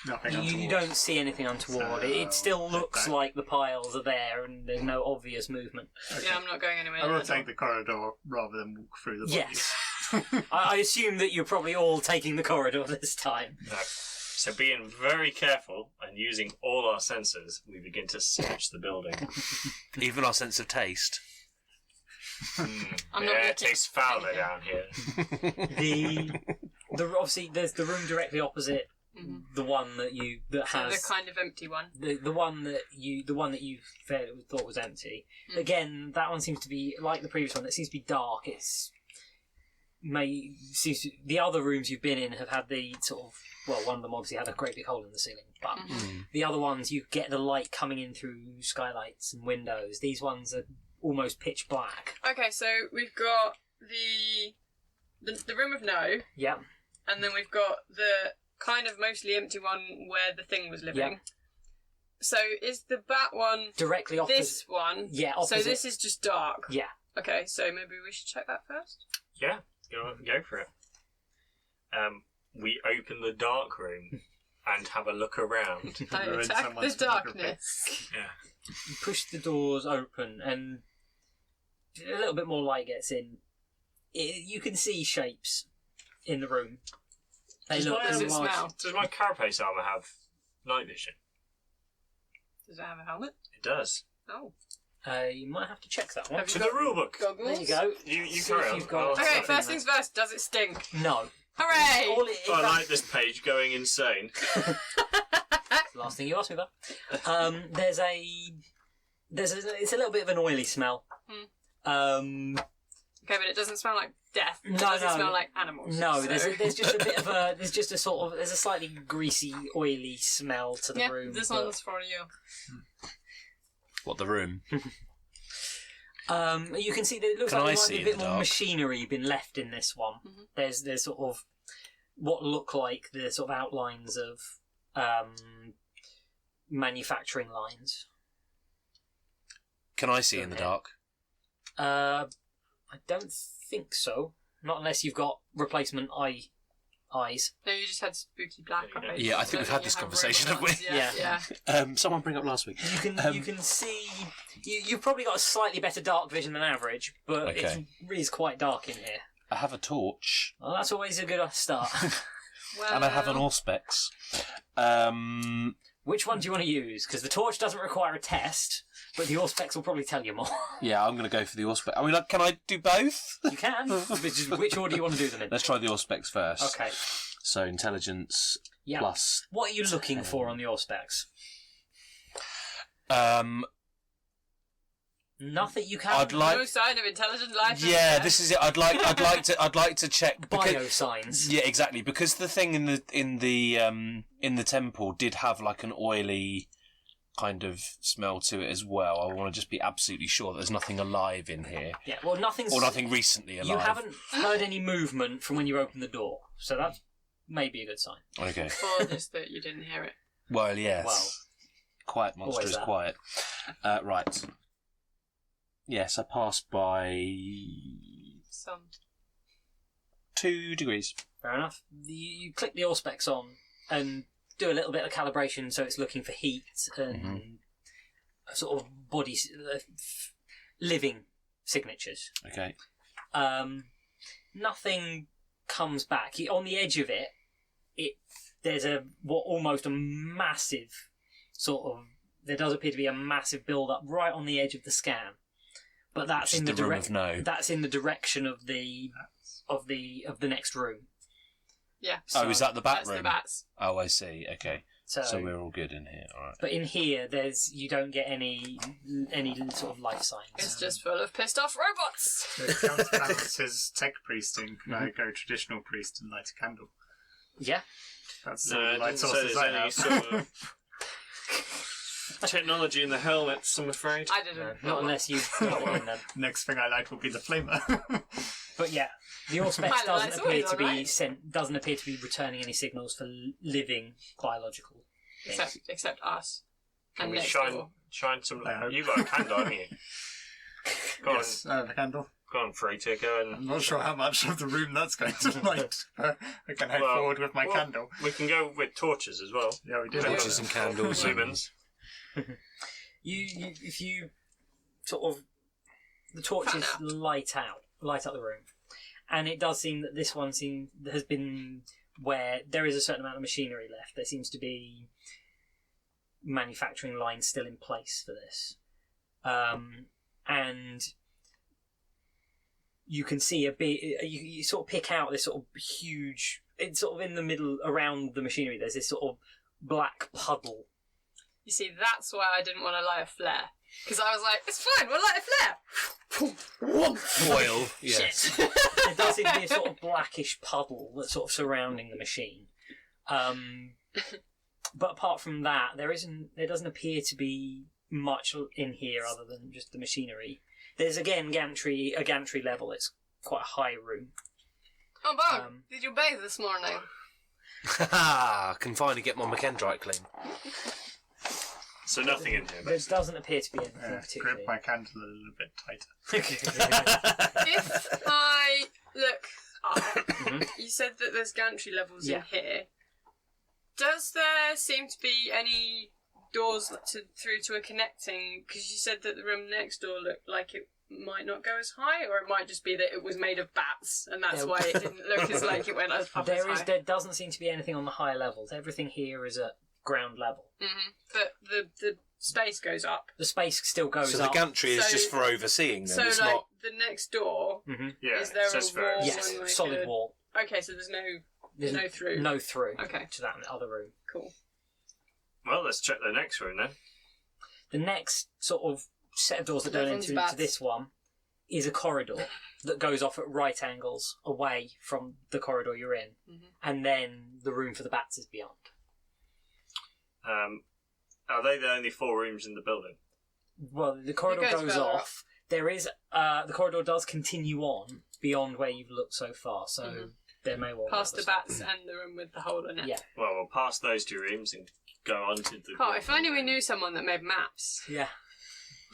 Speaker 5: Nothing
Speaker 1: You
Speaker 5: untoward.
Speaker 1: don't see anything untoward.
Speaker 5: So,
Speaker 1: It still looks
Speaker 5: okay.
Speaker 1: like the piles are there and there's no obvious movement.
Speaker 5: Okay.
Speaker 3: Yeah, I'm not going anywhere.
Speaker 5: I will
Speaker 3: near that
Speaker 5: take the corridor rather than walk through the bodies.
Speaker 1: Yes. I assume that you're probably all taking the corridor this time.
Speaker 4: No. So being very careful and using all our senses, we begin to search the building.
Speaker 2: Even our sense of taste.
Speaker 3: I'm not
Speaker 4: Yeah, it
Speaker 3: looking.
Speaker 4: tastes fouler down here.
Speaker 1: The obviously there's the room directly opposite
Speaker 3: Mhm.
Speaker 1: the one that you that
Speaker 3: So the
Speaker 1: has
Speaker 3: kind of empty one.
Speaker 1: the one that you thought was empty.
Speaker 3: Mm.
Speaker 1: Again, that one seems to be like the previous one. It seems to be dark. The other rooms you've been in have had the sort of one of them obviously had a great big hole in the ceiling, but the other ones you get the light coming in through skylights and windows. These ones are almost pitch black.
Speaker 3: Okay, so we've got the room of no,
Speaker 1: Yeah,
Speaker 3: and then we've got the kind of mostly empty one where the thing was living.
Speaker 1: Yeah.
Speaker 3: So is the bat one
Speaker 1: directly opposite.
Speaker 3: this one?
Speaker 1: Yeah,
Speaker 3: So
Speaker 1: opposite.
Speaker 3: this is just dark.
Speaker 1: Yeah.
Speaker 3: Okay, so maybe we should check that first.
Speaker 4: Yeah, go for it. We open the dark room and have a look around.
Speaker 3: I
Speaker 5: Ruin
Speaker 3: attack the
Speaker 5: someone's photography.
Speaker 3: darkness.
Speaker 4: Yeah.
Speaker 1: You push the doors open and a little bit more light gets in. You can see shapes in the room. They look
Speaker 3: Does it
Speaker 1: large.
Speaker 3: smell?
Speaker 4: Does my carapace armour have night vision?
Speaker 3: Does it have a helmet?
Speaker 4: It does.
Speaker 3: Oh.
Speaker 1: You might have to check that one.
Speaker 3: Have
Speaker 4: To
Speaker 3: you
Speaker 4: the rule book.
Speaker 3: goggles?
Speaker 1: There you go.
Speaker 4: You
Speaker 1: See
Speaker 4: carry
Speaker 1: if
Speaker 4: on.
Speaker 1: you've got
Speaker 4: I'll
Speaker 3: Okay,
Speaker 4: stop in
Speaker 3: first
Speaker 4: there.
Speaker 3: things first. Does it stink?
Speaker 1: No.
Speaker 3: Hooray!
Speaker 1: All it,
Speaker 4: I
Speaker 1: that's
Speaker 4: like this page going insane.
Speaker 1: the last thing you asked me about. It's a little bit of an oily smell.
Speaker 3: Okay, but it doesn't smell like death. It
Speaker 1: No,
Speaker 3: doesn't
Speaker 1: no.
Speaker 3: smell like animals.
Speaker 1: No,
Speaker 3: so-
Speaker 1: there's just a bit of a there's a slightly greasy, oily smell to the
Speaker 3: yeah,
Speaker 1: room.
Speaker 3: this
Speaker 1: but,
Speaker 3: one's for you.
Speaker 2: What, the room?
Speaker 1: you can see that it looks
Speaker 2: Can
Speaker 1: like
Speaker 2: I
Speaker 1: there might
Speaker 2: see
Speaker 1: be a
Speaker 2: in
Speaker 1: bit
Speaker 2: the
Speaker 1: more
Speaker 2: dark?
Speaker 1: machinery been left in this one.
Speaker 3: Mhm.
Speaker 1: There's sort of what look like the sort of outlines of manufacturing lines.
Speaker 2: Can I see in the dark?
Speaker 1: I don't think so. Not unless you've got replacement eyes.
Speaker 3: No, you just had spooky black eyes.
Speaker 2: Yeah, I think we've had
Speaker 3: You
Speaker 2: this
Speaker 3: have
Speaker 2: conversation,
Speaker 3: robot
Speaker 2: haven't
Speaker 3: eyes,
Speaker 1: we?
Speaker 3: Yeah.
Speaker 1: Yeah.
Speaker 2: Someone bring up last week.
Speaker 1: You can see you've probably got a slightly better dark vision than average, but
Speaker 2: Okay.
Speaker 1: it is quite dark in here.
Speaker 2: I have a torch,
Speaker 1: Well, that's always a good start.
Speaker 3: Well,
Speaker 2: and I have an Auspex.
Speaker 1: Which one do you want to use? Because the torch doesn't require a test, but the Auspex will probably tell you more.
Speaker 2: Yeah, I'm going to go for the Auspex. I mean, can I do both?
Speaker 1: You can. Which order do you want to do them in?
Speaker 2: Let's try the Auspex first.
Speaker 1: Okay.
Speaker 2: So intelligence
Speaker 1: Yeah.
Speaker 2: plus.
Speaker 1: What are you looking for on the Auspex? Nothing you can.
Speaker 2: I'd like.
Speaker 3: No sign of intelligent life.
Speaker 2: Yeah, this is it. I'd like to check
Speaker 1: Biosigns.
Speaker 2: Yeah, exactly. Because the thing in the temple did have like an oily kind of smell to it as well. I want to just be absolutely sure that there's nothing alive in here.
Speaker 1: Yeah, well,
Speaker 2: nothing recently alive.
Speaker 1: You haven't heard any movement from when you opened the door, so that's maybe a good sign.
Speaker 2: Okay.
Speaker 3: Or just that you didn't hear it.
Speaker 2: Well, yes.
Speaker 1: Well,
Speaker 2: quiet monster
Speaker 1: always
Speaker 2: is
Speaker 1: that.
Speaker 2: quiet. Right. Yes, I passed by
Speaker 3: Some.
Speaker 2: 2 degrees.
Speaker 1: Fair enough. You click the Auspex on and do a little bit of calibration, so it's looking for heat and sort of body living signatures.
Speaker 2: Okay.
Speaker 1: Nothing comes back. On the edge of it, there's almost a massive sort of. There does appear to be a massive build-up right on the edge of the scan, but that's in the
Speaker 2: room of no.
Speaker 1: That's in the direction of the next room.
Speaker 3: Yeah.
Speaker 2: So, is that the bat
Speaker 3: That's
Speaker 2: room?
Speaker 3: the bats.
Speaker 2: Oh, I see. Okay.
Speaker 1: So
Speaker 2: we're all good in here. All right.
Speaker 1: But in here, you don't get any sort of life signs.
Speaker 3: It's just full of pissed off robots.
Speaker 5: So it counterbalances tech priesting. Can I go traditional priest and light a candle?
Speaker 1: Yeah.
Speaker 5: That's
Speaker 4: No,
Speaker 5: the
Speaker 4: it
Speaker 5: light
Speaker 4: doesn't say
Speaker 5: sources
Speaker 4: there's
Speaker 5: I
Speaker 4: any
Speaker 5: have.
Speaker 4: sort of technology in the helmets, I'm afraid.
Speaker 3: I didn't.
Speaker 1: Not unless you've got one in them.
Speaker 5: Next thing I light will be the flamer.
Speaker 1: But yeah, the Auspex
Speaker 3: Well,
Speaker 1: doesn't
Speaker 3: that's
Speaker 1: appear
Speaker 3: always
Speaker 1: to be
Speaker 3: alright.
Speaker 1: doesn't appear to be returning any signals for living biological things.
Speaker 3: Except us.
Speaker 4: Can
Speaker 3: And
Speaker 4: we
Speaker 3: next
Speaker 4: shine
Speaker 3: door.
Speaker 4: some...
Speaker 5: I hope.
Speaker 4: You got a candle, haven't you? Go
Speaker 5: Yes, I have a candle.
Speaker 4: on, free ticker, and...
Speaker 5: I'm not sure how much of the room that's going to light. I can head
Speaker 4: Well,
Speaker 5: forward with my candle.
Speaker 4: We can go with torches as well.
Speaker 5: Yeah, we did.
Speaker 2: Torches and candles.
Speaker 4: Lumens.
Speaker 1: If you sort of the torches
Speaker 3: Fan out.
Speaker 1: light up the room, and it does seem that this one has been where there is a certain amount of machinery left. There seems to be manufacturing lines still in place for this, and you can see a bit. You sort of pick out this sort of huge. It's sort of in the middle around the machinery. There's this sort of black puddle.
Speaker 3: You see, that's why I didn't want to light a flare. Because I was like, it's fine, we'll light a flare.
Speaker 2: Foil. Yes.
Speaker 1: Shit. There does seem to be a sort of blackish puddle that's sort of surrounding the machine. But apart from that, there doesn't appear to be much in here other than just the machinery. There's again a gantry level. It's quite a high room.
Speaker 3: Oh, Bone, did you bathe this morning?
Speaker 2: I can finally get my McKendrite clean.
Speaker 4: So nothing in here,
Speaker 1: There
Speaker 4: basically.
Speaker 1: doesn't appear to be anything particularly.
Speaker 5: Grip my candle a little bit tighter.
Speaker 3: If I look up, you said that there's gantry levels
Speaker 1: Yeah.
Speaker 3: in here. Does there seem to be any doors through to a connecting? Because you said that the room next door looked like it might not go as high, or it might just be that it was made of bats, and that's
Speaker 1: Yeah.
Speaker 3: why it didn't look as like it went as up as high.
Speaker 1: There doesn't seem to be anything on the higher levels. Everything here is at ground level.
Speaker 3: But the space goes up.
Speaker 1: The space still goes
Speaker 2: So the
Speaker 1: up.
Speaker 2: gantry is
Speaker 3: So-
Speaker 2: just for overseeing them.
Speaker 3: So,
Speaker 2: It's
Speaker 3: like,
Speaker 2: not.
Speaker 3: the next door,
Speaker 4: Yeah,
Speaker 3: is there
Speaker 4: it says
Speaker 3: a wall?
Speaker 1: Yes,
Speaker 3: and like
Speaker 1: solid
Speaker 3: a-
Speaker 1: wall.
Speaker 3: Okay, so there's no through.
Speaker 1: No through.
Speaker 3: Okay.
Speaker 1: To that other room.
Speaker 3: Cool.
Speaker 4: Well, let's check the next room then.
Speaker 1: The next sort of set of doors that go
Speaker 3: Those ones
Speaker 1: into
Speaker 3: bats.
Speaker 1: this one is a corridor that goes off at right angles away from the corridor you're in, and then the room for the bats is beyond.
Speaker 4: Are they the only 4 rooms in the building?
Speaker 1: Well, the corridor
Speaker 3: goes
Speaker 1: goes
Speaker 3: further
Speaker 1: off. There is the corridor does continue on beyond where you've looked so far, so there may well
Speaker 3: Past
Speaker 1: be
Speaker 3: the
Speaker 1: other
Speaker 3: bats and the room with the hole in it.
Speaker 1: Yeah.
Speaker 4: Well, we'll pass those 2 rooms and go on to the...
Speaker 3: Oh, if only we knew someone that made maps.
Speaker 1: stuff. Yeah.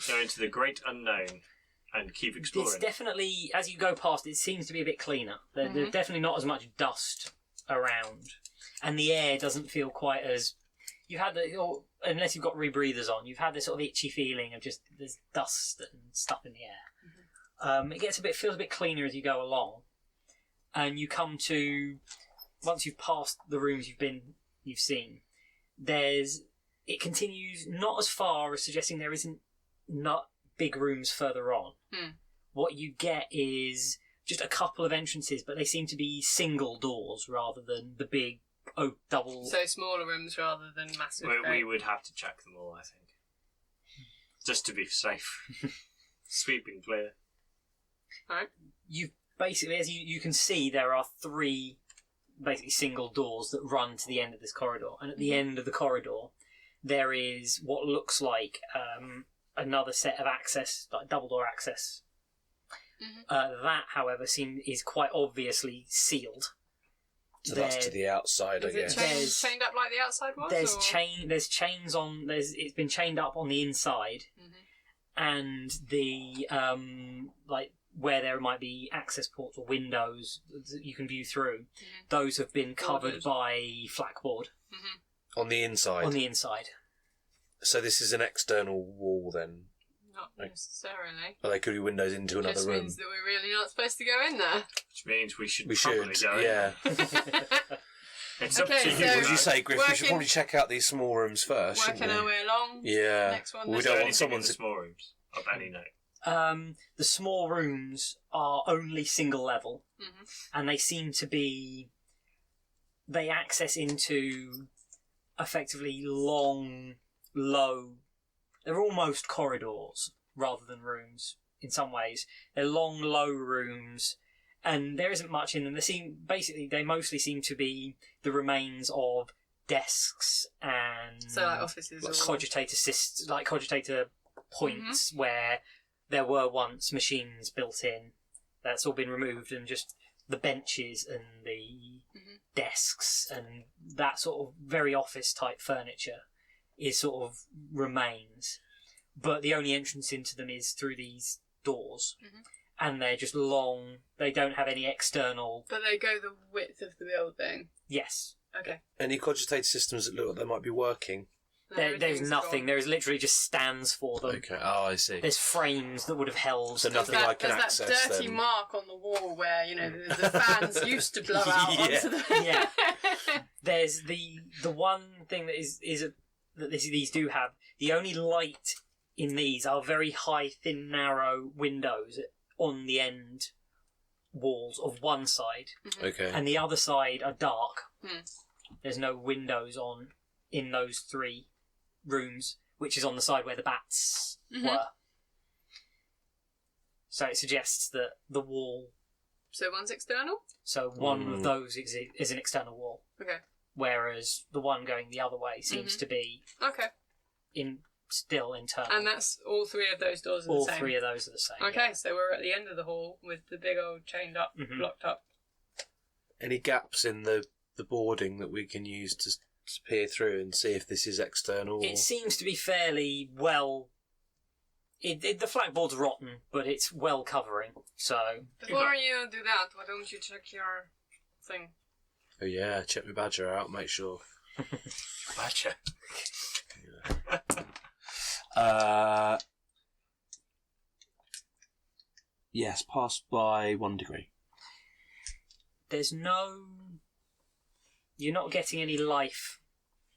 Speaker 4: Go into the great unknown and keep exploring.
Speaker 1: It's definitely, as you go past, it seems to be a bit cleaner. There's definitely not as much dust around, and the air doesn't feel quite as. You've had unless you've got rebreathers on, you've had this sort of itchy feeling of just there's dust and stuff in the air. It feels a bit cleaner as you go along, and you come to once you've passed the rooms you've seen. It continues not as far as suggesting there isn't not big rooms further on. What you get is just a couple of entrances, but they seem to be single doors rather than the big double.
Speaker 3: So smaller rooms rather than massive.
Speaker 4: We would have to check them all, I think. Just to be safe. Sweeping clear.
Speaker 3: Alright.
Speaker 1: You basically, as you can see, there are 3 basically single doors that run to the end of this corridor, and at the end of the corridor there is what looks like another set of access, like double door access. That, however, is quite obviously sealed.
Speaker 2: So that's to the outside, I guess.
Speaker 3: Is it chained up like the outside was?
Speaker 1: There's chains on. It's been chained up on the inside, and the like where there might be access ports or windows that you can view through. Those have been covered by flakboard
Speaker 2: On the inside.
Speaker 1: on the inside.
Speaker 2: So this is an external wall then.
Speaker 3: Not necessarily.
Speaker 2: Or they could be windows into another
Speaker 3: Just
Speaker 2: room.
Speaker 3: means that we're really not supposed to go in there.
Speaker 4: Which means we should
Speaker 2: We
Speaker 4: probably
Speaker 2: should,
Speaker 4: go in.
Speaker 2: yeah.
Speaker 4: It's up
Speaker 3: Okay,
Speaker 4: to you.
Speaker 3: so-
Speaker 2: What would you say, Griff? We should
Speaker 3: working-
Speaker 2: probably check out these small rooms first, shouldn't
Speaker 3: Working our
Speaker 2: we?
Speaker 3: way along.
Speaker 2: Yeah.
Speaker 3: Next one.
Speaker 2: We
Speaker 4: Is
Speaker 2: don't
Speaker 4: there
Speaker 2: want
Speaker 4: anything
Speaker 2: someone
Speaker 4: in the
Speaker 2: to...
Speaker 4: small rooms of any note.
Speaker 1: The small rooms are only single level, and they seem to be. They access into effectively long, low. They're almost corridors rather than rooms in some ways. They're long, low rooms, and there isn't much in them. They mostly seem to be the remains of desks and
Speaker 3: So like offices or
Speaker 1: cogitator points where there were once machines built in. That's all been removed, and just the benches and the desks and that sort of very office type furniture is sort of remains. But the only entrance into them is through these doors, and they're just long. They don't have any external.
Speaker 3: But they go the width of the building.
Speaker 1: Yes.
Speaker 3: Okay.
Speaker 2: Any cogitator systems that look like they might be working?
Speaker 1: There's
Speaker 3: Everything's
Speaker 1: nothing.
Speaker 3: gone.
Speaker 1: There is literally just stands for them.
Speaker 2: Okay. Oh, I see.
Speaker 1: There's frames that would have held.
Speaker 2: So nothing I can
Speaker 3: There's
Speaker 2: access
Speaker 3: that dirty
Speaker 2: then.
Speaker 3: mark on the wall where the fans used to blow out onto the.
Speaker 1: Yeah. There's the one thing that that these do have. The only light in these are very high, thin, narrow windows on the end walls of one side,
Speaker 2: Okay.
Speaker 1: and the other side are dark. There's no windows in those 3 rooms, which is on the side where the bats were. So it suggests that the wall.
Speaker 3: So one's external?
Speaker 1: So one of those is an external wall.
Speaker 3: Okay.
Speaker 1: Whereas the one going the other way seems to be
Speaker 3: Okay.
Speaker 1: still internal.
Speaker 3: And that's all 3 of those doors are
Speaker 1: all
Speaker 3: the same?
Speaker 1: 3 of those are the same.
Speaker 3: Okay, so we're at the end of the hall with the big old chained up, blocked up.
Speaker 2: Any gaps in the boarding that we can use to peer through and see if this is external?
Speaker 1: It seems to be fairly well. The flagboard's rotten, but it's well covering. So
Speaker 3: Before you do that, why don't you check your thing?
Speaker 2: Oh yeah, check my badger out, make sure.
Speaker 4: Badger.
Speaker 2: Yes, passed by 1 degree.
Speaker 1: there's no. You're not getting any life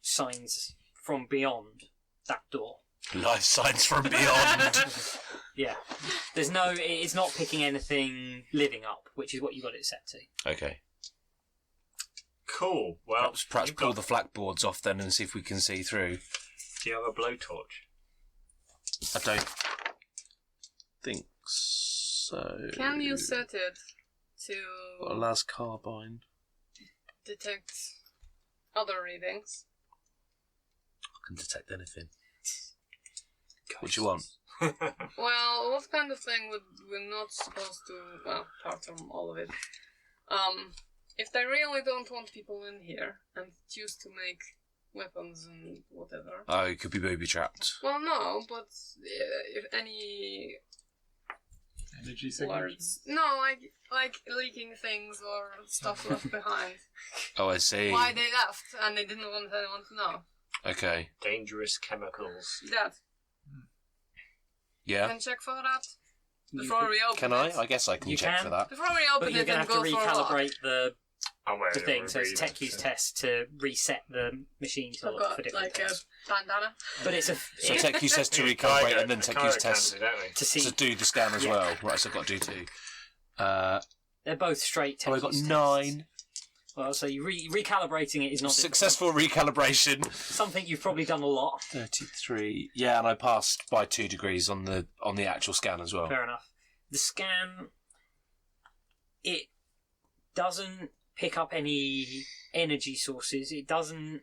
Speaker 1: signs from beyond that door.
Speaker 2: Life signs from beyond.
Speaker 1: Yeah. There's no. It's not picking anything living up, which is what you got it set to.
Speaker 2: Okay.
Speaker 4: Cool. Well,
Speaker 2: Perhaps
Speaker 4: you've
Speaker 2: pull
Speaker 4: got-
Speaker 2: the flakboards off then and see if we can see through.
Speaker 4: Do you have a blowtorch?
Speaker 2: I don't think so.
Speaker 3: Can you set it
Speaker 2: Got a
Speaker 3: to
Speaker 2: las carbine.
Speaker 3: detect other readings?
Speaker 2: I can detect anything. What do you want?
Speaker 3: Well, what kind of thing would we're not supposed to? Well, apart from all of it, if they really don't want people in here and choose to make weapons and whatever.
Speaker 2: Oh, it could be booby trapped.
Speaker 3: Well, no, but if any
Speaker 5: Energy signature.
Speaker 3: words, no, like leaking things or stuff left behind.
Speaker 2: Oh, I see.
Speaker 3: Why they left and they didn't want anyone to know.
Speaker 2: Okay.
Speaker 4: Dangerous chemicals.
Speaker 3: That
Speaker 2: Yeah.
Speaker 3: can check for that
Speaker 1: You
Speaker 3: before we open
Speaker 2: Can
Speaker 3: it.
Speaker 2: I? I guess I can
Speaker 1: You
Speaker 2: check
Speaker 1: can.
Speaker 2: for that.
Speaker 3: Before we open
Speaker 1: But you're
Speaker 3: it
Speaker 1: going
Speaker 3: and
Speaker 1: to have
Speaker 3: go
Speaker 1: to
Speaker 3: for a walk.
Speaker 1: recalibrate the
Speaker 4: I'm wearing
Speaker 1: thing,
Speaker 4: a
Speaker 1: so it's a
Speaker 4: reader,
Speaker 1: tech use
Speaker 4: so-
Speaker 1: test to reset the machine to
Speaker 3: I've
Speaker 1: look for
Speaker 3: got
Speaker 1: different
Speaker 3: like
Speaker 1: things.
Speaker 3: a bandana.
Speaker 1: But it's a
Speaker 2: So
Speaker 1: it-
Speaker 2: tech use test to
Speaker 4: Yeah,
Speaker 2: recalibrate
Speaker 4: Kygo-
Speaker 2: and then tech
Speaker 4: Kygo
Speaker 2: use
Speaker 4: can
Speaker 2: test
Speaker 4: do, don't we?
Speaker 1: to see.
Speaker 2: to do the scan as
Speaker 1: Yeah.
Speaker 2: well. Right, so I've got to do 2.
Speaker 1: They're both straight tech
Speaker 2: Oh, I got
Speaker 1: use
Speaker 2: 9.
Speaker 1: Well, so you recalibrating it is not
Speaker 2: Successful recalibration.
Speaker 1: Something you've probably done a lot.
Speaker 2: 33. Yeah, and I passed by 2 degrees on the actual scan as well.
Speaker 1: Fair enough. The scan, it doesn't pick up any energy sources. It doesn't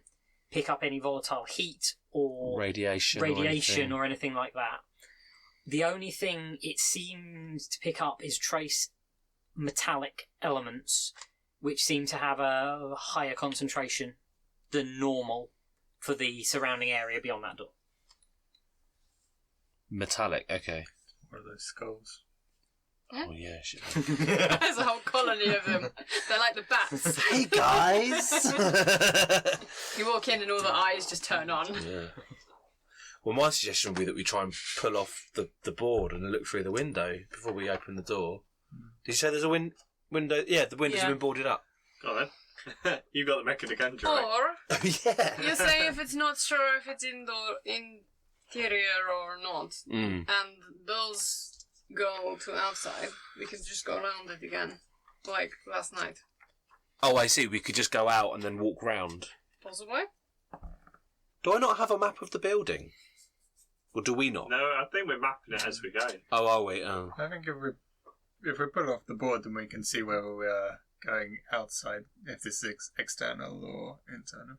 Speaker 1: pick up any volatile heat or
Speaker 2: radiation
Speaker 1: or anything like that. The only thing it seems to pick up is trace metallic elements, which seem to have a higher concentration than normal for the surrounding area beyond that door.
Speaker 2: Metallic, okay.
Speaker 5: What are those skulls?
Speaker 2: Oh, yeah, shit.
Speaker 3: There's a whole colony of them. They're like the bats.
Speaker 2: Hey, guys!
Speaker 3: You walk in and all the eyes just turn on.
Speaker 2: Yeah. Well, my suggestion would be that we try and pull off the board and look through the window before we open the door. Did you say there's a window? Yeah, the windows have been boarded up.
Speaker 4: Go on then. You've got the mechanic entry, right?
Speaker 3: Or
Speaker 2: Yeah.
Speaker 3: you say if it's not sure if it's interior or not, and those go to outside, we can just go around it again, like last night.
Speaker 2: Oh, I see. We could just go out and then walk round.
Speaker 3: Possibly.
Speaker 2: Do I not have a map of the building? Or do we not?
Speaker 4: No, I think we're mapping it as we go.
Speaker 2: Oh, are we? Oh.
Speaker 5: I think if we pull off the board, then we can see whether we are going outside, if this is external or internal,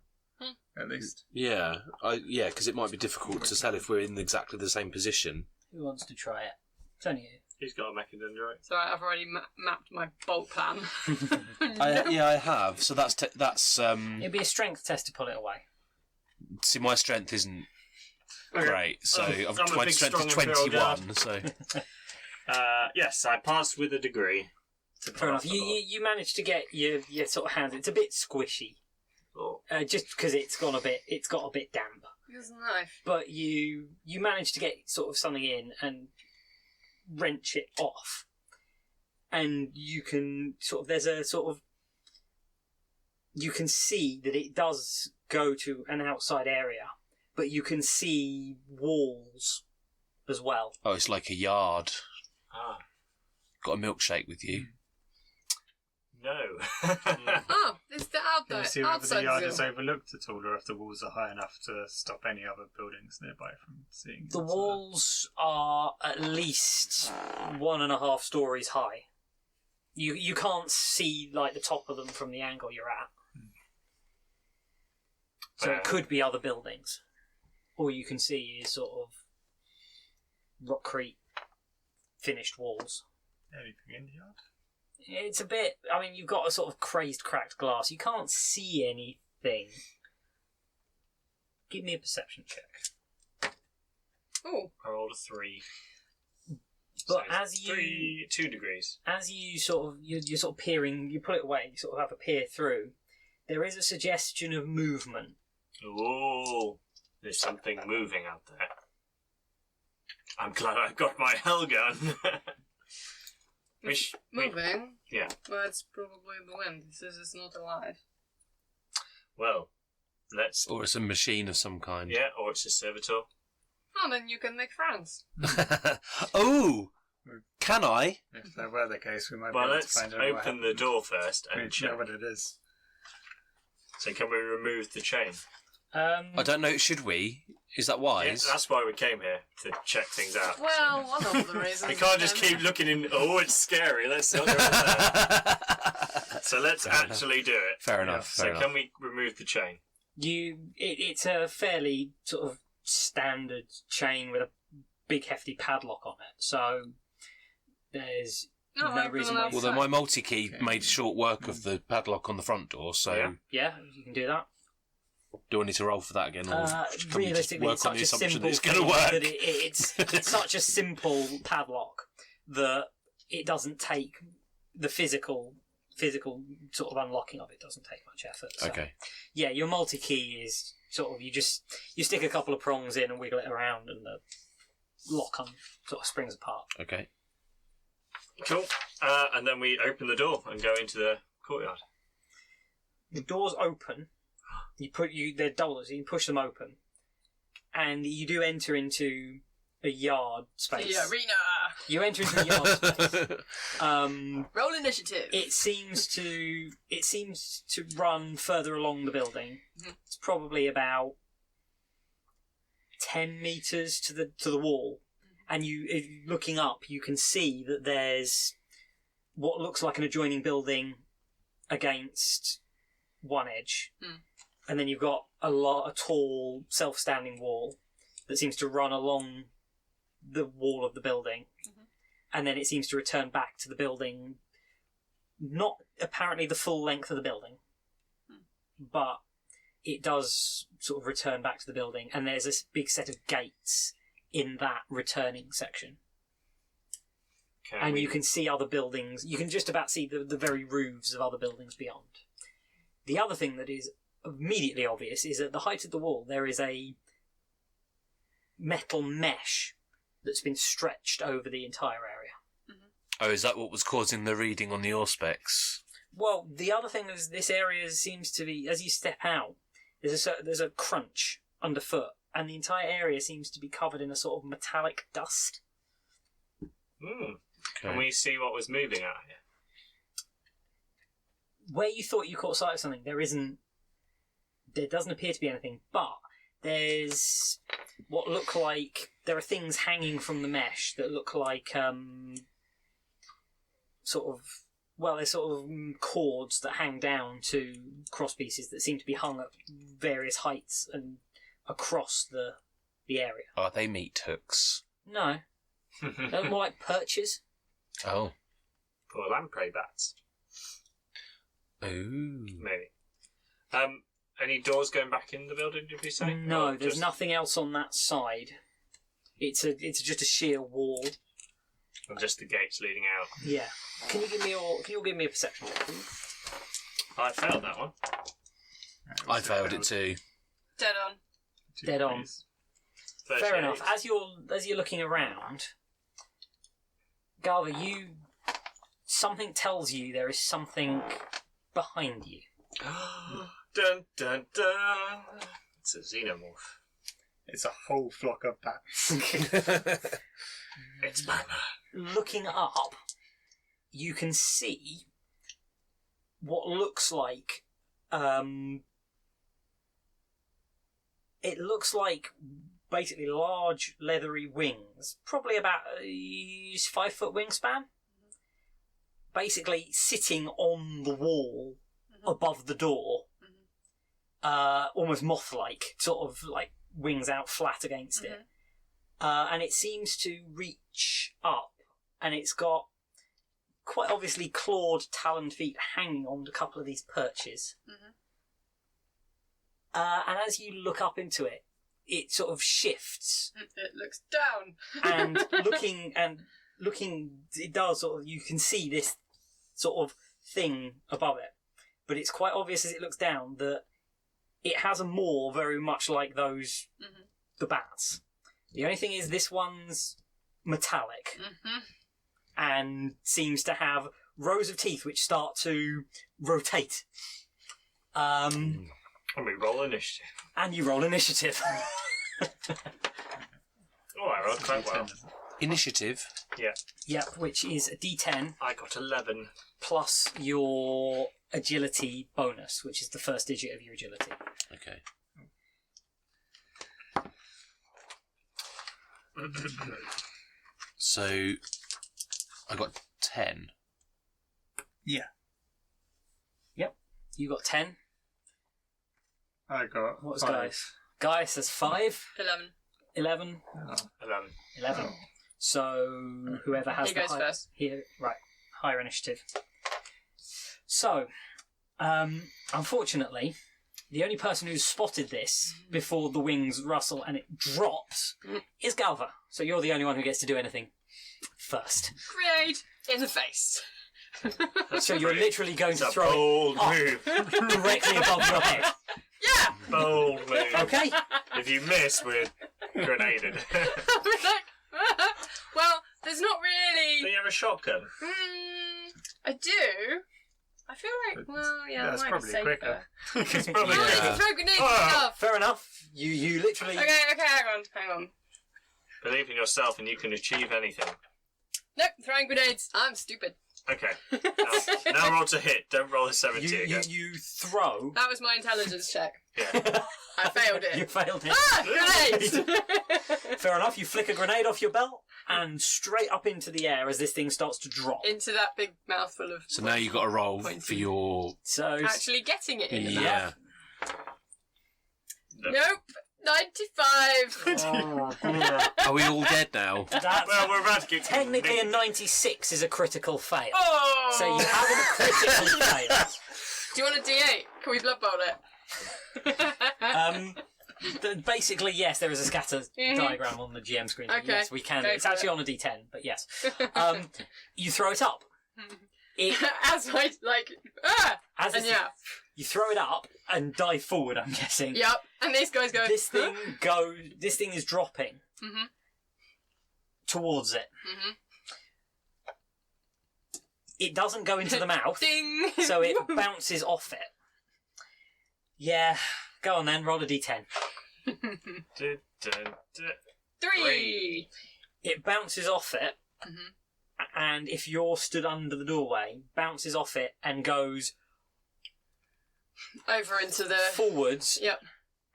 Speaker 5: at least.
Speaker 2: Yeah, because it might be difficult to tell if we're in exactly the same position.
Speaker 1: Who wants to try it? It's only you.
Speaker 4: He's got a mechanic entry, right?
Speaker 3: So I've already mapped my bolt plan.
Speaker 2: I have. So that's
Speaker 1: It'd be a strength test to pull it away.
Speaker 2: See, my strength isn't
Speaker 4: Okay.
Speaker 2: great, so
Speaker 4: I'm a
Speaker 2: my
Speaker 4: big,
Speaker 2: strength is
Speaker 4: strong Imperial
Speaker 2: 21. So
Speaker 4: yes, I passed with a degree.
Speaker 1: Fair enough. You managed to get your sort of hands. It's a bit squishy, just because it's got a bit damp.
Speaker 3: Use a knife.
Speaker 1: But you managed to get sort of something in and wrench it off, and you can you can see that it does go to an outside area, but you can see walls as well.
Speaker 2: oh, it's like a yard.
Speaker 4: Ah,
Speaker 2: Got a milkshake with you.
Speaker 4: no.
Speaker 3: Oh, it's the
Speaker 5: Can you see whether the yard is overlooked at all, or if the walls are high enough to stop any other buildings nearby from seeing?
Speaker 1: The walls are at least 1.5 stories high. You can't see like the top of them from the angle you're at. So it could be other buildings. All you can see is sort of rockcrete finished walls.
Speaker 5: Anything in the yard?
Speaker 1: It's a bit... I mean, you've got a sort of crazed, cracked glass. You can't see anything. Give me a perception check.
Speaker 3: Oh.
Speaker 4: I rolled a 3.
Speaker 1: But
Speaker 4: So
Speaker 1: as you...
Speaker 4: 2 degrees.
Speaker 1: As you sort of... You're sort of peering... You pull it away, you sort of have a peer through. There is a suggestion of movement.
Speaker 4: Oh, there's something moving out there. I'm glad I got my hell gun.
Speaker 3: Moving?
Speaker 4: Yeah.
Speaker 3: Well, it's probably the wind. This is not alive.
Speaker 4: Well, let's...
Speaker 2: Or it's a machine of some kind.
Speaker 4: Yeah, or it's a servitor.
Speaker 3: Oh, then you can make friends.
Speaker 2: Oh! Can I?
Speaker 5: If that were the case, we might
Speaker 4: Well,
Speaker 5: be able to
Speaker 4: let's
Speaker 5: find out what
Speaker 4: open the
Speaker 5: happened.
Speaker 4: door first
Speaker 5: We
Speaker 4: and
Speaker 5: need to know
Speaker 4: check.
Speaker 5: what it is.
Speaker 4: So can we remove the chain?
Speaker 2: I don't know. Should we? Is that wise?
Speaker 4: Yeah, that's why we came here, to check things out.
Speaker 3: Well, one of the reasons.
Speaker 4: We can't just keep looking in, oh, it's scary, let's not go in there. So let's actually do it.
Speaker 2: Fair enough.
Speaker 4: So
Speaker 2: Fair enough.
Speaker 4: can we remove the chain?
Speaker 1: It's a fairly sort of standard chain with a big hefty padlock on it. So there's no reason why.
Speaker 2: Well, then my multi-key made short work of the padlock on the front door, so
Speaker 1: Yeah, you can do that.
Speaker 2: do I need to roll for that again? Or can we just
Speaker 1: Realistically,
Speaker 2: work
Speaker 1: it's
Speaker 2: on the
Speaker 1: such a
Speaker 2: assumption
Speaker 1: simple
Speaker 2: that it's going to
Speaker 1: thing
Speaker 2: work?
Speaker 1: that it's such a simple padlock that it doesn't take the physical sort of unlocking of it doesn't take much effort. So,
Speaker 2: Okay.
Speaker 1: yeah, your multi-key is sort of you stick a couple of prongs in and wiggle it around and the lock on sort of springs apart.
Speaker 2: Okay.
Speaker 4: Cool. And then we open the door and go into the courtyard.
Speaker 1: The doors open. They're doubles. You push them open, and you do enter into a yard space.
Speaker 3: The arena.
Speaker 1: You enter into a yard space.
Speaker 3: Roll initiative.
Speaker 1: It seems to run further along the building.
Speaker 3: Mm-hmm.
Speaker 1: It's probably about 10 meters to the wall, and if you're looking up, you can see that there's what looks like an adjoining building against one edge, and then you've got a tall, self-standing wall that seems to run along the wall of the building, and then it seems to return back to the building, not apparently the full length of the building, but it does sort of return back to the building, and there's this big set of gates in that returning section. You can see other buildings. You can just about see the very roofs of other buildings beyond. The other thing that is immediately obvious is at the height of the wall there is a metal mesh that's been stretched over the entire area.
Speaker 2: Oh, is that what was causing the reading on the Auspex?
Speaker 1: Well, the other thing is this area seems to be, as you step out, there's a crunch underfoot, and the entire area seems to be covered in a sort of metallic dust.
Speaker 4: Okay.
Speaker 2: Can
Speaker 4: we see what was moving out here?
Speaker 1: Where you thought you caught sight of something, there doesn't appear to be anything, but there's what look like, there are things hanging from the mesh that look like there's sort of cords that hang down to cross pieces that seem to be hung at various heights and across the area.
Speaker 2: Are they meat hooks?
Speaker 1: No. They're more like perches.
Speaker 2: Oh.
Speaker 4: Or lamprey bats.
Speaker 2: Ooh.
Speaker 4: Maybe. Any doors going back in the building, did we say?
Speaker 1: No, there's nothing else on that side. It's just a sheer wall.
Speaker 4: And just the gates leading out.
Speaker 1: Yeah. Can you all give me a perception check, please?
Speaker 4: I failed that one.
Speaker 2: I failed it too.
Speaker 3: Dead on.
Speaker 1: Dead on.
Speaker 4: 38.
Speaker 1: Fair enough. As you're looking around, Galva, something tells you there is something behind you.
Speaker 4: Dun dun dun. It's a xenomorph.
Speaker 5: It's a whole flock of bats.
Speaker 4: It's Batman.
Speaker 1: Looking up, you can see what looks like it looks like basically large leathery wings, probably about a 5 foot wingspan, basically sitting on the wall above the door, almost moth-like, sort of like wings out flat against it. And it seems to reach up, and it's got quite obviously clawed, taloned feet hanging on a couple of these perches. And as you look up into it, it sort of shifts.
Speaker 3: It looks down.
Speaker 1: And looking, it does sort of, you can see this sort of thing above it. But it's quite obvious as it looks down that it has a maw very much like those, the bats. The only thing is this one's metallic and seems to have rows of teeth which start to rotate.
Speaker 4: And we roll initiative.
Speaker 1: And you roll initiative.
Speaker 4: Oh, I rolled quite well.
Speaker 2: Initiative?
Speaker 4: Yeah.
Speaker 1: Yep, which is a D10
Speaker 4: I got 11.
Speaker 1: plus your agility bonus, which is the first digit of your agility.
Speaker 2: Okay. So, I got 10.
Speaker 5: Yeah.
Speaker 1: Yep. You got 10.
Speaker 5: I got
Speaker 1: What was
Speaker 5: 5.
Speaker 1: Gaius? Gaius has 5.
Speaker 3: 11.
Speaker 1: 11.
Speaker 5: Oh.
Speaker 4: 11.
Speaker 1: 11. So, whoever has
Speaker 3: He
Speaker 1: the
Speaker 3: goes first.
Speaker 1: higher initiative. So, unfortunately, the only person who's spotted this before the wings rustle and it drops is Galva. So you're the only one who gets to do anything first.
Speaker 3: Great! In the face.
Speaker 1: So you're literally going
Speaker 4: It's
Speaker 1: to
Speaker 4: a
Speaker 1: throw
Speaker 4: bold
Speaker 1: up.
Speaker 4: move.
Speaker 1: it directly above your head.
Speaker 3: Yeah!
Speaker 4: Bold move.
Speaker 1: Okay?
Speaker 4: If you miss, we're grenaded.
Speaker 3: Well, there's not really.
Speaker 4: Do you have a shotgun?
Speaker 3: I do. I feel like, well, yeah,
Speaker 5: That's
Speaker 3: that might
Speaker 5: probably
Speaker 3: be safer.
Speaker 5: quicker.
Speaker 4: It's probably
Speaker 3: Yeah, you
Speaker 2: Yeah.
Speaker 3: can throw grenades
Speaker 4: Ah.
Speaker 3: and stuff.
Speaker 1: Fair enough. You literally...
Speaker 3: Okay, hang on.
Speaker 4: Believe in yourself and you can achieve anything.
Speaker 3: Nope, throwing grenades. I'm stupid.
Speaker 4: Okay. Now roll to hit. Don't roll a 70 again.
Speaker 1: You throw.
Speaker 3: That was my intelligence check.
Speaker 4: Yeah.
Speaker 3: I failed it.
Speaker 1: You failed it.
Speaker 3: Grenades!
Speaker 1: Fair enough. You flick a grenade off your belt and straight up into the air as this thing starts to drop.
Speaker 3: Into that big mouthful of...
Speaker 2: So now you've got to roll
Speaker 3: Pointy.
Speaker 2: for your...
Speaker 1: So
Speaker 3: Actually getting it in the mouth.
Speaker 2: Yeah.
Speaker 3: Nope. 95.
Speaker 1: Oh, dear.
Speaker 2: Are we all dead now?
Speaker 1: That's
Speaker 4: Well, we're about to get...
Speaker 1: technically a 96 is a critical fail.
Speaker 3: Oh!
Speaker 1: So you haven't critically failed.
Speaker 3: Do you want a D8? Can we blood bowl it?
Speaker 1: Basically, yes, there is a scatter diagram on the GM screen.
Speaker 3: Okay,
Speaker 1: Yes, we can.
Speaker 3: go
Speaker 1: It's
Speaker 3: for
Speaker 1: actually
Speaker 3: it.
Speaker 1: on a D10, but yes. You throw it up. It,
Speaker 3: As I,
Speaker 1: as
Speaker 3: and
Speaker 1: this-
Speaker 3: yeah.
Speaker 1: You throw it up and dive forward, I'm guessing.
Speaker 3: Yep. And these guys go...
Speaker 1: This thing is dropping
Speaker 3: Mhm.
Speaker 1: towards it.
Speaker 3: Mhm.
Speaker 1: It doesn't go into the mouth,
Speaker 3: Ding!
Speaker 1: so it bounces off it. Yeah, go on then, roll a D10.
Speaker 3: 3!
Speaker 1: It bounces off it,
Speaker 3: Mhm.
Speaker 1: and if you're stood under the doorway, bounces off it and goes
Speaker 3: Over into the...
Speaker 1: forwards
Speaker 3: Yep.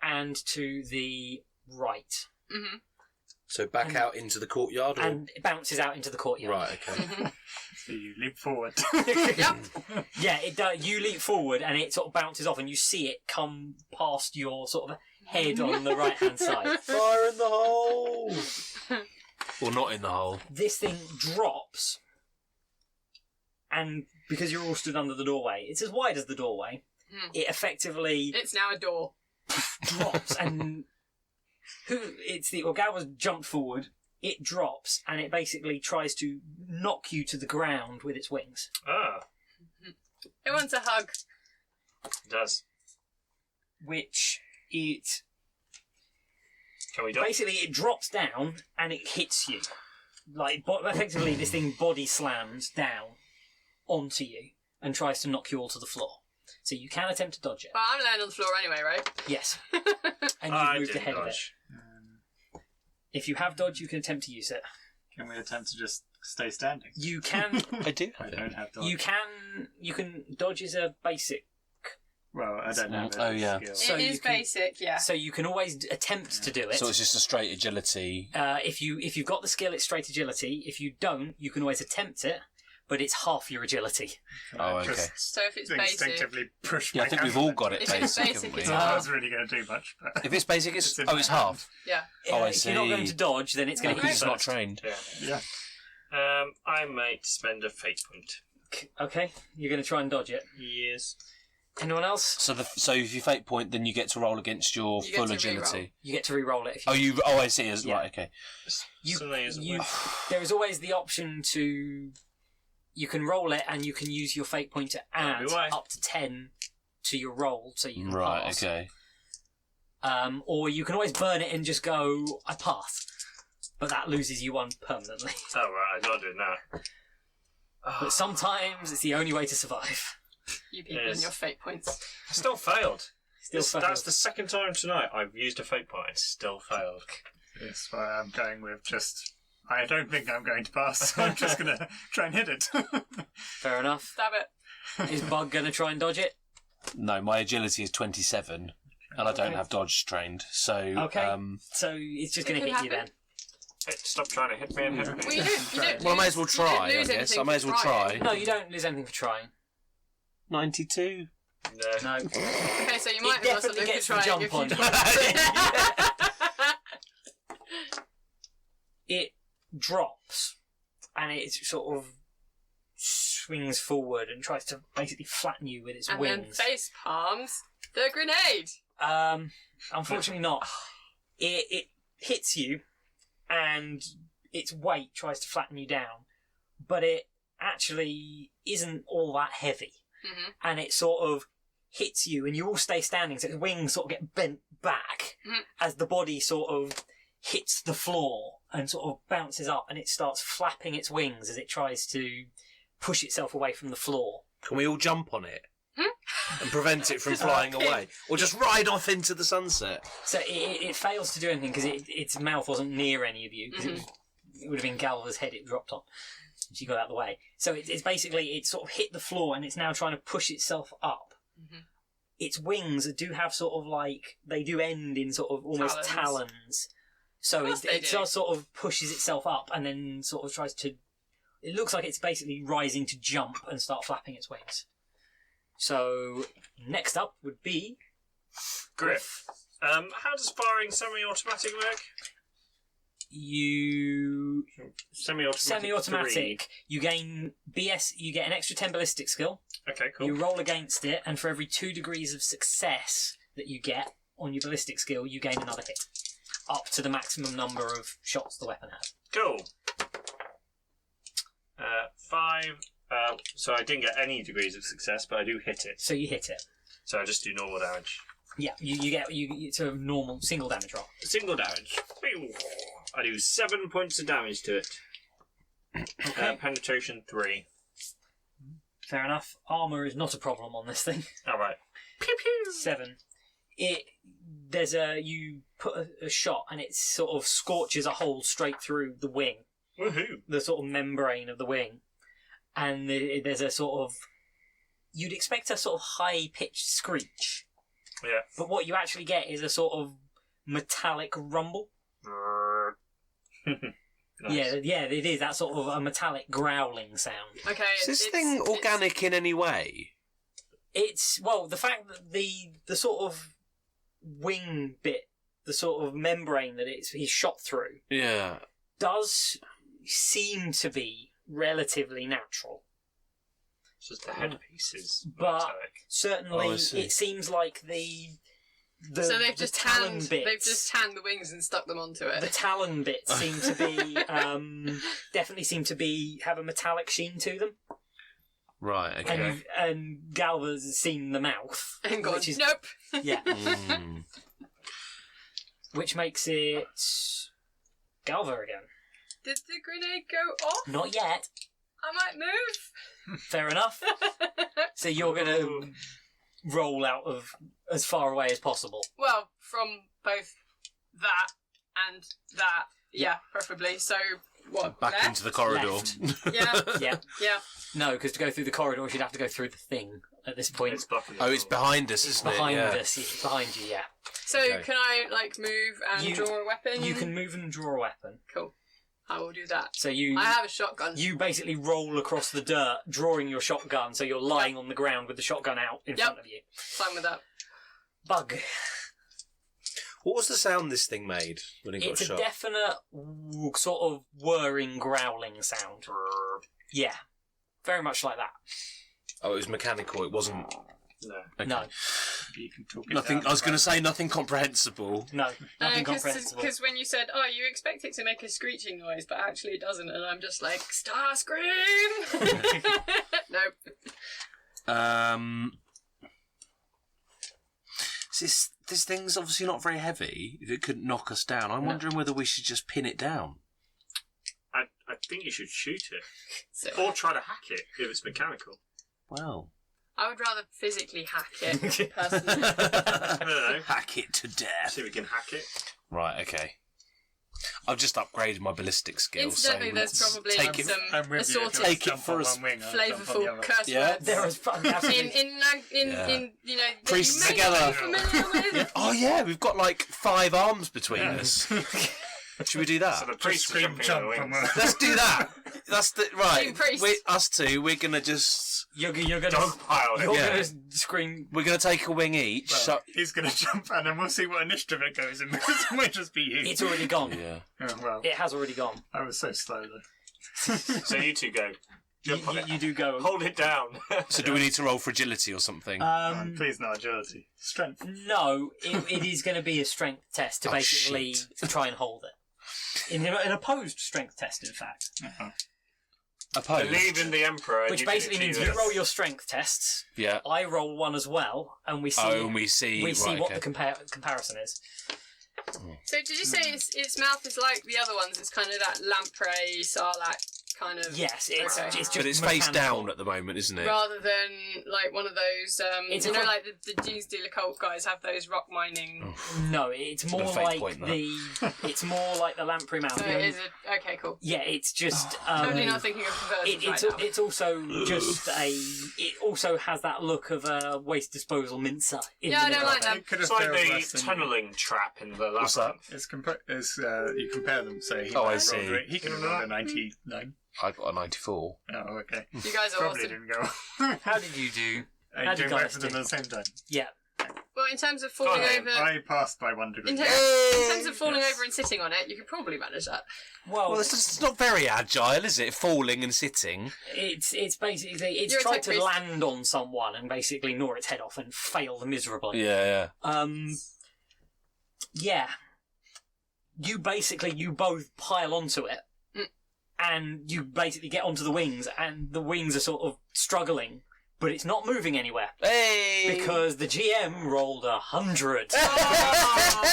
Speaker 1: and to the right.
Speaker 3: Mm-hmm.
Speaker 2: So back out into the courtyard? Or...
Speaker 1: And it bounces out into the courtyard.
Speaker 2: Right, okay.
Speaker 5: So you leap forward.
Speaker 3: Yep.
Speaker 1: Yeah, it does. You leap forward and it sort of bounces off, and you see it come past your sort of head on the right hand side.
Speaker 2: Fire in the hole! Or not in the hole.
Speaker 1: This thing drops, and because you're all stood under the doorway, it's as wide as the doorway. It effectively
Speaker 3: It's now a door.
Speaker 1: drops, and Orgawa's jumped forward. It drops, and it basically tries to knock you to the ground with its wings.
Speaker 4: Ah,
Speaker 3: It wants a hug.
Speaker 4: it does.
Speaker 1: Which it
Speaker 4: Can we do it?
Speaker 1: basically it drops down and it hits you. Effectively, this thing body slams down onto you and tries to knock you all to the floor. So you can attempt to dodge it.
Speaker 3: Well, I'm laying on the floor anyway, right?
Speaker 1: Yes. And
Speaker 4: I
Speaker 1: you've moved
Speaker 4: didn't
Speaker 1: ahead of it.
Speaker 4: dodge.
Speaker 1: If you have dodge, you can attempt to use it.
Speaker 5: Can we attempt to just stay standing?
Speaker 1: You can.
Speaker 2: I do.
Speaker 5: I don't have dodge.
Speaker 1: You can. Dodge is a basic.
Speaker 5: Well, I don't have it.
Speaker 2: Oh, yeah.
Speaker 5: Skill.
Speaker 1: So
Speaker 3: it
Speaker 1: you
Speaker 3: is
Speaker 1: can-
Speaker 3: basic, yeah.
Speaker 1: So you can always attempt to do it.
Speaker 2: So it's just a straight agility.
Speaker 1: If you've got the skill, it's straight agility. If you don't, you can always attempt it, but it's half your agility.
Speaker 2: Oh, okay.
Speaker 5: Just
Speaker 3: So if it's basic,
Speaker 5: instinctively push
Speaker 2: Yeah,
Speaker 5: my
Speaker 2: I think we've
Speaker 5: hand
Speaker 2: all
Speaker 5: into
Speaker 2: got it
Speaker 3: If it's
Speaker 2: basic,
Speaker 3: basic,
Speaker 2: haven't we?
Speaker 3: it's
Speaker 5: So I was really going to do much, but
Speaker 2: If it's basic,
Speaker 5: It's
Speaker 2: it's
Speaker 5: in
Speaker 2: oh,
Speaker 5: my
Speaker 2: it's
Speaker 5: hand.
Speaker 2: half.
Speaker 3: yeah.
Speaker 2: Oh, I
Speaker 1: If you're not
Speaker 2: see.
Speaker 1: going to dodge, then it's going to hit
Speaker 2: He's
Speaker 1: you
Speaker 2: not
Speaker 1: first.
Speaker 2: trained.
Speaker 4: Yeah.
Speaker 5: yeah.
Speaker 4: I might spend a fate point.
Speaker 1: Okay, you're going to try and dodge it.
Speaker 4: Yes.
Speaker 1: Anyone else?
Speaker 2: So if you fate point, then you get to roll against your
Speaker 3: You get
Speaker 2: full
Speaker 3: to
Speaker 2: agility.
Speaker 1: You get to re-roll it. If you
Speaker 2: Oh, I see.
Speaker 1: Yeah.
Speaker 2: Right, okay.
Speaker 1: there is always the option to. You can roll it, and you can use your fate point to add
Speaker 4: That'll be why.
Speaker 1: up to 10 to your roll, so you can
Speaker 2: Right,
Speaker 1: pass.
Speaker 2: okay.
Speaker 1: Or you can always burn it and just go, I pass. But that loses you one permanently.
Speaker 4: Oh, right, I'm not doing that.
Speaker 1: But sometimes it's the only way to survive.
Speaker 3: You people
Speaker 4: Yes.
Speaker 3: and your fate points.
Speaker 4: I still failed.
Speaker 1: Still failed.
Speaker 4: That's the second time tonight I've used a fate point and still failed.
Speaker 5: That's why I'm going with just. I don't think I'm going to pass, so I'm just going to try and hit it.
Speaker 1: Fair enough.
Speaker 3: Stab it.
Speaker 1: Is Bug going to try and dodge it?
Speaker 2: No, my agility is 27, and I don't
Speaker 1: Okay.
Speaker 2: have dodge trained. So,
Speaker 1: Okay. So it's just
Speaker 3: It
Speaker 1: going to
Speaker 3: could
Speaker 1: hit you then.
Speaker 3: happen.
Speaker 4: Hey, stop trying to hit me and hit me.
Speaker 3: Well, you don't
Speaker 2: well, I may as well
Speaker 3: lose- you don't
Speaker 2: try. I
Speaker 3: lose
Speaker 2: guess
Speaker 3: anything
Speaker 2: I may
Speaker 3: for
Speaker 2: as well
Speaker 3: trying.
Speaker 2: try.
Speaker 1: No, you don't lose anything for trying.
Speaker 2: 92.
Speaker 1: No.
Speaker 3: Okay, so you might
Speaker 1: It
Speaker 3: have something
Speaker 1: definitely
Speaker 3: for
Speaker 1: gets the
Speaker 3: trying
Speaker 1: jump
Speaker 3: if
Speaker 1: on
Speaker 3: you
Speaker 1: you. It drops and it sort of swings forward and tries to basically flatten you with its
Speaker 3: And then
Speaker 1: wings.
Speaker 3: face palms the grenade.
Speaker 1: Unfortunately not. It hits you and its weight tries to flatten you down, but it actually isn't all that heavy.
Speaker 3: Mm-hmm.
Speaker 1: And it sort of hits you and you all stay standing, so its wings sort of get bent back
Speaker 3: Mhm.
Speaker 1: as the body sort of hits the floor and sort of bounces up, and it starts flapping its wings as it tries to push itself away from the floor.
Speaker 2: Can we all jump on it? and prevent it from flying away, or just ride off into the sunset.
Speaker 1: So it fails to do anything because its mouth wasn't near any of you. Because it would have been Galva's head it dropped on. She got out of the way. So it's basically, it sort of hit the floor and it's now trying to push itself up. Its wings do have sort of like, they do end in sort of almost talons. So it just sort of pushes itself up and then sort of tries to, it looks like it's basically rising to jump and start flapping its wings. So next up would be
Speaker 4: Griff. How does firing semi-automatic work?
Speaker 1: You
Speaker 4: Semi-automatic. 3.
Speaker 1: You gain BS. You get an extra 10 ballistic skill.
Speaker 4: Okay, cool.
Speaker 1: You roll against it, and for every 2 degrees of success that you get on your ballistic skill, you gain another hit, up to the maximum number of shots the weapon has.
Speaker 4: Cool. 5. So I didn't get any degrees of success, but I do hit it.
Speaker 1: So you hit it.
Speaker 4: So I just do normal damage.
Speaker 1: Yeah, you get it's a normal single damage roll.
Speaker 4: Single damage. I do 7 points of damage to it.
Speaker 1: Okay.
Speaker 4: Penetration 3.
Speaker 1: Fair enough. Armor is not a problem on this thing.
Speaker 4: All right. Pew pew.
Speaker 1: 7. You put a shot and it sort of scorches a hole straight through the wing.
Speaker 4: Woohoo!
Speaker 1: The sort of membrane of the wing, and there's a sort of, you'd expect a sort of high-pitched screech.
Speaker 4: Yeah.
Speaker 1: But what you actually get is a sort of metallic rumble.
Speaker 4: Nice.
Speaker 1: Yeah, it is that sort of a metallic growling sound.
Speaker 3: Okay.
Speaker 2: Is this thing organic in any way?
Speaker 1: It's, well, the fact that the sort of wing bit, the sort of membrane that he's shot through, does seem to be relatively natural.
Speaker 4: It's just the headpiece is
Speaker 1: but
Speaker 4: metallic.
Speaker 1: Certainly it seems like so
Speaker 3: they've just tanned
Speaker 1: bits,
Speaker 3: the wings and stuck them onto it.
Speaker 1: The talon bits seem to be definitely seem to be have a metallic sheen to them.
Speaker 2: Right. Okay.
Speaker 1: And Galva's seen the mouth
Speaker 3: and gone,
Speaker 1: which is,
Speaker 3: nope.
Speaker 1: Yeah. Which makes it Galva again.
Speaker 3: Did the grenade go off?
Speaker 1: Not yet.
Speaker 3: I might move.
Speaker 1: Fair enough. So you're going to roll out of as far away as possible.
Speaker 3: Well, from both that and that, yeah, preferably. So what?
Speaker 2: Back
Speaker 3: left?
Speaker 2: into the corridor.
Speaker 3: Yeah. Yeah.
Speaker 1: No, because to go through the corridor, you'd have to go through the thing at this point.
Speaker 2: It's behind us, isn't it?
Speaker 1: Behind us. It's behind you, yeah.
Speaker 3: So can I move and draw a weapon?
Speaker 1: You can move and draw a weapon.
Speaker 3: Cool. I will do that.
Speaker 1: So
Speaker 3: I have a shotgun.
Speaker 1: You basically roll across the dirt, drawing your shotgun, so you're lying on the ground with the shotgun out in front of you.
Speaker 3: Fine with that.
Speaker 1: Bug.
Speaker 2: What was the sound this thing made when it got shot?
Speaker 1: It's a definite sort of whirring, growling sound. Yeah. Very much like that.
Speaker 2: Oh, it was mechanical. It wasn't.
Speaker 4: No.
Speaker 2: Okay.
Speaker 1: No.
Speaker 5: You can talk it
Speaker 2: Nothing.
Speaker 5: down,
Speaker 2: I was going to say nothing comprehensible.
Speaker 1: No. Nothing comprehensible.
Speaker 3: Because when you said, "Oh, you expect it to make a screeching noise, but actually it doesn't," and I'm just like, "Starscream!" Nope.
Speaker 2: This thing's obviously not very heavy. If it couldn't knock us down, I'm wondering whether we should just pin it down.
Speaker 4: I think you should shoot it. Or try to hack it if it's mechanical.
Speaker 2: Well,
Speaker 3: I would rather physically hack it, personally.
Speaker 4: I don't know.
Speaker 2: Hack it to death.
Speaker 4: See if we can hack it.
Speaker 2: Right, okay. I've just upgraded my ballistic skills.
Speaker 3: Incidentally,
Speaker 2: so
Speaker 3: there's probably
Speaker 2: take
Speaker 3: some assorted
Speaker 2: take it for us.
Speaker 3: flavourful curse words.
Speaker 1: There is
Speaker 3: in
Speaker 2: Priests
Speaker 3: that you may not
Speaker 2: together.
Speaker 3: be familiar with.
Speaker 2: Oh yeah, we've got like 5 arms between us. Should we do that?
Speaker 4: So the priest is jumping on the wings.
Speaker 2: Let's do that. That's the right.
Speaker 3: Team priest.
Speaker 2: Us two. We're gonna just.
Speaker 1: You're gonna
Speaker 4: Dogpile it.
Speaker 1: You're
Speaker 2: Yeah.
Speaker 1: gonna scream.
Speaker 2: We're gonna take a wing each.
Speaker 5: Well, he's going to jump and then we'll see what initiative it goes in because it might just be you.
Speaker 1: It's already gone.
Speaker 2: Yeah.
Speaker 5: Oh, well,
Speaker 1: It has already gone.
Speaker 5: I was so slow though.
Speaker 4: So you two go. Jump on it.
Speaker 1: You do go.
Speaker 4: Hold it down.
Speaker 2: So do we need to roll for agility or something?
Speaker 5: Please, not agility. Strength.
Speaker 1: No, it is going to be a strength test to basically try and hold it. An opposed strength test, in fact.
Speaker 2: Opposed.
Speaker 4: Believe in the Emperor.
Speaker 1: Which basically means you roll your strength tests.
Speaker 2: Yeah.
Speaker 1: I roll one as well, and we see.
Speaker 2: And we see.
Speaker 1: What the comparison is.
Speaker 3: So did you say its mouth is like the other ones? It's kind of that lamprey, sarlacc kind of.
Speaker 1: Yes, it's
Speaker 3: Okay.
Speaker 1: just
Speaker 2: But it's face
Speaker 1: mechanical.
Speaker 2: down at the moment, isn't it?
Speaker 3: Rather than like one of those,
Speaker 1: It's
Speaker 3: you know,
Speaker 1: a-
Speaker 3: like the Jeans Dealer Cult guys have those rock mining.
Speaker 1: No, it's
Speaker 2: No
Speaker 1: more
Speaker 2: fate
Speaker 1: like
Speaker 2: point,
Speaker 1: it's more like the lamprey mouth.
Speaker 3: So it is a okay, cool.
Speaker 1: Yeah, it's just.
Speaker 3: Totally not thinking of conversions right now.
Speaker 1: It's also just it also has that look of a waste disposal mincer. In
Speaker 3: Yeah,
Speaker 1: the
Speaker 3: I don't
Speaker 1: middle
Speaker 3: like
Speaker 1: of
Speaker 3: that.
Speaker 5: It could
Speaker 4: It's
Speaker 5: have
Speaker 4: like
Speaker 5: failed
Speaker 4: the
Speaker 5: worse than-
Speaker 4: tunnelling trap in the
Speaker 2: What's that?
Speaker 4: labyrinth.
Speaker 5: you compare them, so he
Speaker 2: Oh, I
Speaker 5: rolled
Speaker 2: see.
Speaker 5: He could have rolled a 99.
Speaker 2: I got a 94.
Speaker 5: Oh, okay.
Speaker 3: You guys are
Speaker 5: Probably
Speaker 3: awesome.
Speaker 5: didn't go.
Speaker 1: it. How did you do?
Speaker 5: Are
Speaker 1: How
Speaker 5: you
Speaker 1: did
Speaker 5: doing both
Speaker 1: guys
Speaker 5: of them
Speaker 1: do?
Speaker 5: at the same time?
Speaker 1: Yeah.
Speaker 3: Well, in terms of falling
Speaker 4: Go on,
Speaker 3: over,
Speaker 5: I passed by 1 degree.
Speaker 3: in terms of falling over and sitting on it, you could probably manage that.
Speaker 1: Well,
Speaker 2: It's not very agile, is it? Falling and sitting.
Speaker 1: it's basically it's
Speaker 3: You're a
Speaker 1: tried
Speaker 3: tech
Speaker 1: to
Speaker 3: priest.
Speaker 1: land on someone and basically gnaw its head off and fail miserably.
Speaker 2: Yeah.
Speaker 1: Yeah. You both pile onto it, and you basically get onto the wings, and the wings are sort of struggling, but it's not moving anywhere
Speaker 2: Hey!
Speaker 1: because the GM rolled 100.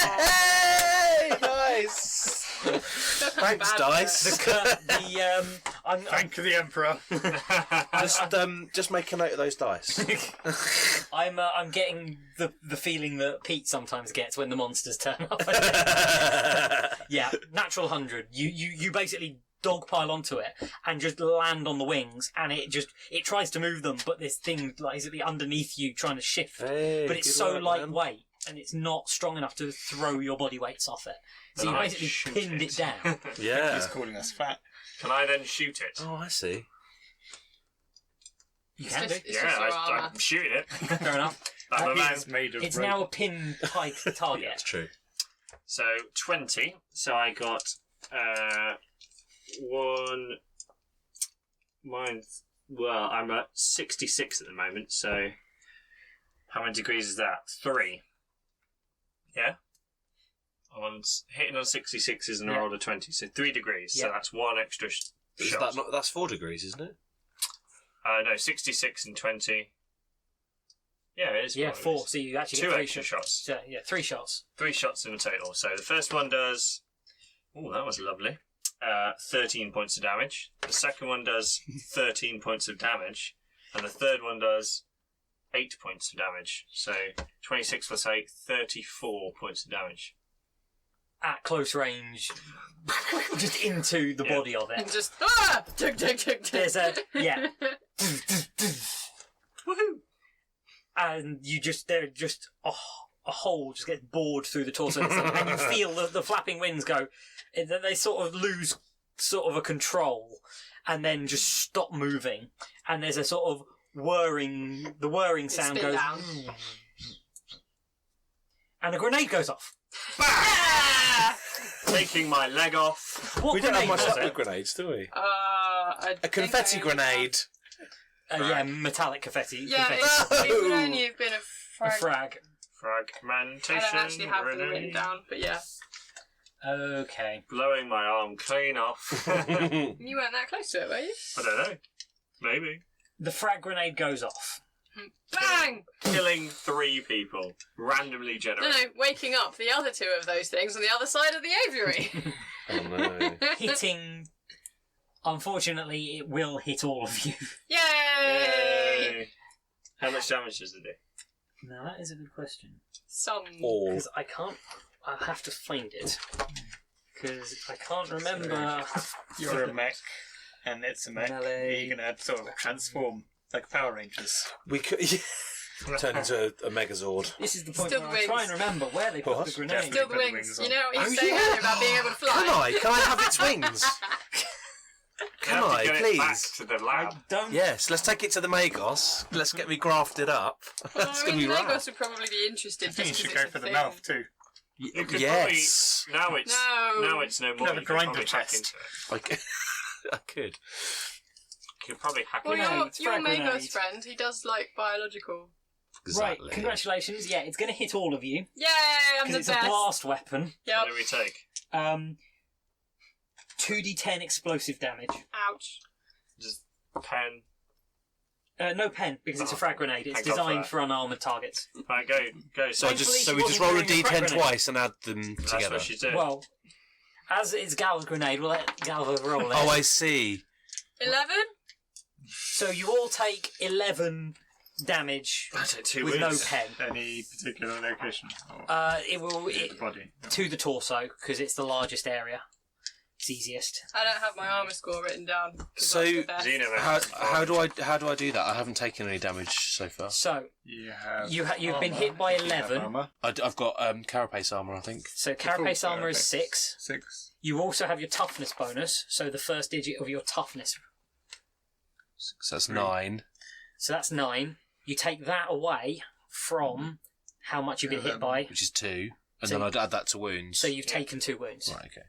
Speaker 2: Hey! Nice! Thanks,
Speaker 3: Bad
Speaker 2: dice.
Speaker 5: Thank the Emperor.
Speaker 2: Just make a note of those dice.
Speaker 1: I'm getting the feeling that Pete sometimes gets when the monsters turn up. Yeah, natural 100. You basically dogpile onto it and just land on the wings, and it tries to move them, but this thing like is underneath you trying to shift.
Speaker 2: Hey,
Speaker 1: But it's
Speaker 2: good
Speaker 1: so
Speaker 2: work, man.
Speaker 1: lightweight and it's not strong enough to throw your body weights off it. So
Speaker 4: Then
Speaker 1: you
Speaker 4: I
Speaker 1: basically
Speaker 4: shoot
Speaker 1: pinned it down.
Speaker 2: Yeah.
Speaker 5: He's calling us fat.
Speaker 4: Can I then shoot it?
Speaker 2: Oh, I see.
Speaker 1: You can do.
Speaker 3: It's
Speaker 4: Yeah,
Speaker 3: just your armour.
Speaker 4: I'm shooting it.
Speaker 1: Fair enough.
Speaker 4: I'm a man.
Speaker 5: He's made of
Speaker 1: It's
Speaker 5: rope.
Speaker 1: now a pin pike target.
Speaker 2: That's true.
Speaker 4: So 20. So I got one. Mine's well. I'm at 66 at the moment. So how many degrees is that? 3. Yeah. Hitting on 66 is an
Speaker 1: Yeah.
Speaker 4: roll of 20, so 3 degrees.
Speaker 1: Yeah.
Speaker 4: So that's 1 extra shot.
Speaker 2: That's 4 degrees, isn't it?
Speaker 4: No, 66 and 20. Yeah, it is.
Speaker 1: Yeah,
Speaker 4: 4
Speaker 1: 4.
Speaker 4: degrees.
Speaker 1: So you actually
Speaker 4: 2
Speaker 1: get 3
Speaker 4: extra
Speaker 1: shots.
Speaker 4: shots.
Speaker 1: So, yeah, 3 shots.
Speaker 4: 3 shots in a total. So the first one does. Oh, that was lovely. 13 points of damage. The second one does 13 points of damage, and the third one does 8 points of damage. So 26 plus 8, 34 points of damage.
Speaker 1: At close range, just into the
Speaker 4: Yeah.
Speaker 1: body of
Speaker 3: And
Speaker 1: it.
Speaker 3: just tick, tick, tick, tick.
Speaker 1: There's a yeah,
Speaker 4: Woohoo!
Speaker 1: and there's just a hole just gets bored through the torso, and you feel the flapping wings go. They sort of lose sort of a control, and then just stop moving. And there's a sort of whirring. The whirring sound
Speaker 3: spin
Speaker 1: goes,
Speaker 3: down.
Speaker 1: and a grenade goes off.
Speaker 4: Taking my leg off.
Speaker 1: What
Speaker 2: We don't have
Speaker 1: grenade
Speaker 2: much
Speaker 1: was
Speaker 2: luck
Speaker 1: it?
Speaker 2: with grenades, do we?
Speaker 3: A
Speaker 2: Confetti grenade.
Speaker 1: Yeah, metallic confetti.
Speaker 3: Yeah,
Speaker 1: confetti.
Speaker 3: it would only have been a
Speaker 1: A
Speaker 3: frag.
Speaker 1: frag.
Speaker 4: Fragmentation.
Speaker 3: I don't actually have them written
Speaker 4: grenade.
Speaker 3: down, but yeah.
Speaker 1: Okay.
Speaker 4: Blowing my arm clean off. I
Speaker 3: You weren't that close to it, were you?
Speaker 4: don't know. Maybe.
Speaker 1: The frag grenade goes off.
Speaker 3: Bang!
Speaker 4: Killing 3 people. Randomly
Speaker 3: No,
Speaker 4: generated.
Speaker 3: waking up the other 2 of those things on the other side of the aviary.
Speaker 2: Oh no.
Speaker 1: Hitting. Unfortunately, it will hit all of you.
Speaker 3: Yay!
Speaker 4: Yay! How much damage does it do?
Speaker 1: Now that is a good question.
Speaker 3: Some.
Speaker 2: All.
Speaker 1: Because I can't. I'll have to find it. Because I can't remember.
Speaker 5: You're a mech, and it's a mech.
Speaker 1: Melee.
Speaker 5: You're going to sort of transform, like Power Rangers.
Speaker 2: We could turn into a Megazord.
Speaker 1: This is the point
Speaker 3: Still
Speaker 1: where
Speaker 3: the
Speaker 1: I try
Speaker 3: wings.
Speaker 1: and remember where they put
Speaker 2: What?
Speaker 1: the grenade.
Speaker 3: Still the
Speaker 5: Put the
Speaker 3: wings.
Speaker 5: wings
Speaker 3: You
Speaker 5: on.
Speaker 3: know what you
Speaker 2: Oh,
Speaker 3: were saying
Speaker 2: yeah.
Speaker 3: earlier about being able to fly?
Speaker 2: Can I? Can I have its wings? Can
Speaker 4: You have
Speaker 2: I,
Speaker 4: to get it back
Speaker 2: please?
Speaker 4: to the
Speaker 1: I
Speaker 4: lab.
Speaker 1: don't.
Speaker 2: Yes, let's take it to the Magos. Let's get me grafted up.
Speaker 3: Well,
Speaker 2: That's
Speaker 3: I
Speaker 2: going
Speaker 3: mean,
Speaker 2: to be
Speaker 3: Lagos
Speaker 2: right.
Speaker 3: would probably be interested.
Speaker 5: I think you
Speaker 3: just
Speaker 5: should
Speaker 3: 'cause
Speaker 5: go
Speaker 3: it's
Speaker 5: for
Speaker 3: a
Speaker 5: the
Speaker 3: thing.
Speaker 5: mouth too.
Speaker 4: You could
Speaker 2: Yes.
Speaker 4: probably, now it's
Speaker 3: No.
Speaker 4: now it's no more.
Speaker 5: have a
Speaker 4: You could
Speaker 5: grinder
Speaker 4: probably hack
Speaker 5: chest.
Speaker 4: into it.
Speaker 2: I could.
Speaker 4: You could probably hack
Speaker 3: Well,
Speaker 4: into
Speaker 1: Grenade,
Speaker 4: it.
Speaker 3: your
Speaker 1: frag
Speaker 3: Magos
Speaker 1: grenade.
Speaker 3: friend, he does like biological.
Speaker 2: Exactly.
Speaker 1: Right, congratulations. Yeah, it's going to hit all of you.
Speaker 3: Yay, I'm
Speaker 1: Because
Speaker 3: the
Speaker 1: it's
Speaker 3: best.
Speaker 1: a blast weapon.
Speaker 3: Yep.
Speaker 4: What do we take?
Speaker 1: 2d10 explosive damage.
Speaker 3: Ouch.
Speaker 4: Just pen.
Speaker 1: No pen, because it's a
Speaker 4: Oh,
Speaker 1: frag grenade. It's
Speaker 4: thank God for
Speaker 1: designed
Speaker 4: that.
Speaker 1: for unarmoured targets.
Speaker 4: Right, go.
Speaker 2: So
Speaker 1: Thankfully,
Speaker 2: we
Speaker 1: she
Speaker 2: just
Speaker 1: wasn't
Speaker 2: roll a
Speaker 1: wearing a frag
Speaker 2: d10
Speaker 1: grenade.
Speaker 2: twice and add them
Speaker 4: That's
Speaker 2: together.
Speaker 4: what she did.
Speaker 1: Well, as it's Gal's grenade, we'll let Galva roll it.
Speaker 2: Oh, I see.
Speaker 3: 11?
Speaker 1: So you all take 11 damage
Speaker 4: I take 2
Speaker 1: with
Speaker 4: wounds.
Speaker 1: no pen.
Speaker 5: Any particular location?
Speaker 1: It will
Speaker 5: The body.
Speaker 1: to the torso because it's the largest area. It's easiest.
Speaker 3: I don't have my armour score written down. 'Cause
Speaker 2: So,
Speaker 3: that's the best.
Speaker 4: Xeno
Speaker 2: How do I do that? I haven't taken any damage so far.
Speaker 1: So
Speaker 5: You have.
Speaker 1: you've been hit by
Speaker 5: You have
Speaker 1: 11.
Speaker 5: armor.
Speaker 2: I've got carapace armor, I think.
Speaker 1: So carapace
Speaker 5: full
Speaker 1: armor is
Speaker 5: carapace.
Speaker 1: 6.
Speaker 5: 6.
Speaker 1: You also have your toughness bonus, so the first digit of your toughness.
Speaker 2: So that's 9.
Speaker 1: So that's 9. You take that away from how much you've been hit by.
Speaker 2: Which is 2, and
Speaker 1: So
Speaker 2: then I'd add that to wounds.
Speaker 1: So you've taken 2 wounds.
Speaker 2: Right, okay.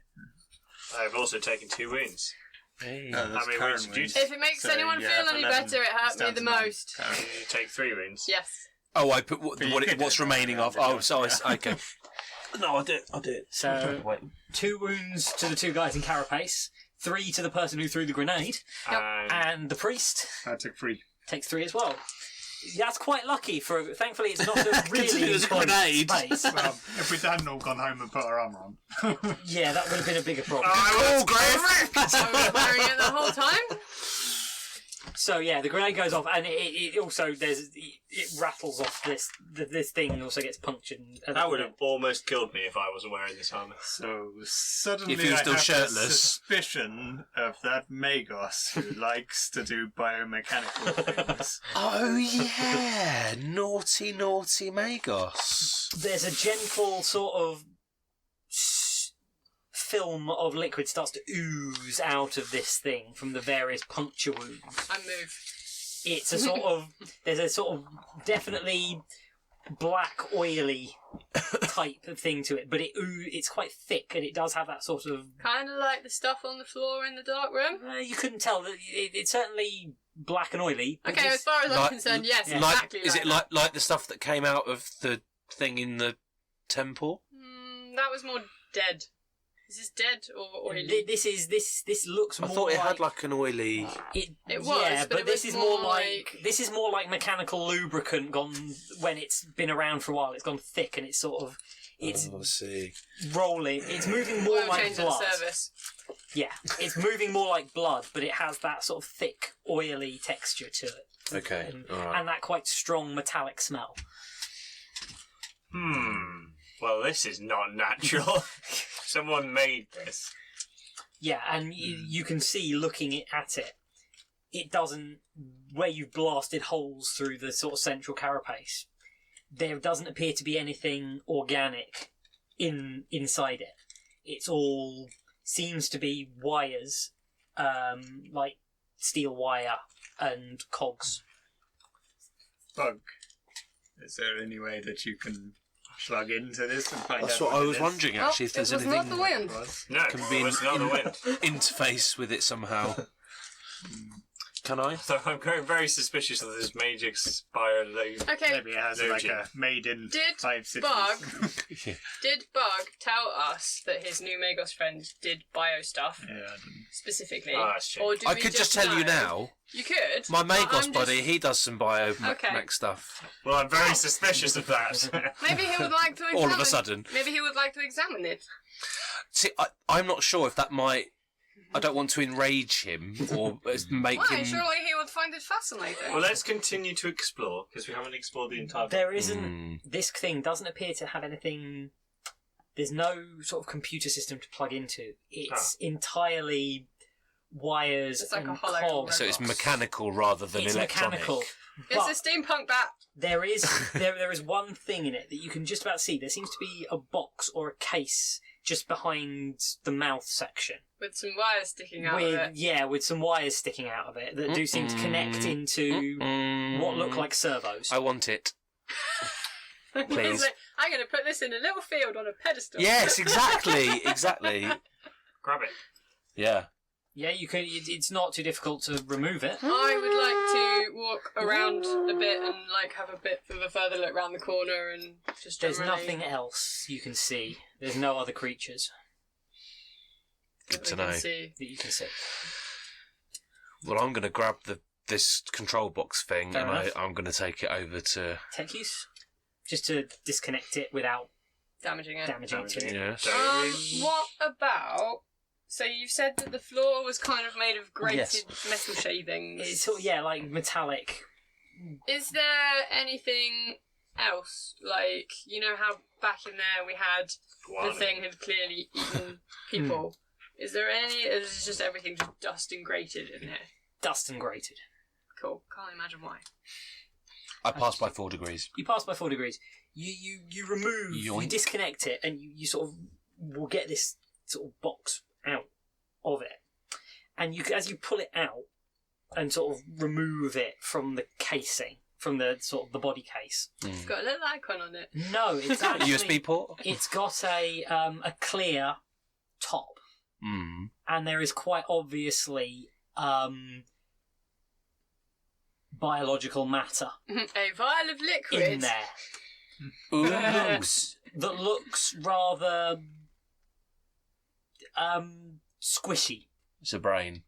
Speaker 4: I've also taken 2 wounds.
Speaker 2: Hey.
Speaker 5: That's
Speaker 4: How many
Speaker 5: current
Speaker 4: wounds did you
Speaker 5: wounds.
Speaker 4: take?
Speaker 3: If it makes
Speaker 5: So
Speaker 3: anyone
Speaker 5: you
Speaker 3: feel
Speaker 5: have
Speaker 3: any
Speaker 5: 11
Speaker 3: better, it hurt me
Speaker 5: stands
Speaker 3: the
Speaker 5: alone.
Speaker 3: most.
Speaker 4: You take 3 wounds.
Speaker 3: Yes.
Speaker 2: Oh, I put
Speaker 5: But you could
Speaker 2: what's
Speaker 5: do it
Speaker 2: remaining
Speaker 5: right
Speaker 2: of.
Speaker 5: around,
Speaker 2: Oh, so
Speaker 5: yeah.
Speaker 2: okay. No, I'll do it.
Speaker 1: So 2 wounds to the 2 guys in carapace, 3 to the person who threw the grenade, and the priest
Speaker 5: I took 3.
Speaker 1: takes 3 as well. That's quite lucky. Thankfully, it's not a really
Speaker 2: Considering it's a
Speaker 1: close
Speaker 2: grenade.
Speaker 1: space.
Speaker 5: Well, if we hadn't all gone home and put our armour on.
Speaker 1: Yeah, that would have been a bigger problem.
Speaker 2: Oh, Griff!
Speaker 3: I was wearing it the whole time.
Speaker 1: So yeah, the grenade goes off, and it also it rattles off this thing, and also gets punctured.
Speaker 4: That would have almost killed me if I wasn't wearing this armour.
Speaker 5: So suddenly
Speaker 2: If he was
Speaker 5: I
Speaker 2: still
Speaker 5: have
Speaker 2: shirtless.
Speaker 5: a suspicion of that Magos who likes to do biomechanical things.
Speaker 2: Oh yeah, naughty Magos.
Speaker 1: There's a gentle sort of film of liquid starts to ooze out of this thing from the various puncture wounds.
Speaker 3: I move.
Speaker 1: It's a sort of there's a sort of definitely black oily type of thing to it, but it's quite thick and it does have that sort of.
Speaker 3: Kind of like the stuff on the floor in the dark room.
Speaker 1: You couldn't tell that it's certainly black and oily. but
Speaker 3: Okay, as
Speaker 1: just-
Speaker 3: far as I'm
Speaker 2: Like-
Speaker 3: concerned, yes,
Speaker 1: Yeah.
Speaker 3: exactly.
Speaker 2: Is it like the stuff that came out of the thing in the temple?
Speaker 3: That was more dead. Is this dead or oily?
Speaker 1: This looks
Speaker 2: I
Speaker 1: more.
Speaker 2: thought it
Speaker 1: like,
Speaker 2: had like an oily.
Speaker 1: It
Speaker 3: It was,
Speaker 1: yeah,
Speaker 3: but
Speaker 1: but
Speaker 3: it
Speaker 1: this
Speaker 3: was
Speaker 1: is more
Speaker 3: more
Speaker 1: like this is more like mechanical lubricant gone when it's been around for a while. It's gone thick and it's sort of it's
Speaker 2: Oh, I see.
Speaker 1: rolling. It's moving more
Speaker 3: Oil
Speaker 1: like
Speaker 3: change in
Speaker 1: blood.
Speaker 3: service.
Speaker 1: Yeah, it's moving more like blood, but it has that sort of thick, oily texture to it,
Speaker 2: Okay,
Speaker 1: and,
Speaker 2: all right.
Speaker 1: and that quite strong metallic smell.
Speaker 4: Well, this is not natural. Someone made this.
Speaker 1: Yeah, and you can see looking at it, it doesn't where you've blasted holes through the sort of central carapace. There doesn't appear to be anything organic inside it. It's all seems to be wires, like steel wire and cogs.
Speaker 5: Bug. Is there any way that you can plug into this and find
Speaker 2: That's
Speaker 5: out
Speaker 2: what I
Speaker 5: it
Speaker 2: was
Speaker 5: is?
Speaker 2: wondering actually if
Speaker 3: it
Speaker 2: there's
Speaker 3: was
Speaker 2: anything
Speaker 3: not the wind.
Speaker 4: No,
Speaker 2: can be
Speaker 4: it was not the wind.
Speaker 2: interface with it somehow. Can I?
Speaker 4: So I'm going very suspicious of this Magix biolube.
Speaker 3: Okay,
Speaker 5: Maybe it has
Speaker 4: No,
Speaker 5: like
Speaker 4: Jim.
Speaker 5: a made in
Speaker 3: Did
Speaker 5: 5 cities.
Speaker 3: Bug
Speaker 2: Yeah.
Speaker 3: did Bug tell us that his new Magos friend did bio stuff
Speaker 5: Yeah, I didn't.
Speaker 3: specifically?
Speaker 4: Oh, that's true.
Speaker 3: Or do
Speaker 2: I
Speaker 3: we
Speaker 2: could just tell you
Speaker 3: know?
Speaker 2: now.
Speaker 3: You could.
Speaker 2: My
Speaker 3: but
Speaker 2: Magos
Speaker 3: I'm
Speaker 2: buddy,
Speaker 3: just-
Speaker 2: he does some bio
Speaker 3: Okay.
Speaker 2: mech stuff.
Speaker 4: Well, I'm very suspicious of that.
Speaker 3: Maybe he would like to examine.
Speaker 2: All of a sudden.
Speaker 3: Maybe he would like to examine it.
Speaker 2: See, I'm not sure if that might. I don't want to enrage him or make
Speaker 3: Why?
Speaker 2: him.
Speaker 3: Surely he would find it fascinating.
Speaker 4: Well, let's continue to explore, because we haven't explored the entire...
Speaker 1: There isn't. This thing doesn't appear to have anything. There's no sort of computer system to plug into. It's entirely wires
Speaker 3: It's like a
Speaker 1: and
Speaker 3: hollow
Speaker 1: cogs.
Speaker 2: So it's mechanical rather than
Speaker 1: It's
Speaker 2: electronic.
Speaker 1: mechanical.
Speaker 3: It's
Speaker 1: But
Speaker 3: a steampunk bat.
Speaker 1: there is there is one thing in it that you can just about see. There seems to be a box or a case just behind the mouth section.
Speaker 3: With some wires sticking out of it.
Speaker 1: With some wires sticking out of it that do seem to connect into what look like servos.
Speaker 2: I want it.
Speaker 3: He's
Speaker 2: Please.
Speaker 3: like, I'm going to put this in a little field on a pedestal.
Speaker 2: Yes, exactly, exactly.
Speaker 4: Grab it.
Speaker 2: Yeah.
Speaker 1: Yeah, you can. It's not too difficult to remove it.
Speaker 3: I would like to walk around a bit and like have a bit of a further look round the corner and just
Speaker 1: There's
Speaker 3: generally
Speaker 1: nothing else you can see. There's no other creatures
Speaker 2: Good
Speaker 3: that
Speaker 2: to
Speaker 3: we can
Speaker 2: know.
Speaker 3: see.
Speaker 1: that you can see.
Speaker 2: Well, I'm going to grab this control box thing
Speaker 1: Fair
Speaker 2: and
Speaker 1: enough.
Speaker 2: I'm going to take it over to.
Speaker 1: Tech use, just to disconnect it without
Speaker 3: Damaging it.
Speaker 1: damaging it.
Speaker 2: Yeah.
Speaker 4: So
Speaker 3: What about So you've said that the floor was kind of made of grated metal shavings.
Speaker 1: It's sort of, yeah, like metallic.
Speaker 3: Is there anything else? Like, you know how back in there we had the thing had clearly eaten people. Is there any, or is it just everything just dust and grated in here?
Speaker 1: Dust and grated.
Speaker 3: Cool. Can't imagine why.
Speaker 2: I passed by 4 degrees.
Speaker 1: You pass by 4 degrees. You remove, you disconnect it, and you sort of will get this sort of box out of it. And you, as you pull it out and sort of remove it from the casing, from the sort of the body case.
Speaker 3: It's got a little icon on it.
Speaker 1: No, it's actually
Speaker 2: USB port.
Speaker 1: It's got a clear top, and there is quite obviously biological matter
Speaker 3: A vial of liquid
Speaker 1: in there.
Speaker 2: Ooh.
Speaker 1: That looks rather squishy.
Speaker 2: It's a brain.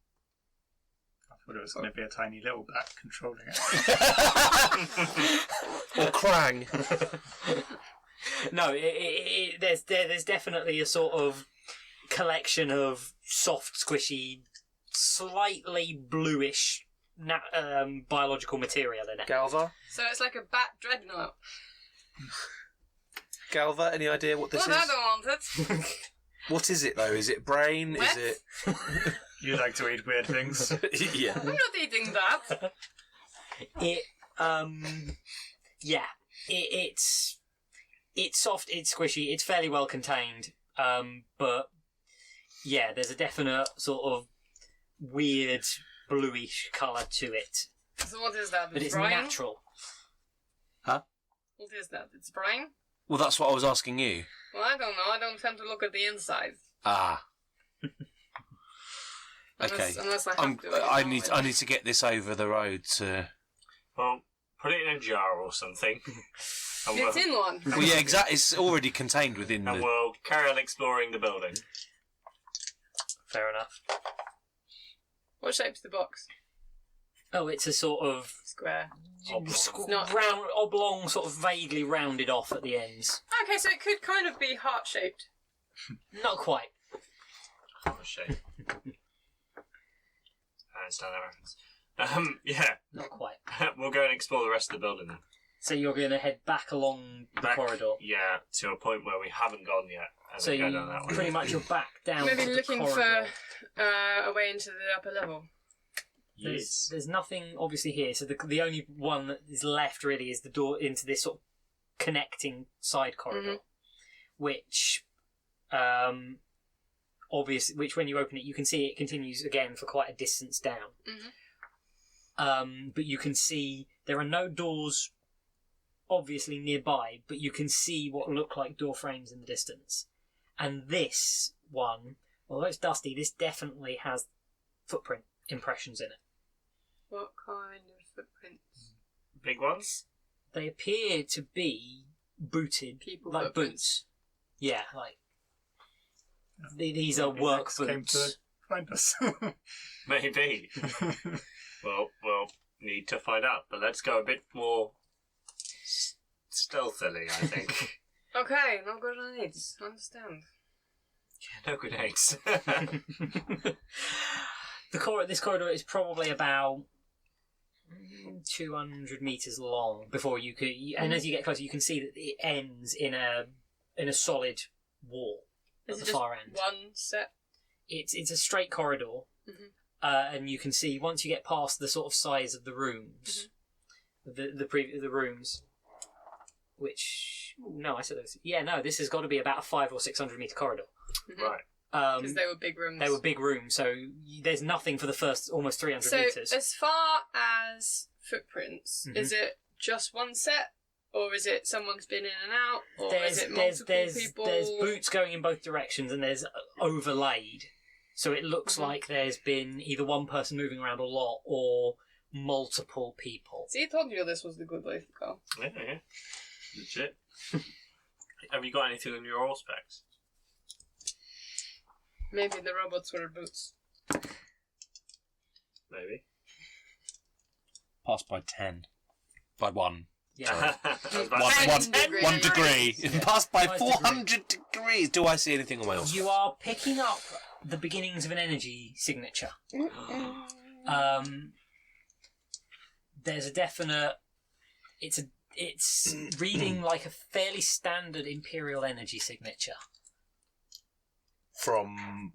Speaker 5: I thought it was going to be a tiny little bat controlling it.
Speaker 2: Or Krang.
Speaker 1: No, there's definitely a sort of collection of soft, squishy, slightly bluish biological material in it.
Speaker 2: Galva?
Speaker 3: So it's like a bat dreadnought.
Speaker 2: Galva, any idea what this
Speaker 3: Well, I
Speaker 2: is?
Speaker 3: don't want it.
Speaker 2: What is it though? Is it brain?
Speaker 3: Wet?
Speaker 2: Is it...
Speaker 5: You like to eat weird things.
Speaker 2: Yeah.
Speaker 3: I'm not eating that.
Speaker 1: It's soft, it's squishy, it's fairly well contained, but yeah, there's a definite sort of weird bluish colour to it.
Speaker 3: So what is that?
Speaker 1: But it's
Speaker 3: brain?
Speaker 1: natural.
Speaker 2: Huh?
Speaker 3: What is that? It's brain?
Speaker 2: Well, that's what I was asking you.
Speaker 3: Well, I don't know. I don't tend to look at the inside.
Speaker 2: Ah. Okay.
Speaker 3: Unless I have to.
Speaker 2: I need to get this over the road to.
Speaker 4: Well, put it in a jar or something. And
Speaker 3: It's in one.
Speaker 2: Well, yeah, exactly. It's already contained within
Speaker 4: and
Speaker 2: the.
Speaker 4: we'll carry on exploring the building.
Speaker 1: Fair enough.
Speaker 3: What shape's the box?
Speaker 1: Oh, it's a sort of
Speaker 3: Square.
Speaker 4: Oblong.
Speaker 1: round, oblong, sort of vaguely rounded off at the ends.
Speaker 3: Okay, so it could kind of be heart-shaped.
Speaker 1: Not quite.
Speaker 4: Oh, shame. I understand that reference. Yeah.
Speaker 1: Not quite.
Speaker 4: We'll go and explore the rest of the building then.
Speaker 1: So you're going to head back along the corridor.
Speaker 4: Yeah, to a point where we haven't gone yet. And
Speaker 1: So
Speaker 4: then go
Speaker 1: you
Speaker 4: down that way.
Speaker 1: pretty much you're back down
Speaker 3: Maybe
Speaker 1: to the
Speaker 3: looking
Speaker 1: corridor.
Speaker 3: for a way into the upper level.
Speaker 1: There's nothing obviously here, so the only one that is left really is the door into this sort of connecting side corridor, which obviously, which when you open it, you can see it continues again for quite a distance down. But you can see there are no doors obviously nearby, but you can see what look like door frames in the distance. And this one, although it's dusty, this definitely has footprint impressions in it.
Speaker 3: What kind of footprints?
Speaker 4: Big ones?
Speaker 1: They appear to be booted,
Speaker 3: People
Speaker 1: like
Speaker 3: footprints.
Speaker 1: boots. Yeah, like these are
Speaker 5: Maybe
Speaker 1: work
Speaker 5: Max came
Speaker 1: boots.
Speaker 5: to find us.
Speaker 4: Maybe. Well, we'll need to find out, but let's go a bit more stealthily, I think.
Speaker 3: Okay, no grenades. Understand.
Speaker 4: No grenades.
Speaker 1: This corridor is probably about 200 meters long before you could, and as you get closer, you can see that it ends in a solid wall at
Speaker 3: Is
Speaker 1: the
Speaker 3: it just
Speaker 1: far end.
Speaker 3: one set?
Speaker 1: It's a straight corridor, and you can see once you get past the sort of size of the rooms, the rooms, which I said those. Yeah, no, this has got to be about a 500 or 600 meter corridor.
Speaker 4: Right.
Speaker 3: Because they were big rooms.
Speaker 1: They were big rooms, so there's nothing for the first almost 300
Speaker 3: So,
Speaker 1: meters.
Speaker 3: as far as footprints, is it just one set? Or is it someone's been in and out? Or is it multiple people?
Speaker 1: There's boots going in both directions, and there's overlaid. So it looks like there's been either one person moving around a lot or multiple people.
Speaker 3: See, I told you this was the good way to go.
Speaker 4: Yeah. Legit. Have you got anything on your specs?
Speaker 3: Maybe the robots were boots.
Speaker 4: Maybe.
Speaker 2: Passed by 10. By 1.
Speaker 1: Yeah.
Speaker 2: One degree. Passed by
Speaker 1: 5
Speaker 2: 400 degrees. Do I see anything on my own?
Speaker 1: You are picking up the beginnings of an energy signature. There's a definite. It's reading like a fairly standard Imperial energy signature.
Speaker 2: From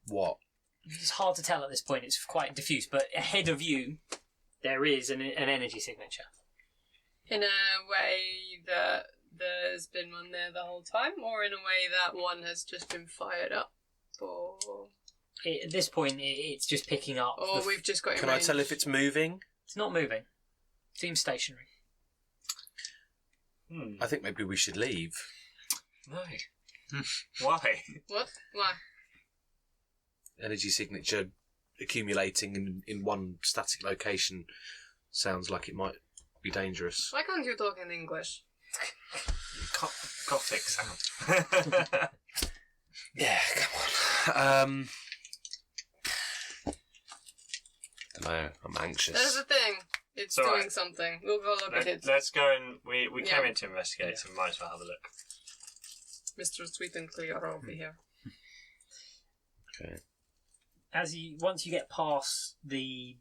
Speaker 2: what?
Speaker 1: It's hard to tell at this point. It's quite diffuse, but ahead of you, there is an energy signature.
Speaker 3: In a way that there's been one there the whole time, or in a way that one has just been fired up, or
Speaker 1: At this point, it's just picking up.
Speaker 3: or we've just got. It
Speaker 2: Can I tell if it's moving?
Speaker 1: It's not moving. It seems stationary.
Speaker 2: I think maybe we should leave.
Speaker 4: No. Why?
Speaker 3: What? Why?
Speaker 2: Energy signature accumulating in one static location sounds like it might be dangerous.
Speaker 3: Why can't you talk in English?
Speaker 4: Gothic sound.
Speaker 2: Yeah, come on. Don't know, I'm anxious.
Speaker 3: There's a thing. It's
Speaker 4: It's
Speaker 3: doing
Speaker 4: alright.
Speaker 3: something. We'll go look at it.
Speaker 4: Let's go and we
Speaker 3: Yeah.
Speaker 4: came in to investigate, so we might as well have a look.
Speaker 3: Mr. Sweet and Clear over here.
Speaker 2: Okay.
Speaker 1: Once you get past the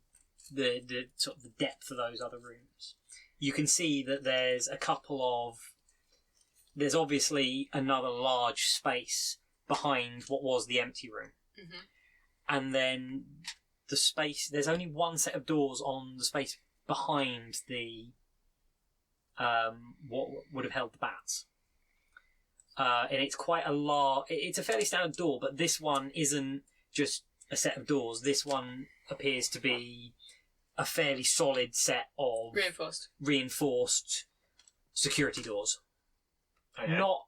Speaker 1: sort of the depth of those other rooms, you can see that there's there's obviously another large space behind what was the empty room.
Speaker 3: Mhm.
Speaker 1: And then the space, there's only one set of doors on the space behind the what would have held the bats. And it's quite a large, it's a fairly standard door, but this one isn't just a set of doors. This one appears to be a fairly solid set of reinforced security doors.
Speaker 4: Okay.
Speaker 1: Not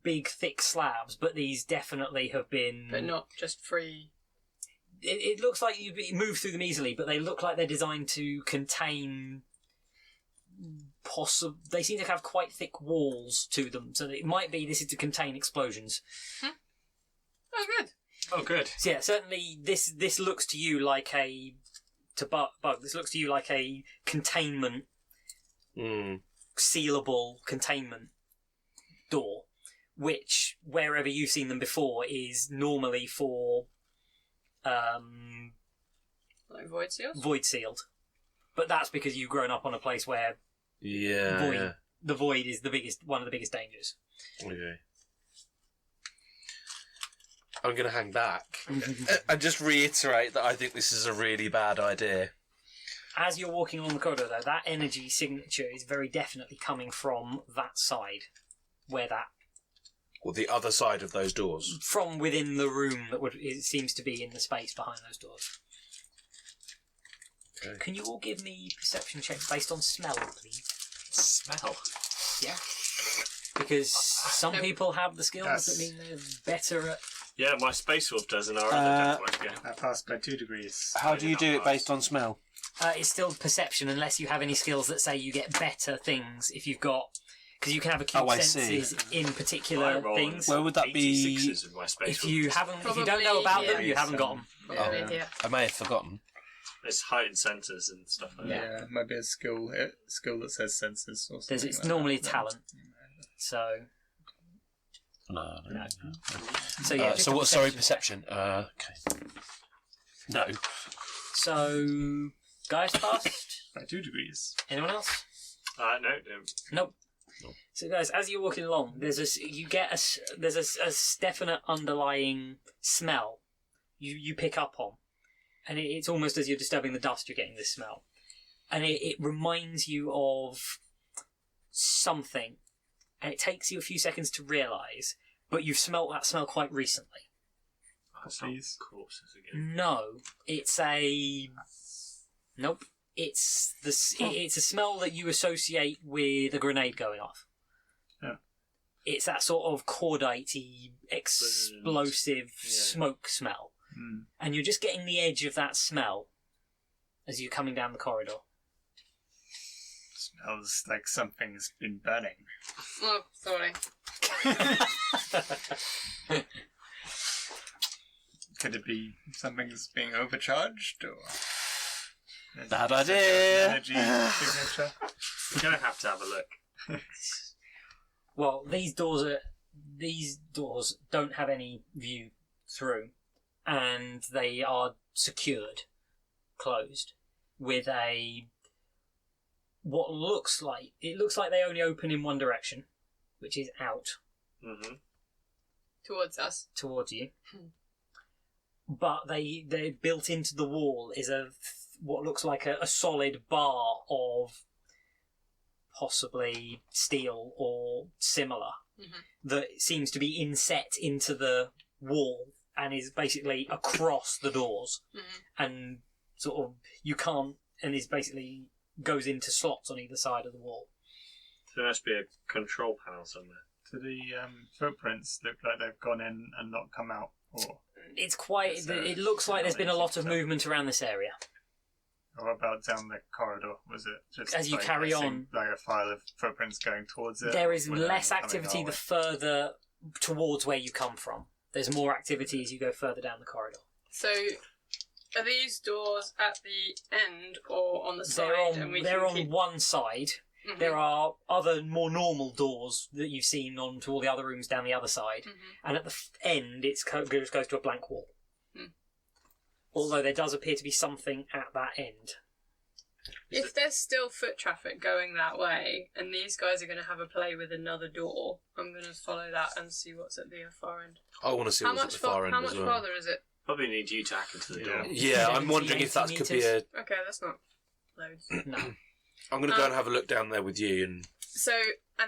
Speaker 1: big, thick slabs, but these definitely have been...
Speaker 3: But not just free.
Speaker 1: It looks like you move through them easily, but they look like they're designed to contain... They seem to have quite thick walls to them, so it might be this is to contain explosions.
Speaker 3: Oh, good.
Speaker 4: Oh, good.
Speaker 1: So yeah, certainly this looks to you like a... To Bug, this looks to you like a containment, sealable containment door, which, wherever you've seen them before, is normally for...
Speaker 3: Like void seals?
Speaker 1: void sealed. But that's because you've grown up on a place where
Speaker 2: Yeah.
Speaker 1: the void is one of the biggest dangers.
Speaker 2: Okay. I'm going to hang back and just reiterate that I think this is a really bad idea.
Speaker 1: As you're walking along the corridor, though, that energy signature is very definitely coming from that side, where that...
Speaker 2: Or the other side of those doors.
Speaker 1: From within the room it seems to be in the space behind those doors.
Speaker 2: Okay.
Speaker 1: Can you all give me perception checks based on smell, please?
Speaker 4: Smell.
Speaker 1: Yeah. Because some people have the skills that mean they're better at...
Speaker 4: Yeah, my Space Wolf does, and our other death watch.
Speaker 5: I passed by 2 degrees.
Speaker 2: How do you do it based on smell?
Speaker 1: It's still perception unless you have any skills that say you get better things if you've got... Because you can have acute senses in particular things.
Speaker 2: Where would that be?
Speaker 4: 86s with my Space
Speaker 1: If
Speaker 4: Wolf.
Speaker 1: you don't know about them, you haven't got them.
Speaker 3: Probably, yeah.
Speaker 2: I may have forgotten.
Speaker 4: It's heightened senses and stuff like that.
Speaker 5: Yeah, it might be a skill that says senses or something.
Speaker 1: It's
Speaker 5: like
Speaker 1: normally
Speaker 5: that.
Speaker 1: talent. So...
Speaker 2: No.
Speaker 1: So yeah.
Speaker 2: So what? Sorry, perception. Okay. No.
Speaker 1: So guys passed.
Speaker 5: By 2 degrees.
Speaker 1: Anyone else?
Speaker 4: No.
Speaker 1: Nope. So guys, as you're walking along, there's a definite underlying smell you pick up on, and it's almost as you're disturbing the dust, you're getting this smell, and it reminds you of something, and it takes you a few seconds to realise, but you've smelt that smell quite recently.
Speaker 5: Please.
Speaker 4: Corpses again.
Speaker 1: No, it's a... Nope. It's a smell that you associate with a grenade going off.
Speaker 5: Yeah.
Speaker 1: It's that sort of cordite-y, explosive smoke smell.
Speaker 5: Mm.
Speaker 1: And you're just getting the edge of that smell as you're coming down the corridor.
Speaker 5: Smells like something's been burning.
Speaker 3: Oh, sorry.
Speaker 5: Could it be something's being overcharged or
Speaker 2: Bad idea.
Speaker 5: energy signature?
Speaker 4: We're going to have a look.
Speaker 1: Well, these doors don't have any view through, and they are secured, closed, with what looks like they only open in one direction, which is out.
Speaker 4: Mm-hmm.
Speaker 3: Towards us.
Speaker 1: Towards you. But they built into the wall is what looks like a solid bar of possibly steel or similar that seems to be inset into the wall and is basically across the doors and sort of you can't and is basically goes into slots on either side of the wall.
Speaker 4: So there must be a control panel somewhere.
Speaker 5: Do the footprints look like they've gone in and not come out? Or
Speaker 1: it's quite. It looks like there's been a lot of movement around this area.
Speaker 5: Or about down the corridor? Was it just
Speaker 1: as you carry on,
Speaker 5: like a file of footprints going towards it?
Speaker 1: There is less activity the further towards where you come from. There's more activity as you go further down the corridor.
Speaker 3: So, are these doors at the end or on the side?
Speaker 1: They're on one side. Mm-hmm. There are other more normal doors that you've seen onto all the other rooms down the other side, and at the end it goes to a blank wall. Although there does appear to be something at that end.
Speaker 3: If there's still foot traffic going that way, and these guys are going to have a play with another door, I'm going to follow that and see what's at the far end.
Speaker 2: I want to see what's at the far end as well.
Speaker 3: How much farther is it?
Speaker 4: Probably need you to hack into the door.
Speaker 2: Yeah, I'm wondering if that could be a...
Speaker 3: Okay, that's not loads.
Speaker 1: No.
Speaker 2: I'm going to go and have a look down there with you.
Speaker 3: And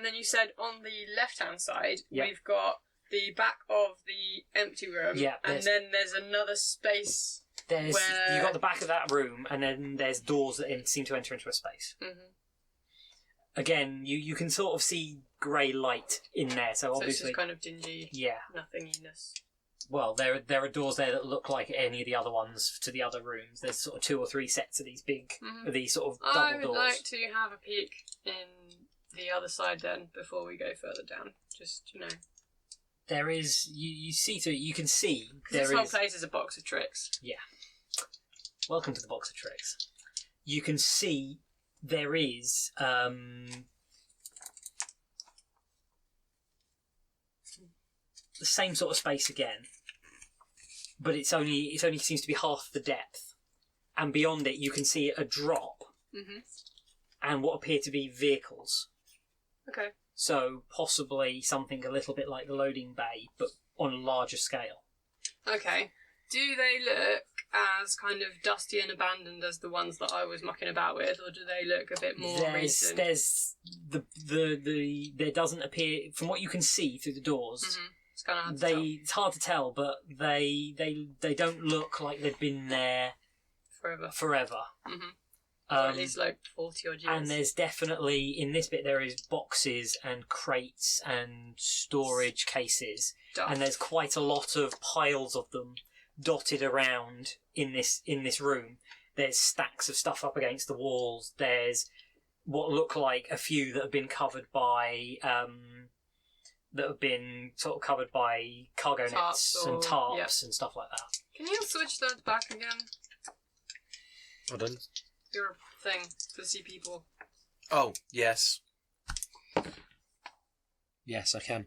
Speaker 3: then you said on the left-hand side, we've got the back of the empty room, and then there's another space.
Speaker 1: You've got the back of that room, and then there's doors that seem to enter into a space. Again, you can sort of see grey light in there, so obviously
Speaker 3: it's just kind of dingy, nothinginess.
Speaker 1: Well, there are doors there that look like any of the other ones to the other rooms. There's sort of 2 or 3 sets of these big, these sort of double doors.
Speaker 3: I would like to have a peek in the other side then before we go further down. Just,
Speaker 1: There is, you see through, you can see.
Speaker 3: This whole place is a box of tricks.
Speaker 1: Yeah. Welcome to the box of tricks. You can see there is the same sort of space again, but it only seems to be half the depth, and beyond it you can see a drop and what appear to be vehicles.
Speaker 3: Okay.
Speaker 1: So possibly something a little bit like the loading bay, but on a larger scale.
Speaker 3: Okay. Do they look as kind of dusty and abandoned as the ones that I was mucking about with, or do they look a bit more recent?
Speaker 1: There doesn't appear, from what you can see through the doors.
Speaker 3: It's kind of hard to tell.
Speaker 1: It's hard to tell, but they don't look like they've been there forever.
Speaker 3: Or at least like 40 odd years.
Speaker 1: And there's definitely, in this bit, there is boxes and crates and storage cases. And there's quite a lot of piles of them dotted around in this room. There's stacks of stuff up against the walls. There's what look like a few that have been covered by cargo nets and tarps and stuff like that.
Speaker 3: Can you switch that back again?
Speaker 2: Well done.
Speaker 3: Your thing to see people.
Speaker 2: Oh, yes. Yes, I can.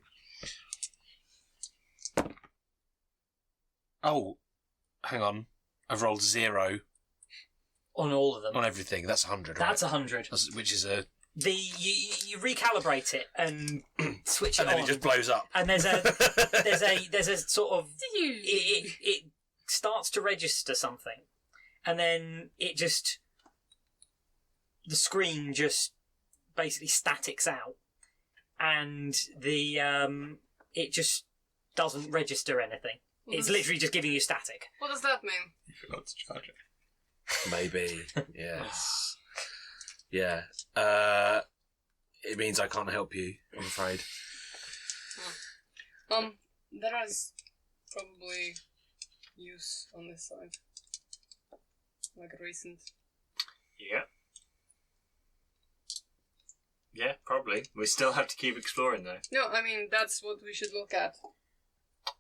Speaker 2: Oh, hang on. I've rolled 0.
Speaker 1: On all of them?
Speaker 2: On everything. That's 100, right?
Speaker 1: That's 100.
Speaker 2: Which is a...
Speaker 1: You recalibrate it and switch it on.
Speaker 2: And then it just blows up.
Speaker 1: And there's a sort of... It starts to register something. And then it just... The screen just basically statics out. And it just doesn't register anything. It's literally just giving you static.
Speaker 3: What does that mean?
Speaker 5: You forgot to charge it.
Speaker 2: Maybe, yes. Yeah. It means I can't help you, I'm afraid.
Speaker 3: There is probably use on this side. Like recent.
Speaker 4: Yeah. Yeah, probably. We still have to keep exploring though.
Speaker 3: No, I mean, that's what we should look at.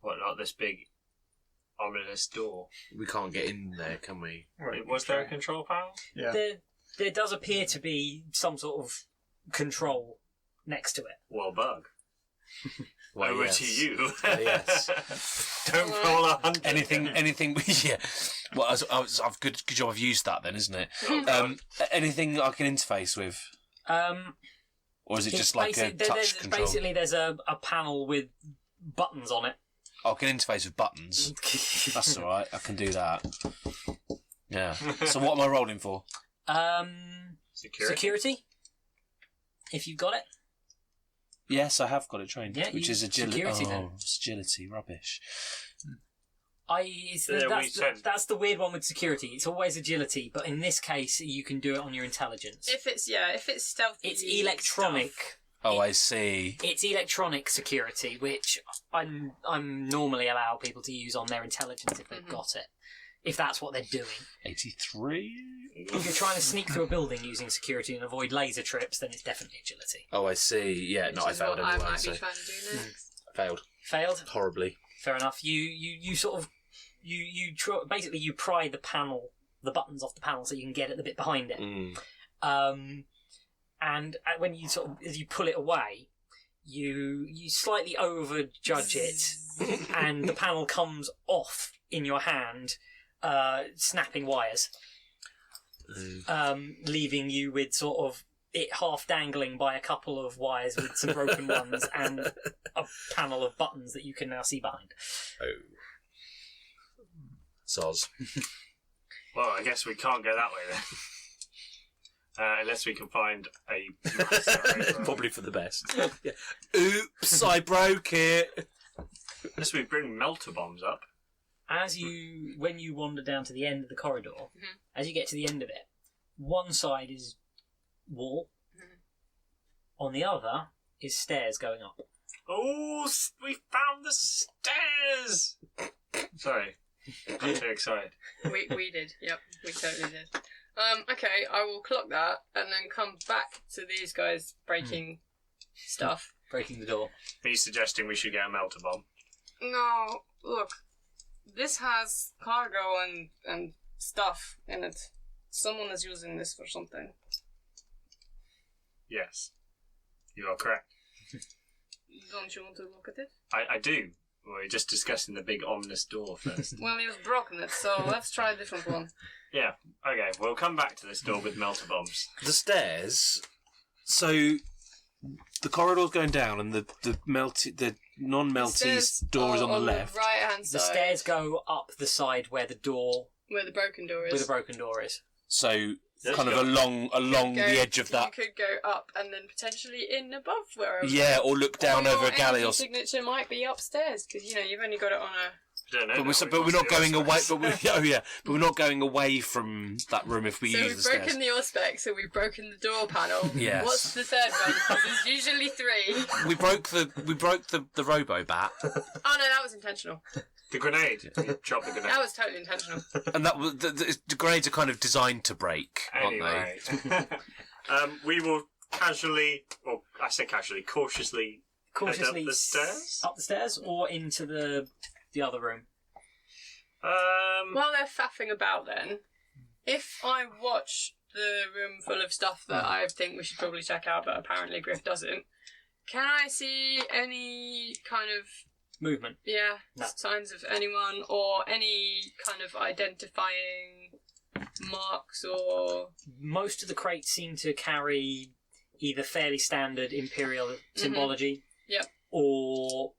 Speaker 4: What, not this big ominous door?
Speaker 2: We can't get in there, can we?
Speaker 4: Right. Was there a control panel?
Speaker 5: Yeah.
Speaker 1: There does appear to be some sort of control next to it.
Speaker 4: Well, bug.
Speaker 2: Well,
Speaker 4: Over
Speaker 2: yes.
Speaker 4: to you.
Speaker 2: Yes.
Speaker 4: Don't roll 100.
Speaker 2: Anything. Yeah. Well, I've good job. I've used that then, isn't it? Anything I can interface with, or is it just like a touch control?
Speaker 1: Basically, there's a panel with buttons on it.
Speaker 2: I can interface with buttons. That's all right. I can do that. Yeah. So what am I rolling for?
Speaker 1: Security. If you've got it.
Speaker 2: Yes, I have got it trained.
Speaker 1: Yeah,
Speaker 2: which is agility.
Speaker 1: Security, then.
Speaker 2: It's agility. Rubbish.
Speaker 1: That's the weird one with security. It's always agility, but in this case, you can do it on your intelligence.
Speaker 3: If it's stealthy,
Speaker 1: It's electronic.
Speaker 3: stuff.
Speaker 2: Oh, I see.
Speaker 1: It's electronic security, which I'm normally allow people to use on their intelligence if they've got it. If that's what they're doing.
Speaker 2: 83?
Speaker 1: If you're trying to sneak through a building using security and avoid laser trips, then it's definitely agility.
Speaker 2: Oh, I see. Yeah, no, I failed
Speaker 3: what
Speaker 2: anyway.
Speaker 3: I might
Speaker 2: So
Speaker 3: be trying to do next.
Speaker 2: failed
Speaker 1: Failed?
Speaker 2: horribly.
Speaker 1: Fair enough. You sort of basically you pry the buttons off the panel so you can get at the bit behind it. And when you as you pull it away, you slightly overjudge it, and the panel comes off in your hand, snapping wires, leaving you with sort of it half dangling by a couple of wires with some broken ones and a panel of buttons that you can now see behind.
Speaker 2: Oh. Soz.
Speaker 4: Well, I guess we can't go that way then. Unless we can find a...
Speaker 2: Probably for the best. Yeah. Oops, I broke it.
Speaker 4: Unless we bring melter bombs up.
Speaker 1: When you wander down to the end of the corridor, as you get to the end of it, one side is wall, on the other is stairs going up.
Speaker 4: Oh, we found the stairs! Sorry, I'm too excited.
Speaker 3: We did, yep, we totally did. Okay, I will clock that and then come back to these guys breaking stuff.
Speaker 1: Breaking the door.
Speaker 4: Are you suggesting we should get a melter bomb?
Speaker 3: No, look, this has cargo and stuff in it. Someone is using this for something.
Speaker 4: Yes, you are correct.
Speaker 3: Don't you want to look at it?
Speaker 4: I do. We're just discussing the big ominous door first.
Speaker 3: Well, you've broken it, so let's try a different one.
Speaker 4: Yeah, okay, we'll come back to this door with melter bombs.
Speaker 2: The stairs. So the corridor's going down, and the non-melty door is on the left.
Speaker 3: The right-hand side.
Speaker 1: The stairs go up the side where the
Speaker 3: broken door is.
Speaker 1: Where the broken door is.
Speaker 2: So kind of along the edge of that.
Speaker 3: You could go up and then potentially in above wherever.
Speaker 2: Yeah, or look down over a galley.
Speaker 3: Your signature might be upstairs because you've only got it on a.
Speaker 4: Don't know,
Speaker 2: but we're not going away. But we're not going away from that room if we use the stairs.
Speaker 3: So we've broken the auspex, so we've broken the door panel.
Speaker 2: Yes.
Speaker 3: What's the third one? Because there's usually 3.
Speaker 2: We broke the robo bat.
Speaker 3: Oh no, that was intentional.
Speaker 4: The grenade. Drop the grenade.
Speaker 3: That was totally intentional.
Speaker 2: And that was the grenades are kind of designed to break, aren't
Speaker 4: they? We will cautiously head up the stairs.
Speaker 1: Up the stairs or into the other room.
Speaker 3: While they're faffing about, then, if I watch the room full of stuff that I think we should probably check out, but apparently Griff doesn't, can I see any kind of
Speaker 1: movement?
Speaker 3: Yeah,
Speaker 1: no.
Speaker 3: Signs of anyone or any kind of identifying marks or...
Speaker 1: Most of the crates seem to carry either fairly standard Imperial symbology,
Speaker 3: yep,
Speaker 1: or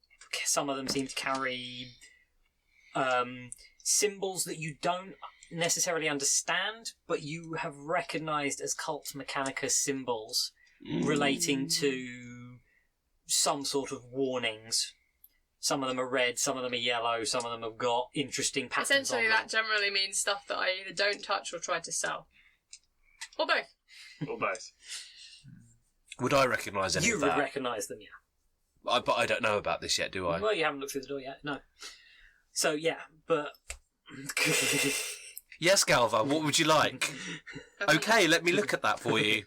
Speaker 1: some of them seem to carry symbols that you don't necessarily understand, but you have recognised as Cult Mechanicus symbols relating to some sort of warnings. Some of them are red, some of them are yellow, some of them have got interesting patterns
Speaker 3: Essentially,
Speaker 1: on
Speaker 3: that
Speaker 1: them.
Speaker 3: generally means stuff that I either don't touch or try to sell. Or both.
Speaker 4: Or both.
Speaker 2: Would I recognise any of that?
Speaker 1: You would recognise them, yeah.
Speaker 2: But I don't know about this yet, do I?
Speaker 1: Well, you haven't looked through the door yet, no. So, yeah, but...
Speaker 2: Yes, Galva, what would you like? Okay, let me look at that for you.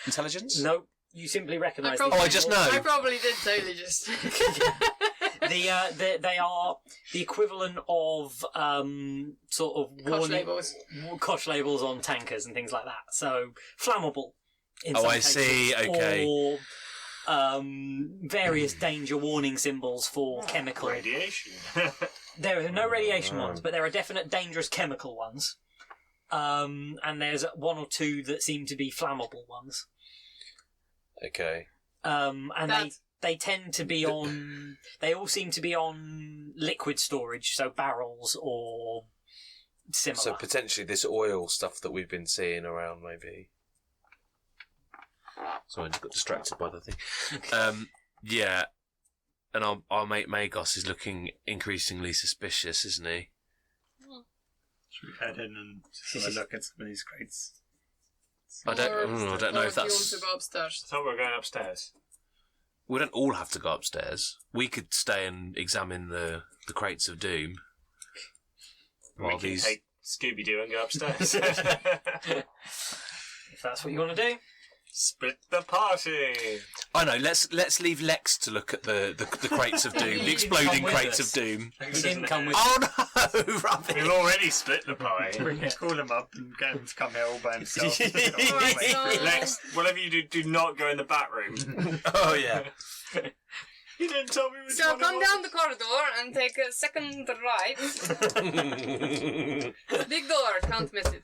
Speaker 2: Intelligence?
Speaker 1: No, you simply recognise
Speaker 2: them. Oh, I just know.
Speaker 3: I probably did totally just...
Speaker 1: They are the equivalent of sort of
Speaker 3: Kosh labels.
Speaker 1: Kosh labels on tankers and things like that. So, flammable in some
Speaker 2: I
Speaker 1: cases,
Speaker 2: see, okay.
Speaker 1: Or various danger warning symbols for chemical.
Speaker 4: Radiation.
Speaker 1: There are no radiation ones, but there are definite dangerous chemical ones. And there's one or two that seem to be flammable ones.
Speaker 2: Okay.
Speaker 1: And they tend to be on... They all seem to be on liquid storage, so barrels or similar.
Speaker 2: So potentially this oil stuff that we've been seeing around, maybe. Sorry, I just got distracted by the thing. Yeah. And our mate Magos is looking increasingly suspicious, isn't he?
Speaker 5: Should we head in and have a look at some of these crates?
Speaker 2: I don't know if that's...
Speaker 3: You want to go upstairs?
Speaker 4: I thought we were going upstairs.
Speaker 2: We don't all have to go upstairs. We could stay and examine the crates of doom.
Speaker 4: We can take Scooby-Doo and go upstairs.
Speaker 1: If that's what you want to do.
Speaker 4: Split the party.
Speaker 2: I know. Let's leave Lex to look at the crates of doom, the exploding crates of doom.
Speaker 1: He didn't come with
Speaker 2: Oh no, rubbish!
Speaker 4: We've already split the pie.
Speaker 5: Call him up and get him to come here all by himself.
Speaker 4: Lex, whatever you do not go in the back room.
Speaker 2: Oh yeah.
Speaker 4: You didn't tell me which
Speaker 3: So
Speaker 4: one it
Speaker 3: come
Speaker 4: was.
Speaker 3: down the corridor and take a second right. Big door, can't miss it.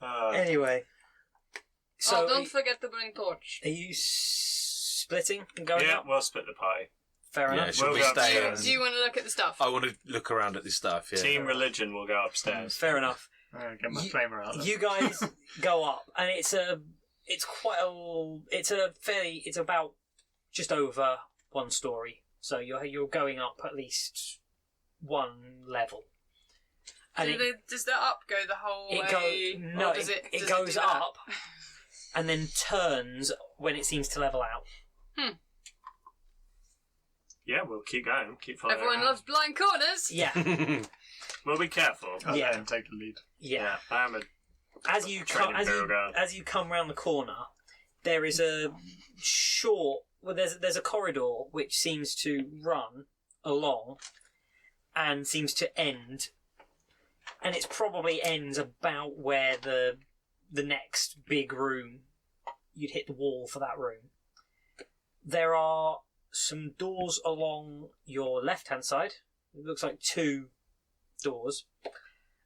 Speaker 1: Anyway. So
Speaker 3: don't forget to bring torch.
Speaker 1: Are you splitting and going
Speaker 4: Yeah,
Speaker 1: up?
Speaker 4: we'll split the pie.
Speaker 1: Fair
Speaker 2: Yeah,
Speaker 1: enough.
Speaker 2: should we
Speaker 4: We'll go
Speaker 2: stay?
Speaker 4: upstairs.
Speaker 3: Do you want to look at the stuff?
Speaker 2: I want to look around at this stuff. Yeah.
Speaker 4: Team Religion will go upstairs.
Speaker 1: Fair enough.
Speaker 5: Get my flamer out.
Speaker 1: You guys go up, and it's about just over one story. So you're going up at least one level. And
Speaker 3: Does the up go the whole way?
Speaker 1: No,
Speaker 3: Or does
Speaker 1: it
Speaker 3: does
Speaker 1: goes
Speaker 3: do that?
Speaker 1: up and then turns when it seems to level out.
Speaker 4: Yeah, we'll keep going. Keep following.
Speaker 3: Everyone loves blind corners.
Speaker 1: Yeah,
Speaker 4: We'll be careful.
Speaker 5: I'll
Speaker 1: Yeah.
Speaker 5: let him take the lead.
Speaker 1: yeah.
Speaker 4: I am a
Speaker 1: As you
Speaker 4: Training Imperial Guard.
Speaker 1: come round the corner, there is a short. Well, there's a corridor which seems to run along and seems to end, and it probably ends about where the next big room. You'd hit the wall for that room. There are some doors along your left-hand side. It looks like two doors.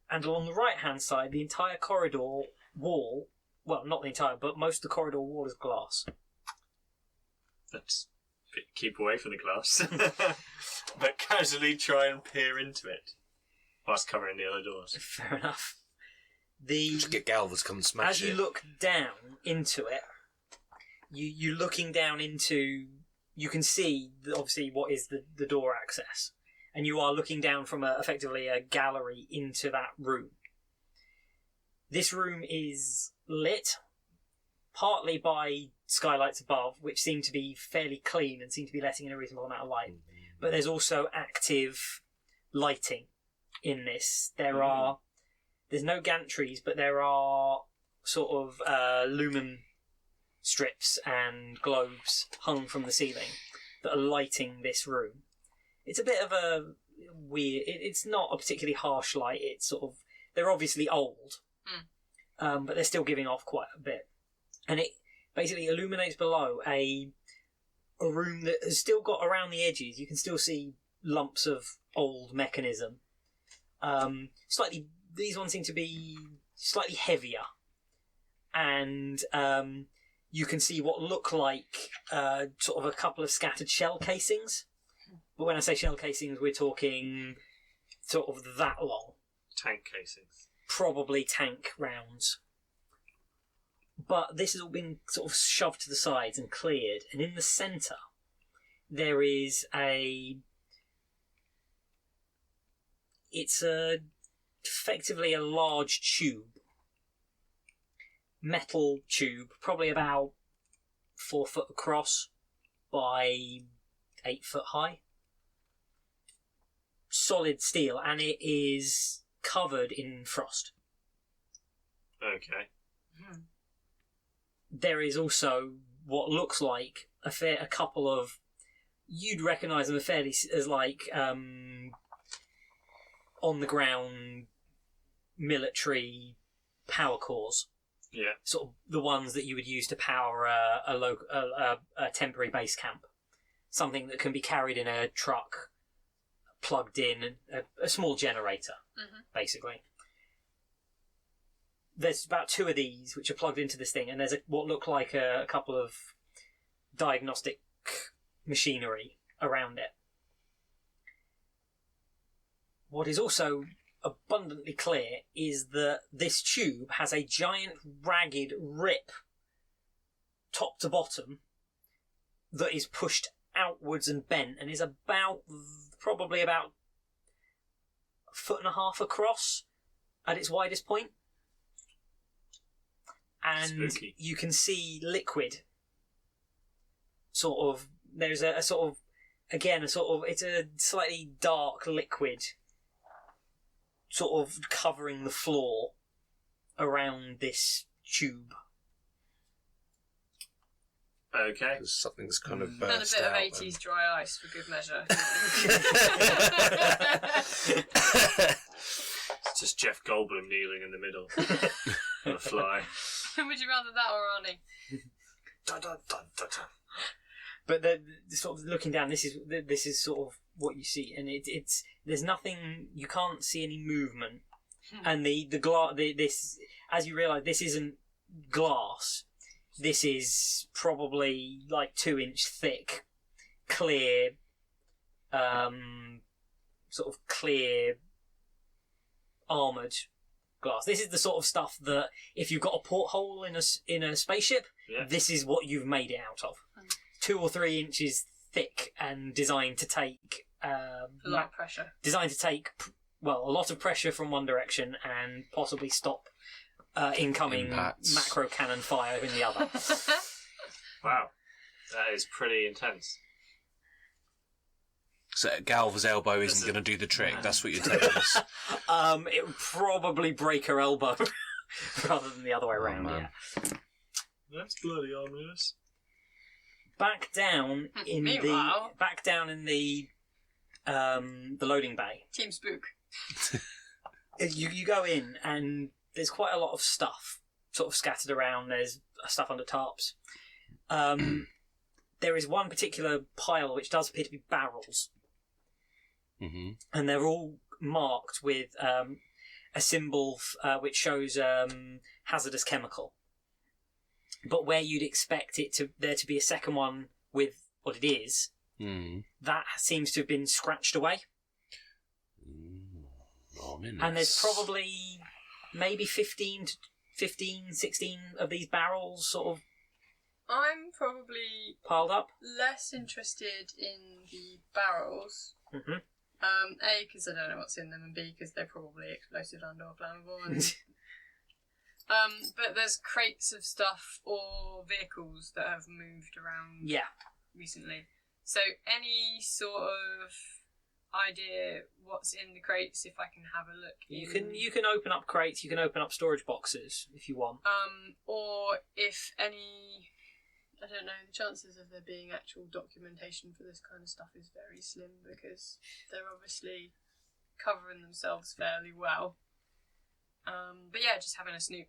Speaker 1: And along the right-hand side, the entire corridor wall... Well, not the entire, but most of the corridor wall is glass.
Speaker 4: Let's keep away from the glass. But casually try and peer into it. Whilst covering the other doors.
Speaker 1: Fair enough.
Speaker 2: Just get Galvers to come and smash
Speaker 1: As you
Speaker 2: it.
Speaker 1: look down into it, you're looking down into... You can see, obviously, what is the door access. And you are looking down from effectively a gallery into that room. This room is lit, partly by skylights above, which seem to be fairly clean and seem to be letting in a reasonable amount of light. But there's also active lighting in this. There's no gantries, but there are sort of lumen strips and globes hung from the ceiling that are lighting this room. It's a bit of a weird... It's not a particularly harsh light. It's sort of... They're obviously old, but they're still giving off quite a bit. And it basically illuminates below a room that has still got around the edges. You can still see lumps of old mechanism. These ones seem to be slightly heavier. And you can see what look like sort of a couple of scattered shell casings. But when I say shell casings, we're talking sort of that long.
Speaker 4: Tank casings.
Speaker 1: Probably tank rounds. But this has all been sort of shoved to the sides and cleared. And in the centre, there is it's effectively a large tube. Metal tube, probably about 4 foot across by 8 foot high. Solid steel, and it is covered in frost.
Speaker 4: Okay.
Speaker 1: There is also what looks like a couple of... You'd recognise them fairly as like on the ground military power cores
Speaker 4: Yeah.
Speaker 1: Sort of the ones that you would use to power a temporary base camp. Something that can be carried in a truck, plugged in, a small generator, basically. There's about 2 of these which are plugged into this thing, and there's what look like a couple of diagnostic machinery around it. What is also abundantly clear is that this tube has a giant ragged rip top to bottom that is pushed outwards and bent and is probably about 1.5 feet across at its widest point. And
Speaker 4: Spooky.
Speaker 1: you can see liquid. There's a sort of, it's a slightly dark liquid sort of covering the floor around this tube.
Speaker 4: Okay.
Speaker 2: Something's kind of
Speaker 3: And a
Speaker 2: burst
Speaker 3: bit of
Speaker 2: out.
Speaker 3: 80s dry ice for good measure.
Speaker 4: It's just Jeff Goldblum kneeling in the middle. On a fly.
Speaker 3: Would you rather that or Arnie?
Speaker 4: Dun, dun, dun, dun, dun.
Speaker 1: But the sort of looking down, this is sort of what you see, and it's there's nothing, you can't see any movement, and the glass, this, as you realise, this isn't glass. This is probably like 2-inch thick, clear, sort of clear armoured glass. This is the sort of stuff that if you've got a porthole in a spaceship,
Speaker 4: Yeah.
Speaker 1: this is what you've made it out of. 2 or 3 inches thick and designed to take
Speaker 3: A lot of pressure.
Speaker 1: designed to take a lot of pressure from one direction and possibly stop incoming
Speaker 2: Impacts.
Speaker 1: macro cannon fire in the other.
Speaker 4: Wow. That is pretty intense.
Speaker 2: So Galva's elbow isn't going to do the trick. That's what you're telling us.
Speaker 1: It would probably break her elbow rather than the other way around.
Speaker 2: man.
Speaker 1: Yeah.
Speaker 4: That's bloody ominous.
Speaker 1: Back down in
Speaker 3: Meanwhile-
Speaker 1: the loading bay.
Speaker 3: Team Spook.
Speaker 1: You go in and there's quite a lot of stuff sort of scattered around. There's stuff under tarps. There is one particular pile which does appear to be barrels, and they're all marked with a symbol which shows hazardous chemical. But where you'd expect there to be a second one with what it is, that seems to have been scratched away. And there's probably maybe 15, 16 of these barrels sort of
Speaker 3: I'm probably
Speaker 1: piled up.
Speaker 3: less interested in the barrels.
Speaker 1: Mm-hmm.
Speaker 3: A, because I don't know what's in them, and B, because they're probably explosive and/or flammable. And, but there's crates of stuff or vehicles that have moved around recently. So any sort of idea what's in the crates, if I can have a look.
Speaker 1: You can open up crates. You can open up storage boxes if you want.
Speaker 3: Or if any. I don't know, the chances of there being actual documentation for this kind of stuff is very slim because they're obviously covering themselves fairly well. But yeah, just having a snoop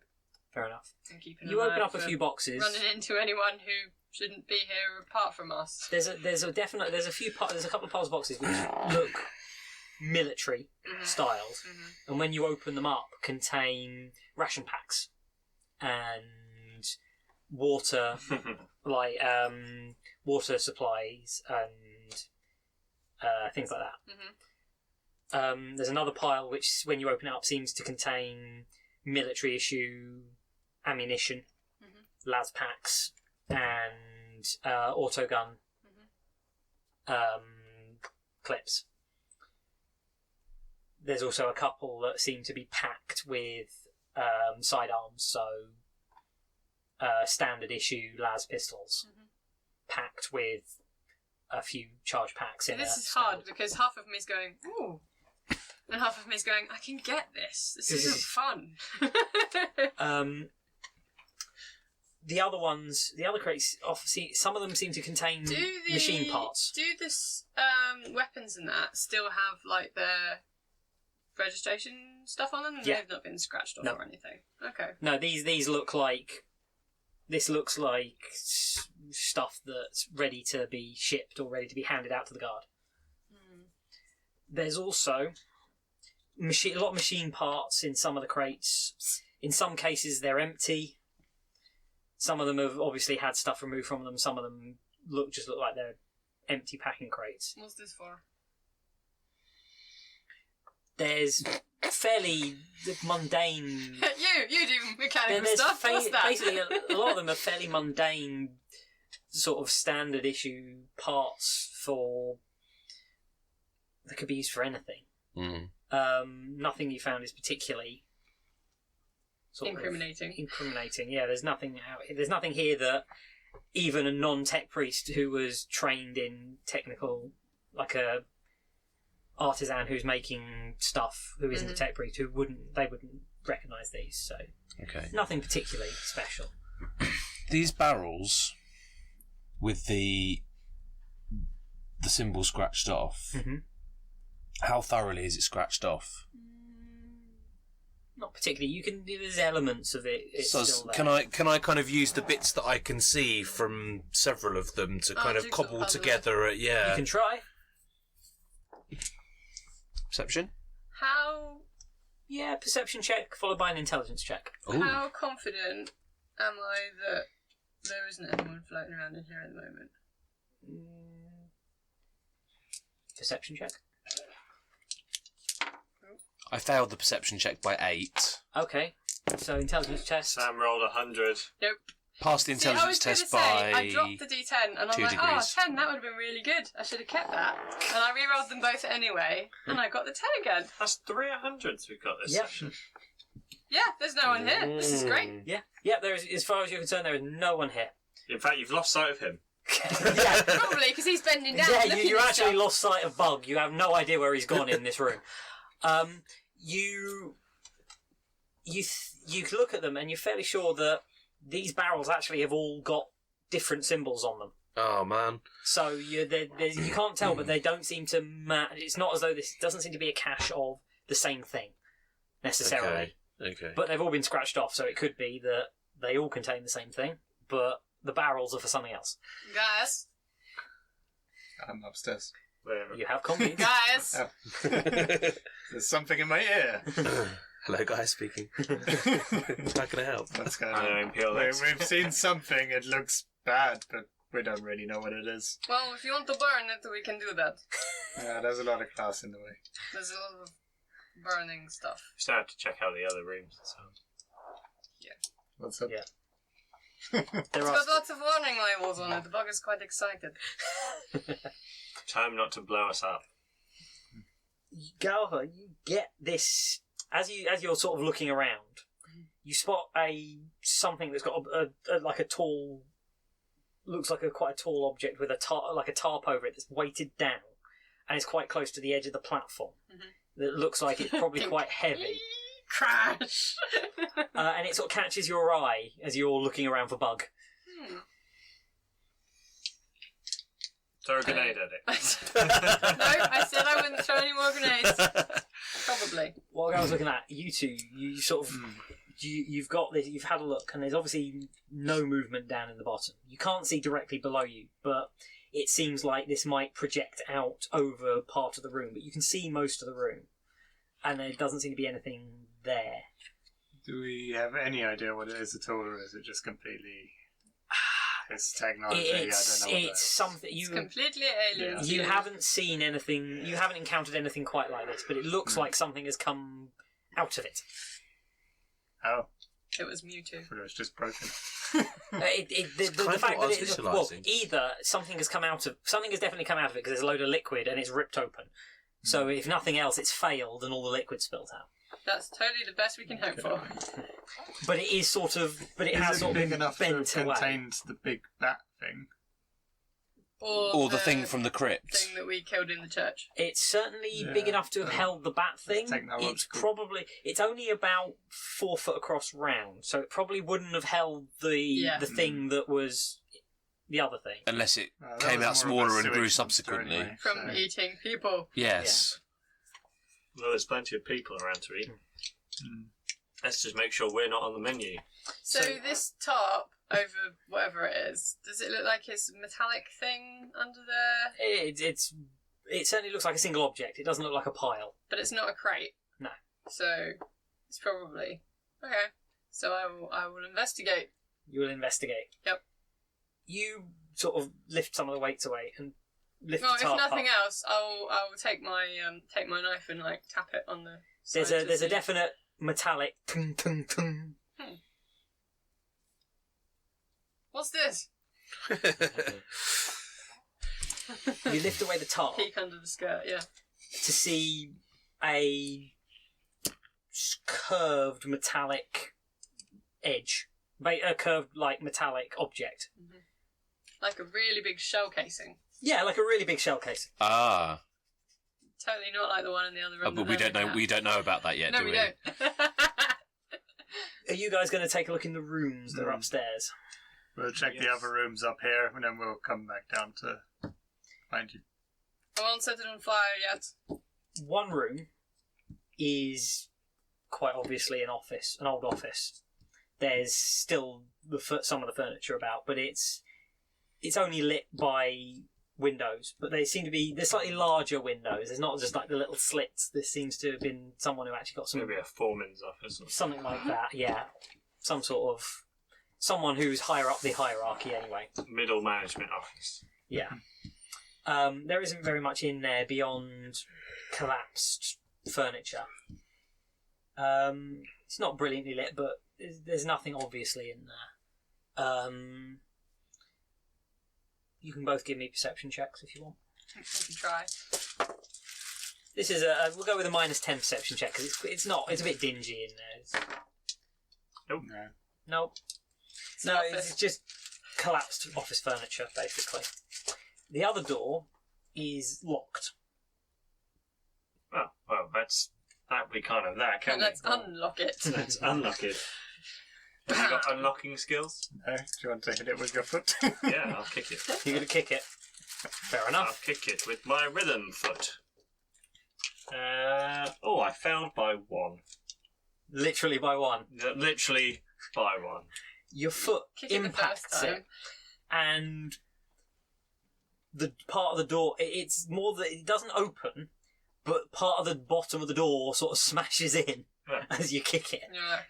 Speaker 1: Fair enough.
Speaker 3: and keeping
Speaker 1: You
Speaker 3: an eye
Speaker 1: open
Speaker 3: out
Speaker 1: up a
Speaker 3: for
Speaker 1: few boxes.
Speaker 3: running into anyone who shouldn't be here apart from us.
Speaker 1: There's a couple of piles of boxes which look military styled, and when you open them up, contain ration packs and water. Like water supplies and things like that. There's another pile which, when you open it up, seems to contain military issue ammunition, las packs, and autogun clips. There's also a couple that seem to be packed with sidearms, so standard issue las pistols, packed with a few charge packs in it.
Speaker 3: This is hard because half of me is going, ooh, and half of me is going, I can get this. This isn't fun.
Speaker 1: The other crates, some of them seem to contain machine parts.
Speaker 3: Do this weapons and that still have like their registration stuff on them?
Speaker 1: Yeah.
Speaker 3: They've not been scratched off
Speaker 1: No.
Speaker 3: or anything. Okay.
Speaker 1: No, these look like... This looks like stuff that's ready to be shipped or ready to be handed out to the guard. There's also a lot of machine parts in some of the crates. In some cases, they're empty. Some of them have obviously had stuff removed from them. Some of them look like they're empty packing crates.
Speaker 3: What's this for?
Speaker 1: There's fairly mundane...
Speaker 3: you do mechanical
Speaker 1: There's
Speaker 3: stuff. What's that?
Speaker 1: basically, a lot of them are fairly mundane, sort of standard issue parts that could be used for anything. Nothing you found is particularly incriminating. Yeah, there's nothing here that even a non-tech priest who was trained in technical, like a artisan who's making stuff, who isn't a tech priest, they wouldn't recognise these. So nothing particularly special.
Speaker 2: These barrels with the symbol scratched off. How thoroughly is it scratched off?
Speaker 1: Not particularly. There's elements of it. It's still there.
Speaker 2: Can I kind of use the bits that I can see from several of them to kind of cobble together?
Speaker 1: You can try.
Speaker 2: Perception?
Speaker 3: How...
Speaker 1: Yeah, perception check followed by an intelligence check.
Speaker 2: Ooh.
Speaker 3: How confident am I that there isn't anyone floating around in here at the moment?
Speaker 1: Perception check.
Speaker 2: I failed the perception check by 8.
Speaker 1: Okay, so intelligence test.
Speaker 4: Sam rolled 100.
Speaker 3: Nope.
Speaker 2: Passed the intelligence test by...
Speaker 3: I dropped the D10 and I'm
Speaker 2: 2
Speaker 3: like,
Speaker 2: degrees.
Speaker 3: 10, that would have been really good. I should have kept that. And I re-rolled them both anyway, and I got the 10 again.
Speaker 4: That's 3 100s we've got this
Speaker 1: Yep.
Speaker 4: session.
Speaker 3: Yeah, there's no one here. This is great.
Speaker 1: Yeah. There is, as far as you're concerned, there is no one here.
Speaker 4: In fact, you've lost sight of him.
Speaker 1: Yeah,
Speaker 3: Probably, because he's bending down.
Speaker 1: yeah.
Speaker 3: looking
Speaker 1: You
Speaker 3: at
Speaker 1: actually
Speaker 3: stuff.
Speaker 1: lost sight of Bug. You have no idea where he's gone in this room. You look at them and you're fairly sure that these barrels actually have all got different symbols on them.
Speaker 2: Oh, man.
Speaker 1: So you can't tell, but they don't seem to match. It's not as though this doesn't seem to be a cache of the same thing necessarily.
Speaker 2: Okay.
Speaker 1: But they've all been scratched off, so it could be that they all contain the same thing, but the barrels are for something else.
Speaker 3: Guys.
Speaker 5: I'm upstairs.
Speaker 1: You have company.
Speaker 3: Guys.
Speaker 5: Oh. There's something in my ear.
Speaker 2: Hello, guy speaking. How can I help?
Speaker 5: What's going
Speaker 4: I
Speaker 5: on?
Speaker 4: know,
Speaker 5: We've seen something. It looks bad, but we don't really know what it is.
Speaker 3: Well, if you want to burn it, we can do that.
Speaker 5: Yeah, there's a lot of class in the way.
Speaker 3: There's a lot of burning stuff.
Speaker 4: Still have to check out the other rooms. So.
Speaker 5: What's up?
Speaker 1: Yeah.
Speaker 3: It's got lots of warning labels on it. The bug is quite excited.
Speaker 4: Time not to blow us up.
Speaker 1: Galva, you get this as you're sort of looking around. You spot something that's got like a tall, looks like quite a tall object with a tarp over it that's weighted down, and it's quite close to the edge of the platform. That looks like it's probably quite heavy.
Speaker 3: Crash!
Speaker 1: And it sort of catches your eye as you're looking around for Bug.
Speaker 4: Throw a grenade at it.
Speaker 3: No, I said I wouldn't throw any more grenades. Probably.
Speaker 1: While I was looking at you two, you sort of you've got this. You've had a look, and there's obviously no movement down in the bottom. You can't see directly below you, but it seems like this might project out over part of the room. But you can see most of the room, and there doesn't seem to be anything there.
Speaker 5: Do we have any idea what it is at all, or is it just completely... It's technology, I don't know what
Speaker 1: It's something
Speaker 3: It's completely alien.
Speaker 1: You haven't seen anything. You haven't encountered anything quite like this, but it looks like something has come out of it.
Speaker 5: Oh.
Speaker 3: It was Mewtwo.
Speaker 5: But it was just broken.
Speaker 1: The fact that either something has definitely come out of it because there's a load of liquid and it's ripped open. So if nothing else, it's failed and all the liquid spilt out.
Speaker 3: That's totally the best we can hope for.
Speaker 1: But it is sort of. But it has sort of
Speaker 5: big enough to
Speaker 1: bent
Speaker 5: have
Speaker 1: away.
Speaker 5: contained the big bat thing.
Speaker 2: Or the thing from the crypt.
Speaker 3: Thing that we killed in the church.
Speaker 1: It's certainly big enough to have held the bat thing. It's only about 4 foot across round, so it probably wouldn't have held the thing that was the other thing.
Speaker 2: Unless it came out smaller and grew subsequently.
Speaker 3: From eating people.
Speaker 2: Yes.
Speaker 4: Well, there's plenty of people around to eat. Let's just make sure we're not on the menu.
Speaker 3: So this top over whatever it is, does it look like it's a metallic thing under there?
Speaker 1: It certainly looks like a single object. It doesn't look like a pile.
Speaker 3: But it's not a crate.
Speaker 1: No.
Speaker 3: So it's probably okay. So I will investigate.
Speaker 1: You will investigate.
Speaker 3: Yep.
Speaker 1: You sort of lift some of the weights away and lift
Speaker 3: Well,
Speaker 1: the tarp
Speaker 3: if nothing
Speaker 1: up.
Speaker 3: else, I will take my knife and like tap it on the.
Speaker 1: There's a definite metallic tung tung tung.
Speaker 3: What's this?
Speaker 1: You lift away the tarp
Speaker 3: Peek under the skirt, yeah.
Speaker 1: to see a curved metallic edge, a curved like metallic object.
Speaker 3: Like a really big shell casing.
Speaker 1: Yeah, like a really big shell casing.
Speaker 2: Ah.
Speaker 3: Totally not like the one in the other room.
Speaker 2: But we don't know. We don't know about that yet,
Speaker 3: No,
Speaker 2: do we?
Speaker 3: we don't.
Speaker 1: Are you guys going to take a look in the rooms that are upstairs?
Speaker 5: We'll check the other rooms up here, and then we'll come back down to find you.
Speaker 3: I won't set it on fire yet.
Speaker 1: One room is quite obviously an office, an old office. There's still some of the furniture about, but it's only lit by windows. But they're slightly larger windows. There's not just like the little slits. This seems to have been someone who actually got some
Speaker 4: Maybe a foreman's office or
Speaker 1: something like that. Yeah, some sort of someone who's higher up the hierarchy anyway.
Speaker 4: middle management office.
Speaker 1: Yeah. There isn't very much in there beyond collapsed furniture. It's not brilliantly lit, but there's nothing obviously in there. You can both give me perception checks if you want.
Speaker 3: I can try.
Speaker 1: This is we'll go with a -10 perception check because it's a bit dingy in there.
Speaker 4: Nope.
Speaker 1: Nope.
Speaker 3: It's
Speaker 1: No,
Speaker 3: an office.
Speaker 1: it's just collapsed office furniture basically. The other door is locked.
Speaker 4: Oh, well, that'd be kind of that, can't
Speaker 3: Let's
Speaker 4: we?
Speaker 3: unlock it.
Speaker 4: Let's unlock it. Have you got unlocking skills?
Speaker 5: No? Do you want to hit it with your foot?
Speaker 4: Yeah, I'll kick it.
Speaker 1: You're going to kick it. Fair
Speaker 4: I'll
Speaker 1: enough.
Speaker 4: kick it with my rhythm foot. I failed by 1.
Speaker 1: Literally by 1.
Speaker 4: Literally by 1.
Speaker 1: Your foot
Speaker 3: Kick it the
Speaker 1: impacts
Speaker 3: first time.
Speaker 1: it, and the part of the door, it's more that it doesn't open, but part of the bottom of the door sort of smashes in
Speaker 4: Yeah.
Speaker 1: as you kick it.
Speaker 3: Yeah.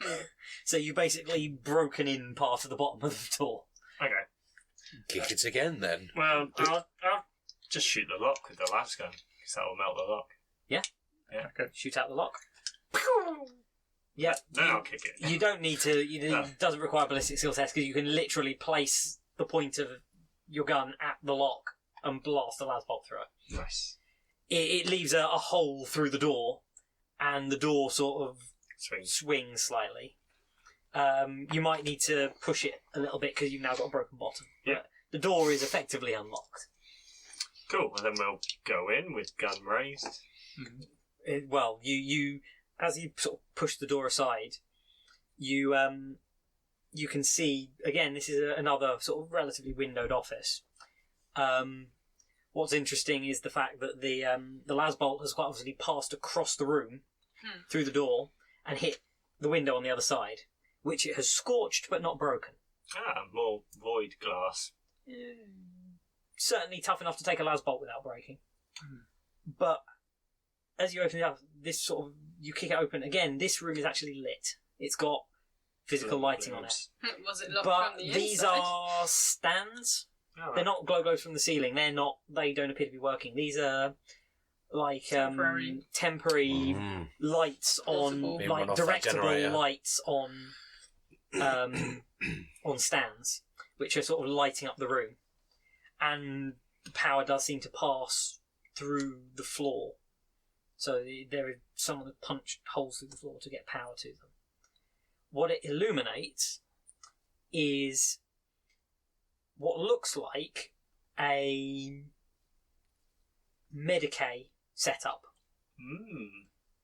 Speaker 1: So you've basically broken in part of the bottom of the door.
Speaker 4: Okay.
Speaker 2: Kick it again then.
Speaker 4: Well, I'll just shoot the lock with the las gun, because that will melt the lock.
Speaker 1: Shoot out the lock. Yeah.
Speaker 4: Then I'll kick it.
Speaker 1: You don't need to.
Speaker 4: No.
Speaker 1: It doesn't require a ballistic skill test because you can literally place the point of your gun at the lock and blast a las bolt through it.
Speaker 4: Nice.
Speaker 1: It leaves a hole through the door, and the door sort of
Speaker 4: Swing.
Speaker 1: swings slightly. You might need to push it a little bit because you've now got a broken bottom.
Speaker 4: Yeah.
Speaker 1: But the door is effectively unlocked.
Speaker 4: Cool. And then we'll go in with gun raised.
Speaker 1: Well, you as you sort of push the door aside, you can see again. This is another sort of relatively windowed office. What's interesting is the fact that the las bolt has quite obviously passed across the room through the door and hit the window on the other side, which it has scorched but not broken.
Speaker 4: More void glass.
Speaker 1: Certainly tough enough to take a las bolt without breaking. But as you open it up, this sort of you kick it open again. This room is actually lit. It's got physical lighting on it.
Speaker 3: Was it locked
Speaker 1: But
Speaker 3: from the
Speaker 1: these
Speaker 3: inside?
Speaker 1: are stands.
Speaker 4: Oh,
Speaker 1: They're not glow glows from the ceiling. They don't appear to be working. These are like temporary lights on,
Speaker 3: Portable.
Speaker 2: Being
Speaker 1: like
Speaker 2: run off that generator.
Speaker 1: directable lights on on stands, which are sort of lighting up the room. And the power does seem to pass through the floor. So there is someone that punched holes through the floor to get power to them. What it illuminates is what looks like a Medicaid setup.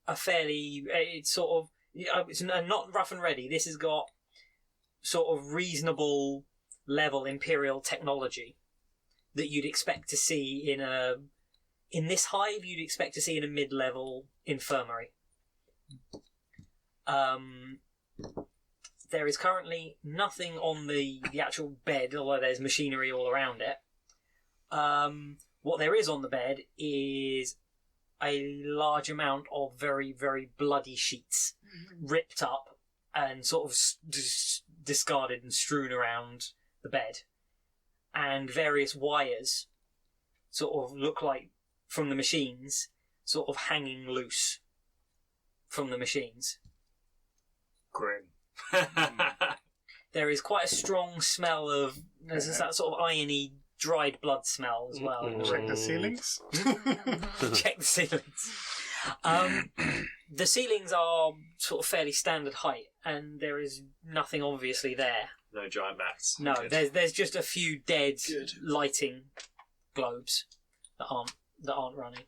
Speaker 1: A fairly, it's sort of, it's not rough and ready. This has got sort of reasonable level Imperial technology that you'd expect to see in in this hive, you'd expect to see in a mid-level infirmary. There is currently nothing on the actual bed, although there's machinery all around it. What there is on the bed is a large amount of very, very bloody sheets, ripped up and sort of discarded and strewn around the bed. And various wires sort of look like, from the machines, sort of hanging loose from the machines.
Speaker 4: Grim.
Speaker 1: There is quite a strong smell of... There's that sort of irony, dried blood smell as well.
Speaker 5: Check the ceilings.
Speaker 1: Check the ceilings. The ceilings are sort of fairly standard height, and there is nothing obviously there.
Speaker 4: No giant bats.
Speaker 1: No,
Speaker 4: Good.
Speaker 1: there's just a few dead lighting globes that aren't running.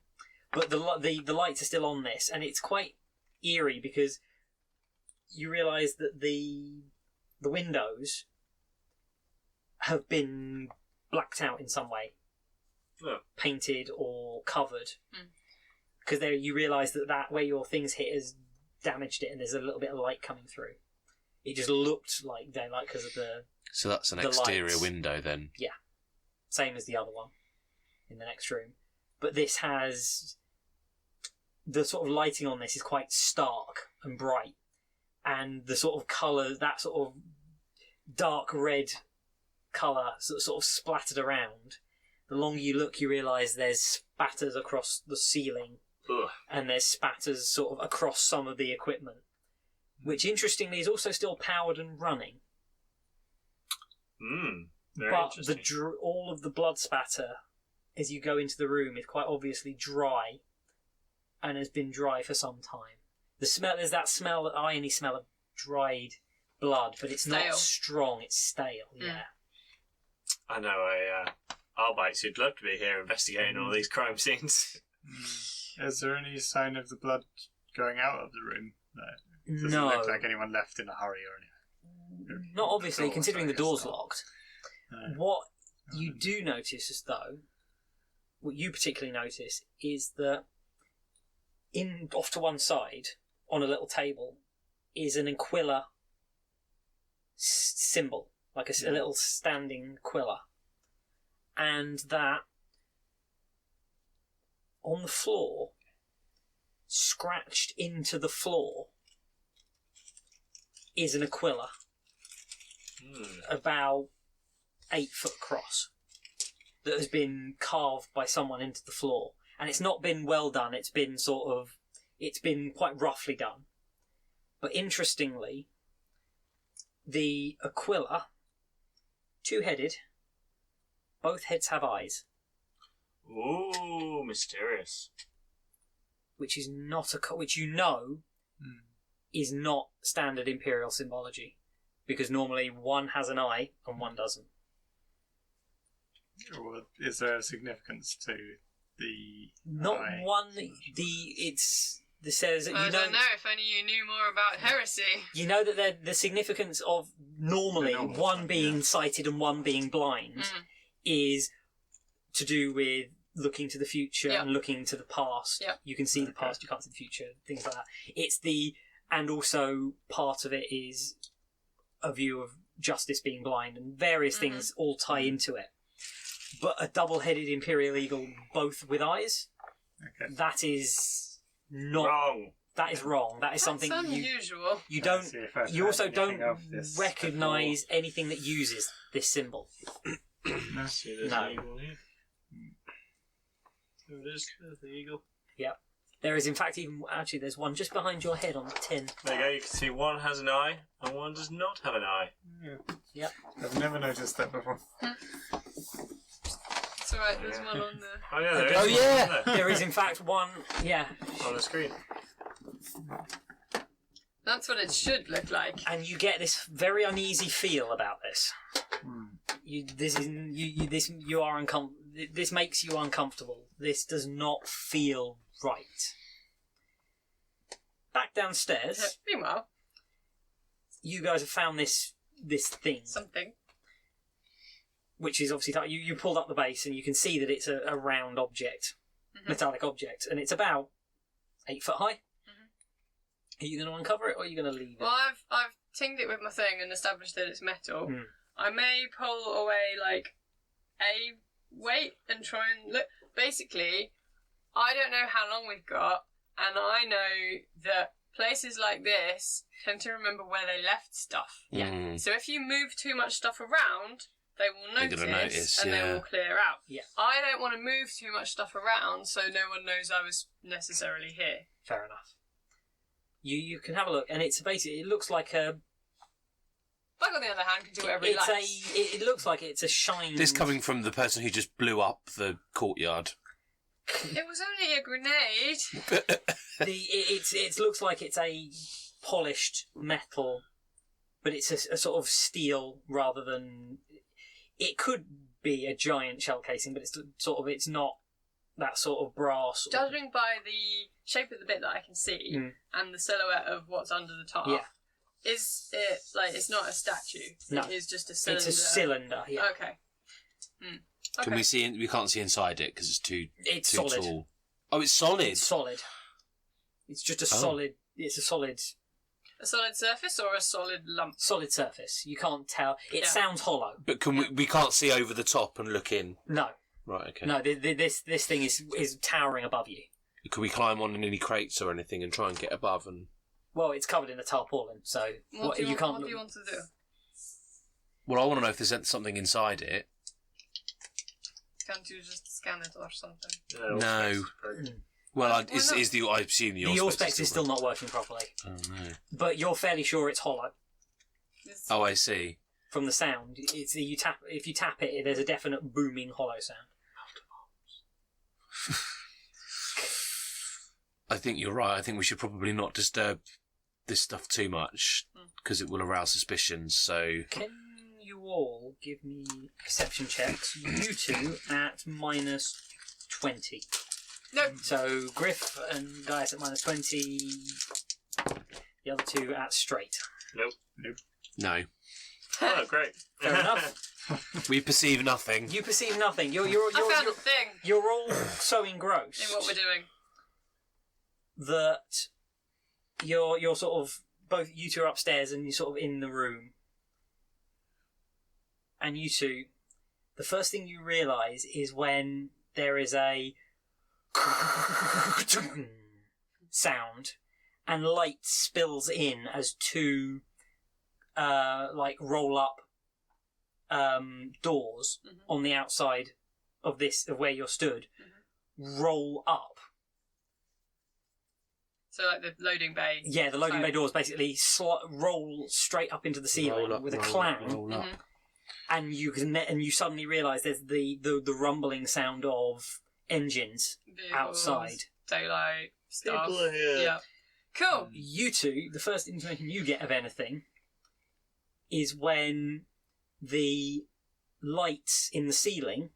Speaker 1: But the lights are still on this, and it's quite eerie because you realise that the windows have been blacked out in some way, painted or covered. Because you realise that where your things hit has damaged it, and there's a little bit of light coming through. It just looked like daylight because of the...
Speaker 2: So that's an exterior lights. Window then?
Speaker 1: Yeah. Same as the other one in the next room. But this has... The sort of lighting on this is quite stark and bright. And the sort of colour, that sort of dark red colour sort of splattered around. The longer you look, you realise there's spatters across the ceiling.
Speaker 4: Ugh. And
Speaker 1: there's spatters sort of across some of the equipment. Which, interestingly, is also still powered and running.
Speaker 4: Very
Speaker 1: but
Speaker 4: interesting.
Speaker 1: all of the blood spatter, as you go into the room, is quite obviously dry, and has been dry for some time. There's that smell, that irony smell of dried blood, but it's not strong. It's stale. Yeah.
Speaker 4: I know Arbites who'd love to be here investigating all these crime scenes.
Speaker 5: Is there any sign of the blood going out of the room? Doesn't
Speaker 1: No.
Speaker 5: look like anyone left in a hurry or anything.
Speaker 1: Not obviously,
Speaker 5: Doors,
Speaker 1: considering
Speaker 5: I
Speaker 1: the
Speaker 5: guess
Speaker 1: door's
Speaker 5: not.
Speaker 1: locked. What you do notice is, though, what you particularly notice is that off to one side, on a little table, is an Aquila symbol, like a little standing Aquila. And that on the floor, scratched into the floor, is an Aquila. About 8 foot across, that has been carved by someone into the floor. And it's not been well done, it's been quite roughly done. But interestingly, the Aquila, two-headed, both heads have eyes.
Speaker 4: Ooh, mysterious.
Speaker 1: Which is not which you know is not standard Imperial symbology. Because normally one has an eye and one doesn't.
Speaker 5: Or is there a significance to the
Speaker 1: Not
Speaker 5: eye?
Speaker 1: one. This says that
Speaker 3: I don't know if only you knew more about heresy.
Speaker 1: You know that the significance of normally
Speaker 5: normal
Speaker 1: one
Speaker 5: stuff,
Speaker 1: being
Speaker 5: yeah.
Speaker 1: sighted and one being blind is to do with looking to the future and looking to the past.
Speaker 3: Yep.
Speaker 1: You can see the past, you can't see the future, things like that. And also part of it is a view of justice being blind, and various things all tie into it. But a double-headed Imperial Eagle, both with eyes, that is not
Speaker 4: wrong.
Speaker 1: That is wrong. That is something
Speaker 3: That's unusual.
Speaker 1: you don't.
Speaker 5: See if I've
Speaker 1: You
Speaker 5: heard
Speaker 1: also
Speaker 5: anything
Speaker 1: don't
Speaker 5: of this
Speaker 1: recognise anything that uses this symbol.
Speaker 5: No.
Speaker 4: See, there's
Speaker 1: No.
Speaker 4: an eagle here. There it is. There's the eagle.
Speaker 1: Yep. There is, in fact, there's one just behind your head on the tin.
Speaker 4: There you go. You can see one has an eye and one does not have an eye.
Speaker 5: Yeah. I've never noticed that before.
Speaker 3: It's alright, there's one on there.
Speaker 4: Oh yeah, there is.
Speaker 1: Oh
Speaker 4: one
Speaker 1: yeah,
Speaker 4: there.
Speaker 1: there is in fact one. Yeah,
Speaker 4: On the screen.
Speaker 3: That's what it should look like.
Speaker 1: and you get this very uneasy feel about this. This makes you uncomfortable. This does not feel right. Back downstairs,
Speaker 3: Meanwhile,
Speaker 1: you guys have found this thing,
Speaker 3: something.
Speaker 1: which is obviously you pulled up the base and you can see that it's a round object. metallic object, and it's about 8 foot high. Are you going to uncover it, or are you going to leave it?
Speaker 3: Well, I've tinged it with my thing and established that it's metal. I may pull away like a weight and try and look. Basically, I don't know how long we've got, and I know that places like this tend to remember where they left stuff.
Speaker 1: Yeah.
Speaker 3: So if you move too much stuff around, they will notice and they will clear out.
Speaker 1: Yeah.
Speaker 3: I don't want to move too much stuff around so no one knows I was necessarily here.
Speaker 1: Fair enough. You can have a look, and it's basically, it looks like a...
Speaker 3: Bug, on the other hand, can do whatever he likes.
Speaker 1: It looks like it's a shine...
Speaker 2: This coming from the person who just blew up the courtyard.
Speaker 3: It was only a grenade.
Speaker 1: It looks like it's a polished metal, but it's a sort of steel rather than... It could be a giant shell casing, but it's not that sort of brass.
Speaker 3: Judging by the shape of the bit that I can see and the silhouette of what's under the top, is it like it's not a statue?
Speaker 1: No.
Speaker 3: It is just a cylinder.
Speaker 1: It's a cylinder. Yeah.
Speaker 3: Okay. Okay.
Speaker 2: Can we see? We can't see inside it because it's too
Speaker 1: solid.
Speaker 2: tall. Oh, it's solid.
Speaker 1: It's solid. It's just a solid. It's a solid.
Speaker 3: A solid surface or a solid lump?
Speaker 1: Solid surface. You can't tell. It sounds hollow.
Speaker 2: But can we can't see over the top and look in?
Speaker 1: No.
Speaker 2: Right. Okay.
Speaker 1: No. This thing is towering above you.
Speaker 2: Can we climb on any crates or anything and try and get above? And
Speaker 1: well, it's covered in a tarpaulin, so
Speaker 3: what do you want to do?
Speaker 2: Well, I want to know if there's something inside it.
Speaker 3: Can't you just scan it or something?
Speaker 2: No. Well, I assume the
Speaker 1: the Auspex is still not working properly.
Speaker 2: Oh no!
Speaker 1: But you're fairly sure it's hollow.
Speaker 2: Oh, I see.
Speaker 1: From the sound, if you tap it, there's a definite booming hollow sound.
Speaker 2: I think you're right. I think we should probably not disturb this stuff too much because it will arouse suspicions. So
Speaker 1: can you all give me perception checks? You two at -20.
Speaker 3: No.
Speaker 1: So Griff and Gaius at -20. The other two at straight.
Speaker 4: Nope.
Speaker 2: no,
Speaker 4: Oh, great.
Speaker 1: Fair enough.
Speaker 2: we perceive nothing.
Speaker 1: You perceive nothing.
Speaker 3: I found a thing
Speaker 1: You're all so engrossed
Speaker 3: in what we're doing.
Speaker 1: that you're sort of both you two are upstairs and you're sort of in the room. And you two, the first thing you realise is when there is a sound and light spills in as two roll up doors on the outside of where you're stood roll up.
Speaker 3: So like the loading bay.
Speaker 1: Yeah, the loading bay doors basically roll straight up into the ceiling with a clang.
Speaker 2: Roll up.
Speaker 1: And you suddenly realise there's the rumbling sound of engines
Speaker 3: Vehicles,
Speaker 1: outside.
Speaker 3: Daylight stuff.
Speaker 4: People are here.
Speaker 3: Yeah. Cool.
Speaker 1: You two, the first information you get of anything is when the lights in the ceiling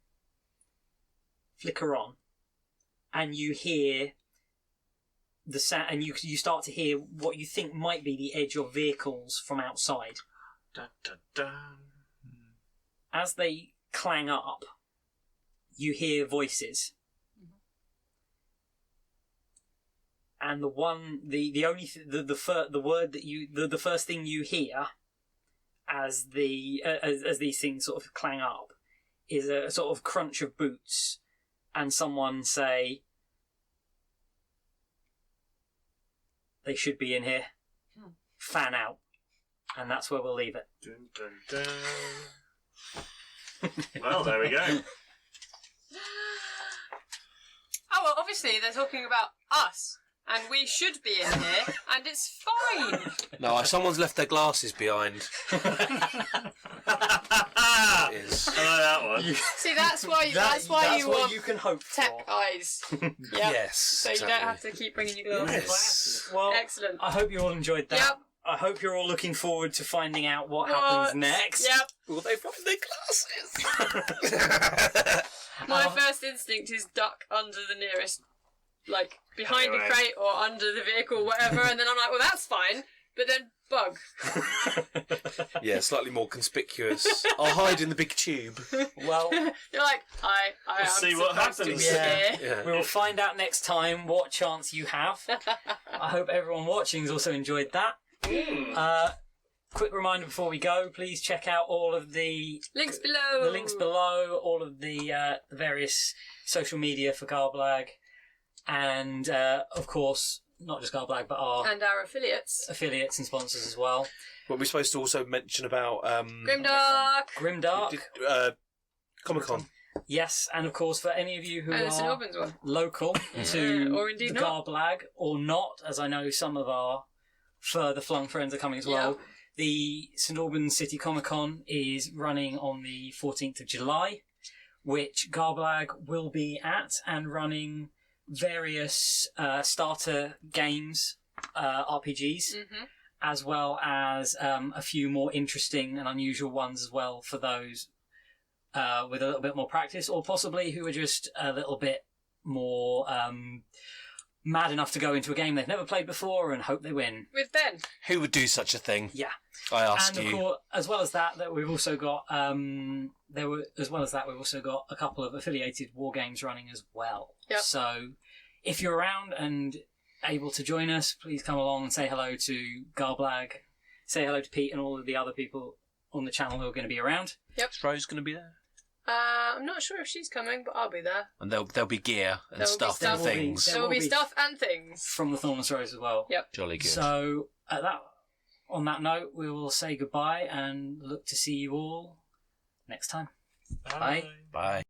Speaker 1: flicker on, and you hear the sound, and you start to hear what you think might be the edge of vehicles from outside.
Speaker 4: Dun, dun, dun.
Speaker 1: As they clang up, you hear voices. And the word that the first thing you hear as these things sort of clang up is a sort of crunch of boots and someone say, "They should be in here. Fan out." And that's where we'll leave it.
Speaker 4: Dun, dun, dun. Well, there we go.
Speaker 3: Oh, well, obviously they're talking about us, and we should be in here, and it's fine.
Speaker 2: No, someone's left their glasses behind. It is.
Speaker 4: I like that one.
Speaker 3: See, that's why you
Speaker 1: what
Speaker 3: want
Speaker 1: you can hope
Speaker 3: tech
Speaker 1: for.
Speaker 3: eyes. Yep.
Speaker 2: Yes.
Speaker 3: So you don't have to keep bringing your glasses.
Speaker 2: Yes.
Speaker 1: Well,
Speaker 3: Excellent.
Speaker 1: I hope you all enjoyed that.
Speaker 3: Yep.
Speaker 1: I hope you're all looking forward to finding out what happens next.
Speaker 3: Yep.
Speaker 2: Will they find their glasses?
Speaker 3: My first instinct is duck under the nearest, behind
Speaker 4: Anyway.
Speaker 3: a crate or under the vehicle, whatever, and then I'm like, well, that's fine, But then bug.
Speaker 2: Yeah, slightly more conspicuous. I'll hide in the big tube.
Speaker 1: Well,
Speaker 3: You're like, I
Speaker 4: We'll
Speaker 3: am
Speaker 4: see what
Speaker 3: supposed to
Speaker 4: happens.
Speaker 3: be
Speaker 1: Yeah.
Speaker 3: here.
Speaker 2: Yeah.
Speaker 1: we will find out next time what chance you have. I hope everyone watching has also enjoyed that. Quick reminder before we go, please check out all of the
Speaker 3: Links below.
Speaker 1: all of the various social media for Garblag, and of course, not just Garblag, but our
Speaker 3: And our affiliates.
Speaker 1: affiliates and sponsors as well.
Speaker 2: What we're supposed to also mention about
Speaker 3: Grimdark.
Speaker 2: Comic-Con.
Speaker 1: Yes, and of course, for any of you who
Speaker 3: And the St
Speaker 1: are
Speaker 3: Albans one.
Speaker 1: local to
Speaker 3: Or indeed
Speaker 1: the
Speaker 3: not.
Speaker 1: Garblag, or not, as I know some of our further flung friends are coming as well. The St Albans City Comic Con is running on the 14th of July, which Garblag will be at and running various starter games, RPGs, as well as a few more interesting and unusual ones as well for those with a little bit more practice, or possibly who are just a little bit more mad enough to go into a game they've never played before and hope they win.
Speaker 3: With Ben.
Speaker 2: Who would do such a thing?
Speaker 1: Yeah.
Speaker 2: I ask
Speaker 1: And of
Speaker 2: you.
Speaker 1: course, as well as that we've also got we've also got a couple of affiliated war games running as well.
Speaker 3: Yep.
Speaker 1: So if you're around and able to join us, please come along and say hello to Garblag, say hello to Pete and all of the other people on the channel who are going to be around.
Speaker 2: Is Rose going to be there?
Speaker 3: I'm not sure if she's coming, but I'll be there.
Speaker 2: And there'll be gear and
Speaker 3: There'll be
Speaker 2: stuff
Speaker 3: stuff.
Speaker 2: and things.
Speaker 3: There will be stuff and things.
Speaker 1: From the Thornless Rose as well.
Speaker 3: Yep.
Speaker 2: Jolly good.
Speaker 1: So on that note, we will say goodbye and look to see you all next time. Bye.
Speaker 2: Bye.